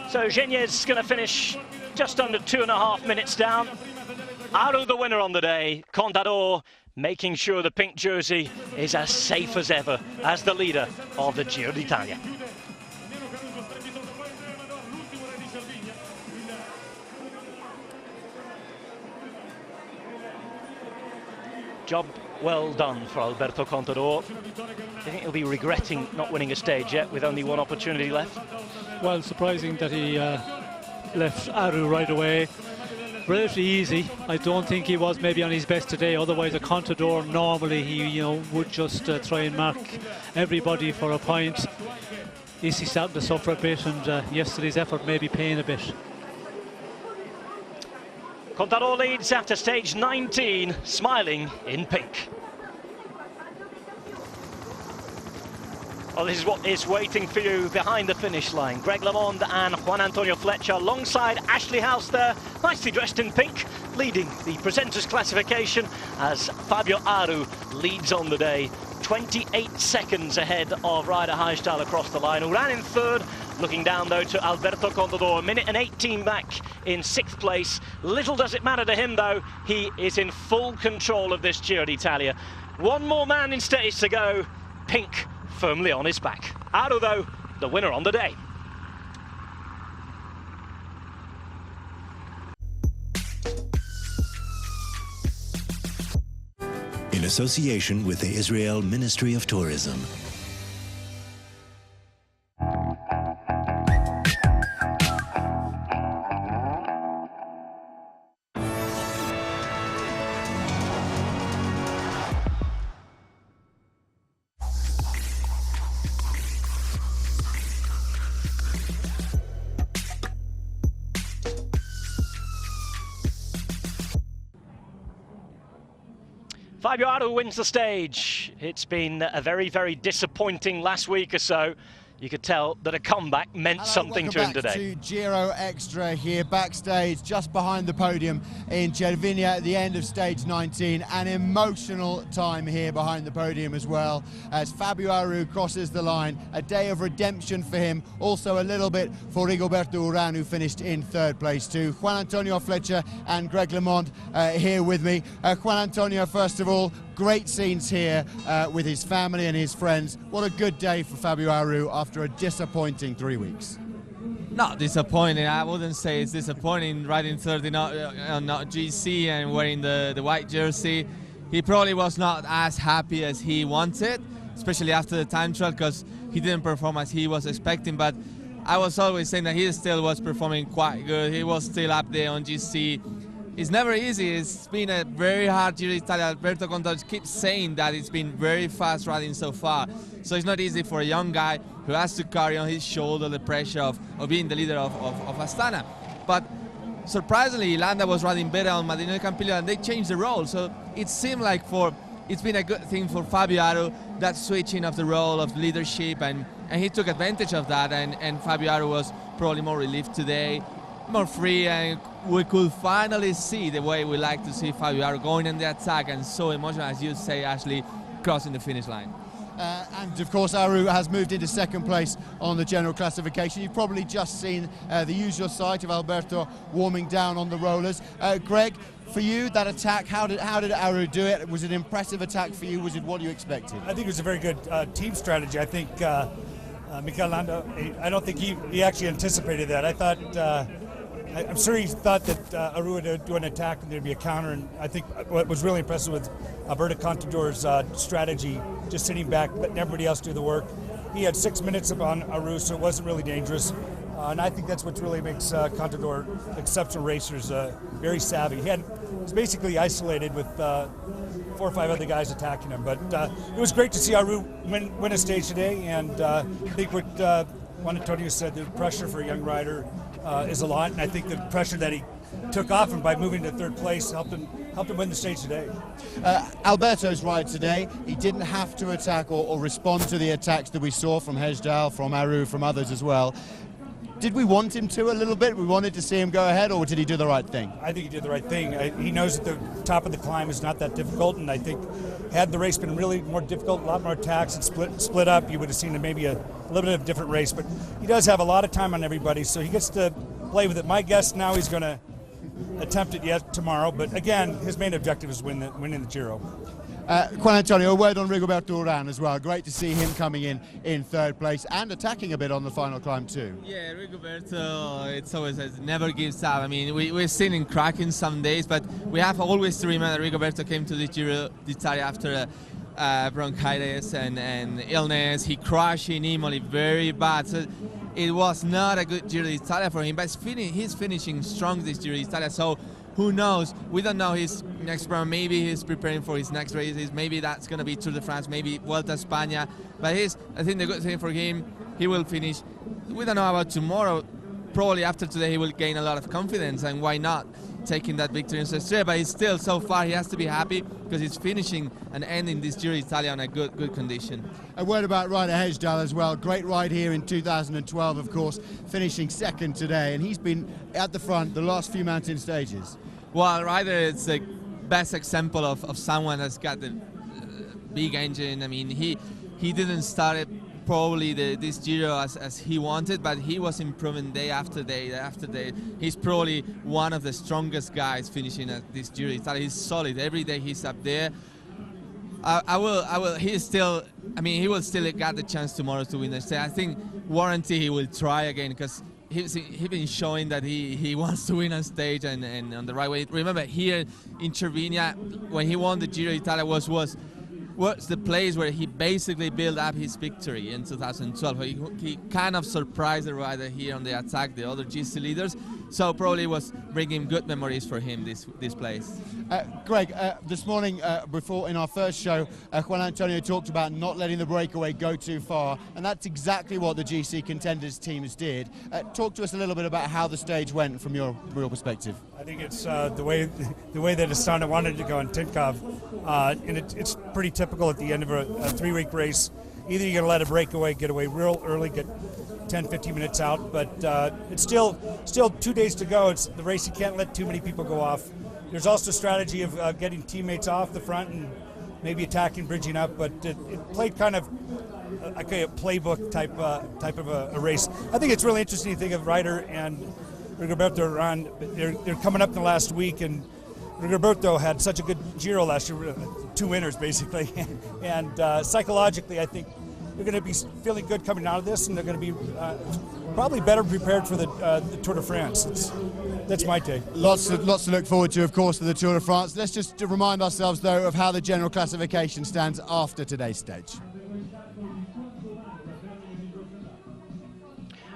So Geniez going to finish just under 2.5 minutes down. Aru the winner on the day. Contador making sure the pink jersey is as safe as ever as the leader of the Giro d'Italia. Job well done for Alberto Contador. I think he'll be regretting not winning a stage yet with only one opportunity left. Well, surprising that he left Aru right away. Relatively easy. I don't think he was maybe on his best today. Otherwise, a Contador normally he would just try and mark everybody for a point. He's starting to suffer a bit, and yesterday's effort may be paying a bit. Contador leads after stage 19, smiling in pink. Well, this is what is waiting for you behind the finish line. Greg LeMond and Juan Antonio Fletcher alongside Ashley House there, nicely dressed in pink, leading the presenters classification as Fabio Aru leads on the day. 28 seconds ahead of Ryder Hajdahl across the line, who ran in 3rd, looking down though to Alberto Contador, 1:18 back in 6th place. Little does it matter to him though, he is in full control of this Giro d'Italia. One more man in stage to go, pink firmly on his back. Aru though, the winner on the day. association with the Israel Ministry of Tourism. Fabio Aru wins the stage. It's been a very, very disappointing last week or so. You could tell that a comeback meant something to him today. To Giro Extra here backstage, just behind the podium in Cervinia at the end of stage 19. An emotional time here behind the podium as well, as Fabio Aru crosses the line. A day of redemption for him, also a little bit for Rigoberto Urán, who finished in third place too. Juan Antonio Fletcher and Greg LeMond here with me. Juan Antonio, first of all, great scenes here with his family and his friends. What a good day for Fabio Aru after a disappointing 3 weeks. Not disappointing, I wouldn't say it's disappointing. Riding third on GC and wearing the white jersey. He probably was not as happy as he wanted, especially after the time trial, because he didn't perform as he was expecting. But I was always saying that he still was performing quite good. He was still up there on GC. It's never easy. It's been a very hard Giro d'Italia. Alberto Contador keeps saying that it's been very fast riding so far. So it's not easy for a young guy who has to carry on his shoulder the pressure of being the leader of Astana. But surprisingly, Landa was riding better on Madinero Campiglio, and they changed the role. So it seemed like it's been a good thing for Fabio Aru, that switching of the role of leadership, and he took advantage of that, and Fabio Aru was probably more relieved today, more free, and we could finally see the way we like to see Fabio Aru going in the attack, and so emotional, as you say, Ashley, crossing the finish line. And of course Aru has moved into second place on the general classification. You've probably just seen the usual sight of Alberto warming down on the rollers. Greg, for you, that attack, how did Aru do it? Was it an impressive attack for you? Was it what you expected? I think it was a very good team strategy. I think Mikel Landa, I don't think he actually anticipated that. I thought, I'm sure he thought that Aru would do an attack and there'd be a counter, and I think what was really impressive with Alberto Contador's strategy, just sitting back, letting everybody else do the work. He had 6 minutes on Aru, so it wasn't really dangerous. And I think that's what really makes Contador exceptional racers, very savvy. He was basically isolated with 4 or 5 other guys attacking him. But it was great to see Aru win a stage today, and I think what Juan Antonio said, the pressure for a young rider is a lot, and I think the pressure that he took off him by moving to third place helped him win the stage today. Alberto's ride today, he didn't have to attack or respond to the attacks that we saw from ʻdʒiːro, from Aru, from others as well. Did we want him to a little bit? We wanted to see him go ahead, or did he do the right thing? I think he did the right thing. He knows that the top of the climb is not that difficult, and I think had the race been really more difficult, a lot more attacks and split up, you would have seen maybe a little bit of a different race. But he does have a lot of time on everybody, so he gets to play with it. My guess now he's going to attempt it yet tomorrow, but again, his main objective is winning the Giro. Juan Antonio, a word on Rigoberto Urán as well. Great to see him coming in third place and attacking a bit on the final climb too. Yeah, Rigoberto, it's always never gives up. I mean, we've seen him cracking some days, but we have always to remember that Rigoberto came to the Giro d'Italia after bronchitis and illness. He crashed in Imoli very bad. So it was not a good Giro d'Italia for him, but he's finishing strong this Giro d'Italia. So who knows? We don't know his next program. Maybe he's preparing for his next races. Maybe that's going to be Tour de France, maybe Vuelta a España. But I think the good thing for him, he will finish. We don't know about tomorrow. Probably after today he will gain a lot of confidence, and why not taking that victory in Sestriere? But he's still, so far, he has to be happy because he's finishing and ending this Giro d'Italia on a good condition. A word about Ryder ʻdʒiːro as well. Great ride here in 2012, of course, finishing second today, and he's been at the front the last few mountain stages. Well, Ryder is the best example of someone that's got the big engine. I mean, he didn't start it probably this Giro as he wanted, but he was improving day after day after day. He's probably one of the strongest guys finishing at this Giro d'Italia. He's solid every day. He's up there. I will. He will still get the chance tomorrow to win the stage. I think warranty he will try again, because he's been showing that he wants to win on stage and on the right way. Remember, here in Cervinia, when he won the Giro d'Italia, was the place where he basically built up his victory in 2012. He kind of surprised the rider here on the attack, the other GC leaders. So probably was bringing good memories for him, this place. Greg, this morning before in our first show, Juan Antonio talked about not letting the breakaway go too far, and that's exactly what the GC contenders teams did. Talk to us a little bit about how the stage went from your perspective. I think it's the way that Astana wanted to go in Tinkov, and it's pretty typical at the end of a 3-week race. Either you're going to let a breakaway get away real early, get 10-15 minutes out, but it's still 2 days to go. It's the race, you can't let too many people go off. There's also a strategy of getting teammates off the front and maybe attacking, bridging up, but it played kind of like a playbook type of a race. I think it's really interesting to think of Ryder and Rigoberto Urán. They're coming up in the last week, and Rigoberto had such a good Giro last year, 2 winners basically, and psychologically I think they're going to be feeling good coming out of this, and they're going to be probably better prepared for the Tour de France. That's my take. Lots to look forward to, of course, for the Tour de France. Let's just remind ourselves, though, of how the general classification stands after today's stage.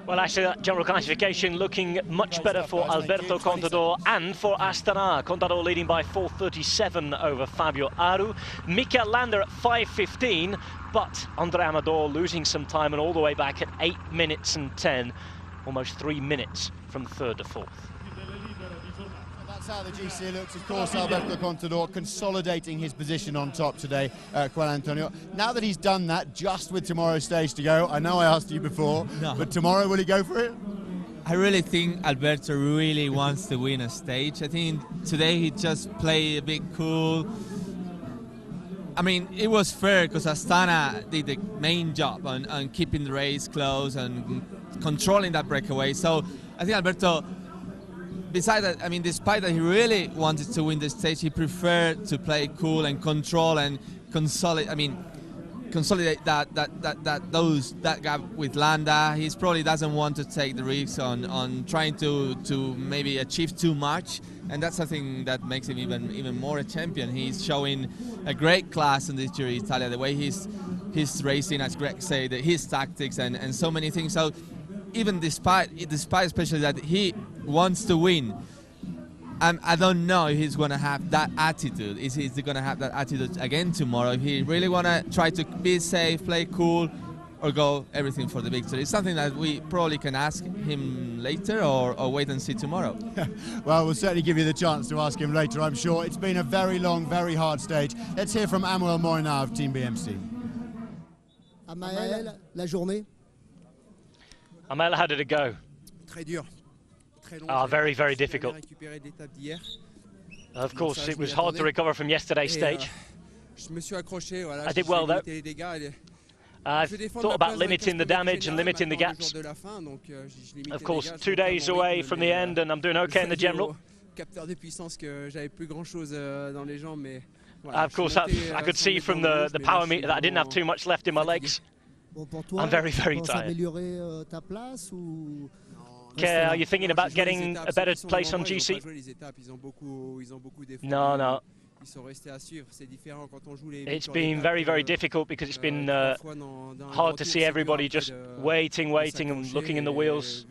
Well, actually, that general classification looking much better for Alberto Contador and for Astana. Contador leading by 4:37 over Fabio Aru. Mikel Landa at 5:15, but Andre Amador losing some time and all the way back at 8 minutes and 10, almost 3 minutes from third to fourth. That's how the GC looks. Of course, Alberto Contador consolidating his position on top today, Juan Antonio. Now that he's done that, just with tomorrow's stage to go, I know I asked you before, but tomorrow, will he go for it? I really think Alberto really wants to win a stage. I think today he just played a bit cool. I mean, it was fair because Astana did the main job on keeping the race close and controlling that breakaway. So I think Alberto, besides that, I mean, despite that he really wanted to win the stage, he preferred to play cool and control and consolidate that gap with Landa. He probably doesn't want to take the risk on trying to maybe achieve too much, and that's something that makes him even more a champion. He's showing a great class in this Giro d'Italia, the way he's racing, as Greg said, his tactics and so many things. So even despite especially that he wants to win, I don't know if he's going to have that attitude. Is he going to have that attitude again tomorrow? If he really want to try to be safe, play cool, or go everything for the victory? It's something that we probably can ask him later or wait and see tomorrow. Well, we'll certainly give you the chance to ask him later, I'm sure. It's been a very long, very hard stage. Let's hear from Amuel Moina of Team BMC. Amael, la journée? Amel, how did it go? Très dur. Very, very difficult. Of course, it was hard to recover from yesterday's stage. I did well, though. I thought about limiting the damage and limiting the gaps. Of course, 2 days away from the end, and I'm doing okay in the general. Of course, I could see from the power meter that I didn't have too much left in my legs. I'm very, very tired. Okay, are you thinking about getting a better place on GC? No. It's been very, very difficult because it's been hard to see everybody just waiting and looking in the wheels.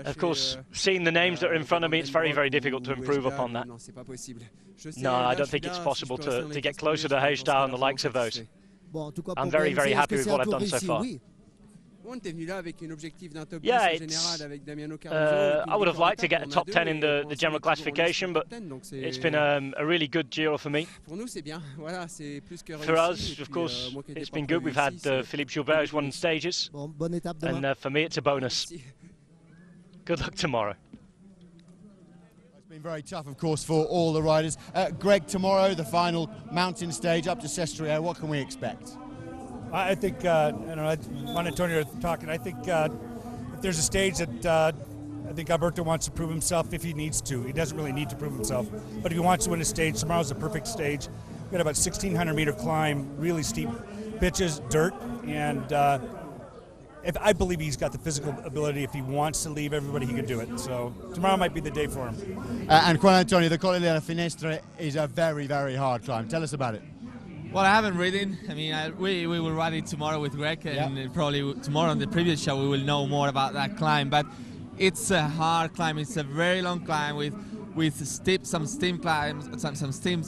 Of course, seeing the names that are in front of me, it's very, very difficult to improve upon that. No, I don't think it's possible to get closer to Heijstal and the likes of those. I'm very, very happy with what I've done so far. Yeah, I would have liked to get a top 10 in the general classification, but it's been a really good Giro for me. For us, of course, it's been good. We've had Philippe Gilbert who's won stages, and for me it's a bonus. Good luck tomorrow. It's been very tough, of course, for all the riders. Greg, tomorrow, the final mountain stage up to Sestriere, what can we expect? I think, Juan Antonio talking, I think if there's a stage that I think Alberto wants to prove himself if he needs to. He doesn't really need to prove himself, but if he wants to win a stage, tomorrow's a perfect stage. We've got about 1,600 meter climb, really steep pitches, dirt, and I believe he's got the physical ability. If he wants to leave everybody, he can do it. So tomorrow might be the day for him. And Juan Antonio, the Colle della Finestra is a very, very hard climb. Tell us about it. Well, I haven't ridden. I mean, we will ride it tomorrow with Greg, and probably tomorrow on the previous show we will know more about that climb. But it's a hard climb. It's a very long climb with some steam climbs, some steam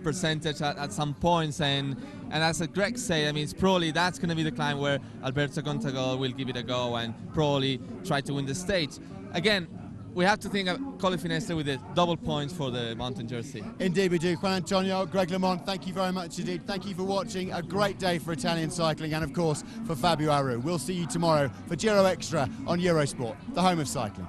percentage at some points, and as Greg said, I mean, it's probably that's going to be the climb where Alberto Contador will give it a go and probably try to win the stage. Again, we have to think of Colle Finestra with the double points for the mountain jersey. Indeed we do. Juan Antonio, Greg LeMond, thank you very much indeed. Thank you for watching. A great day for Italian cycling and of course for Fabio Aru. We'll see you tomorrow for Giro Extra on Eurosport, the home of cycling.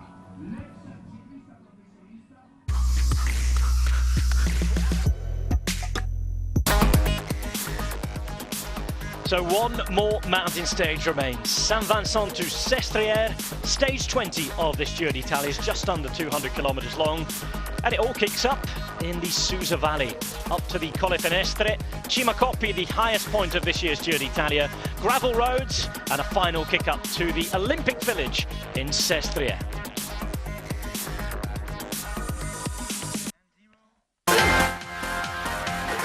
So one more mountain stage remains. Saint Vincent to Sestriere, stage 20 of this Giro d'Italia is just under 200 kilometers long. And it all kicks up in the Susa Valley, up to the Colle Finestre, Cima Coppi, the highest point of this year's Giro d'Italia, gravel roads, and a final kick up to the Olympic Village in Sestriere.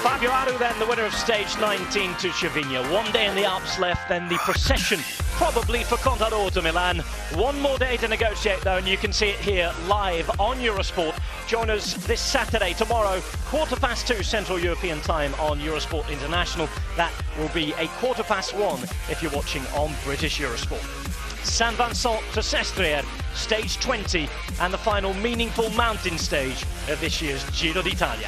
Fabio Aru then the winner of stage 19 to Cervinia. One day in the Alps left, then the procession probably for Contador to Milan. One more day to negotiate though, and you can see it here live on Eurosport. Join us this Saturday, tomorrow, 2:15 Central European Time on Eurosport International. That will be 1:15 if you're watching on British Eurosport. Saint Vincent to Sestriere, stage 20, and the final meaningful mountain stage of this year's Giro d'Italia.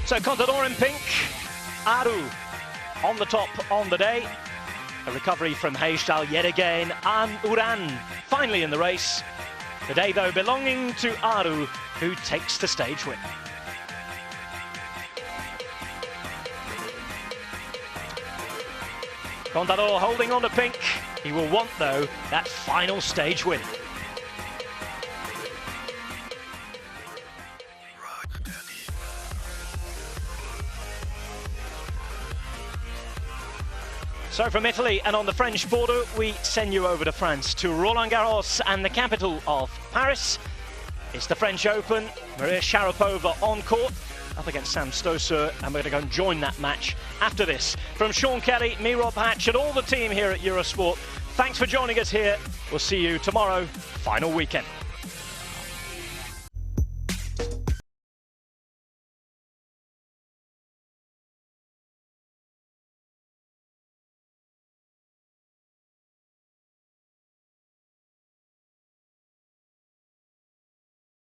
So Contador in pink, Aru on the top on the day. A recovery from Heystal yet again, and Uran finally in the race. The day though belonging to Aru, who takes the stage win. Contador holding on to pink. He will want though that final stage win. So from Italy and on the French border, we send you over to France, to Roland Garros and the capital of Paris. It's the French Open. Maria Sharapova on court, up against Sam Stosur, and we're going to go and join that match after this. From Sean Kelly, me, Rob Hatch, and all the team here at Eurosport, thanks for joining us here. We'll see you tomorrow, final weekend.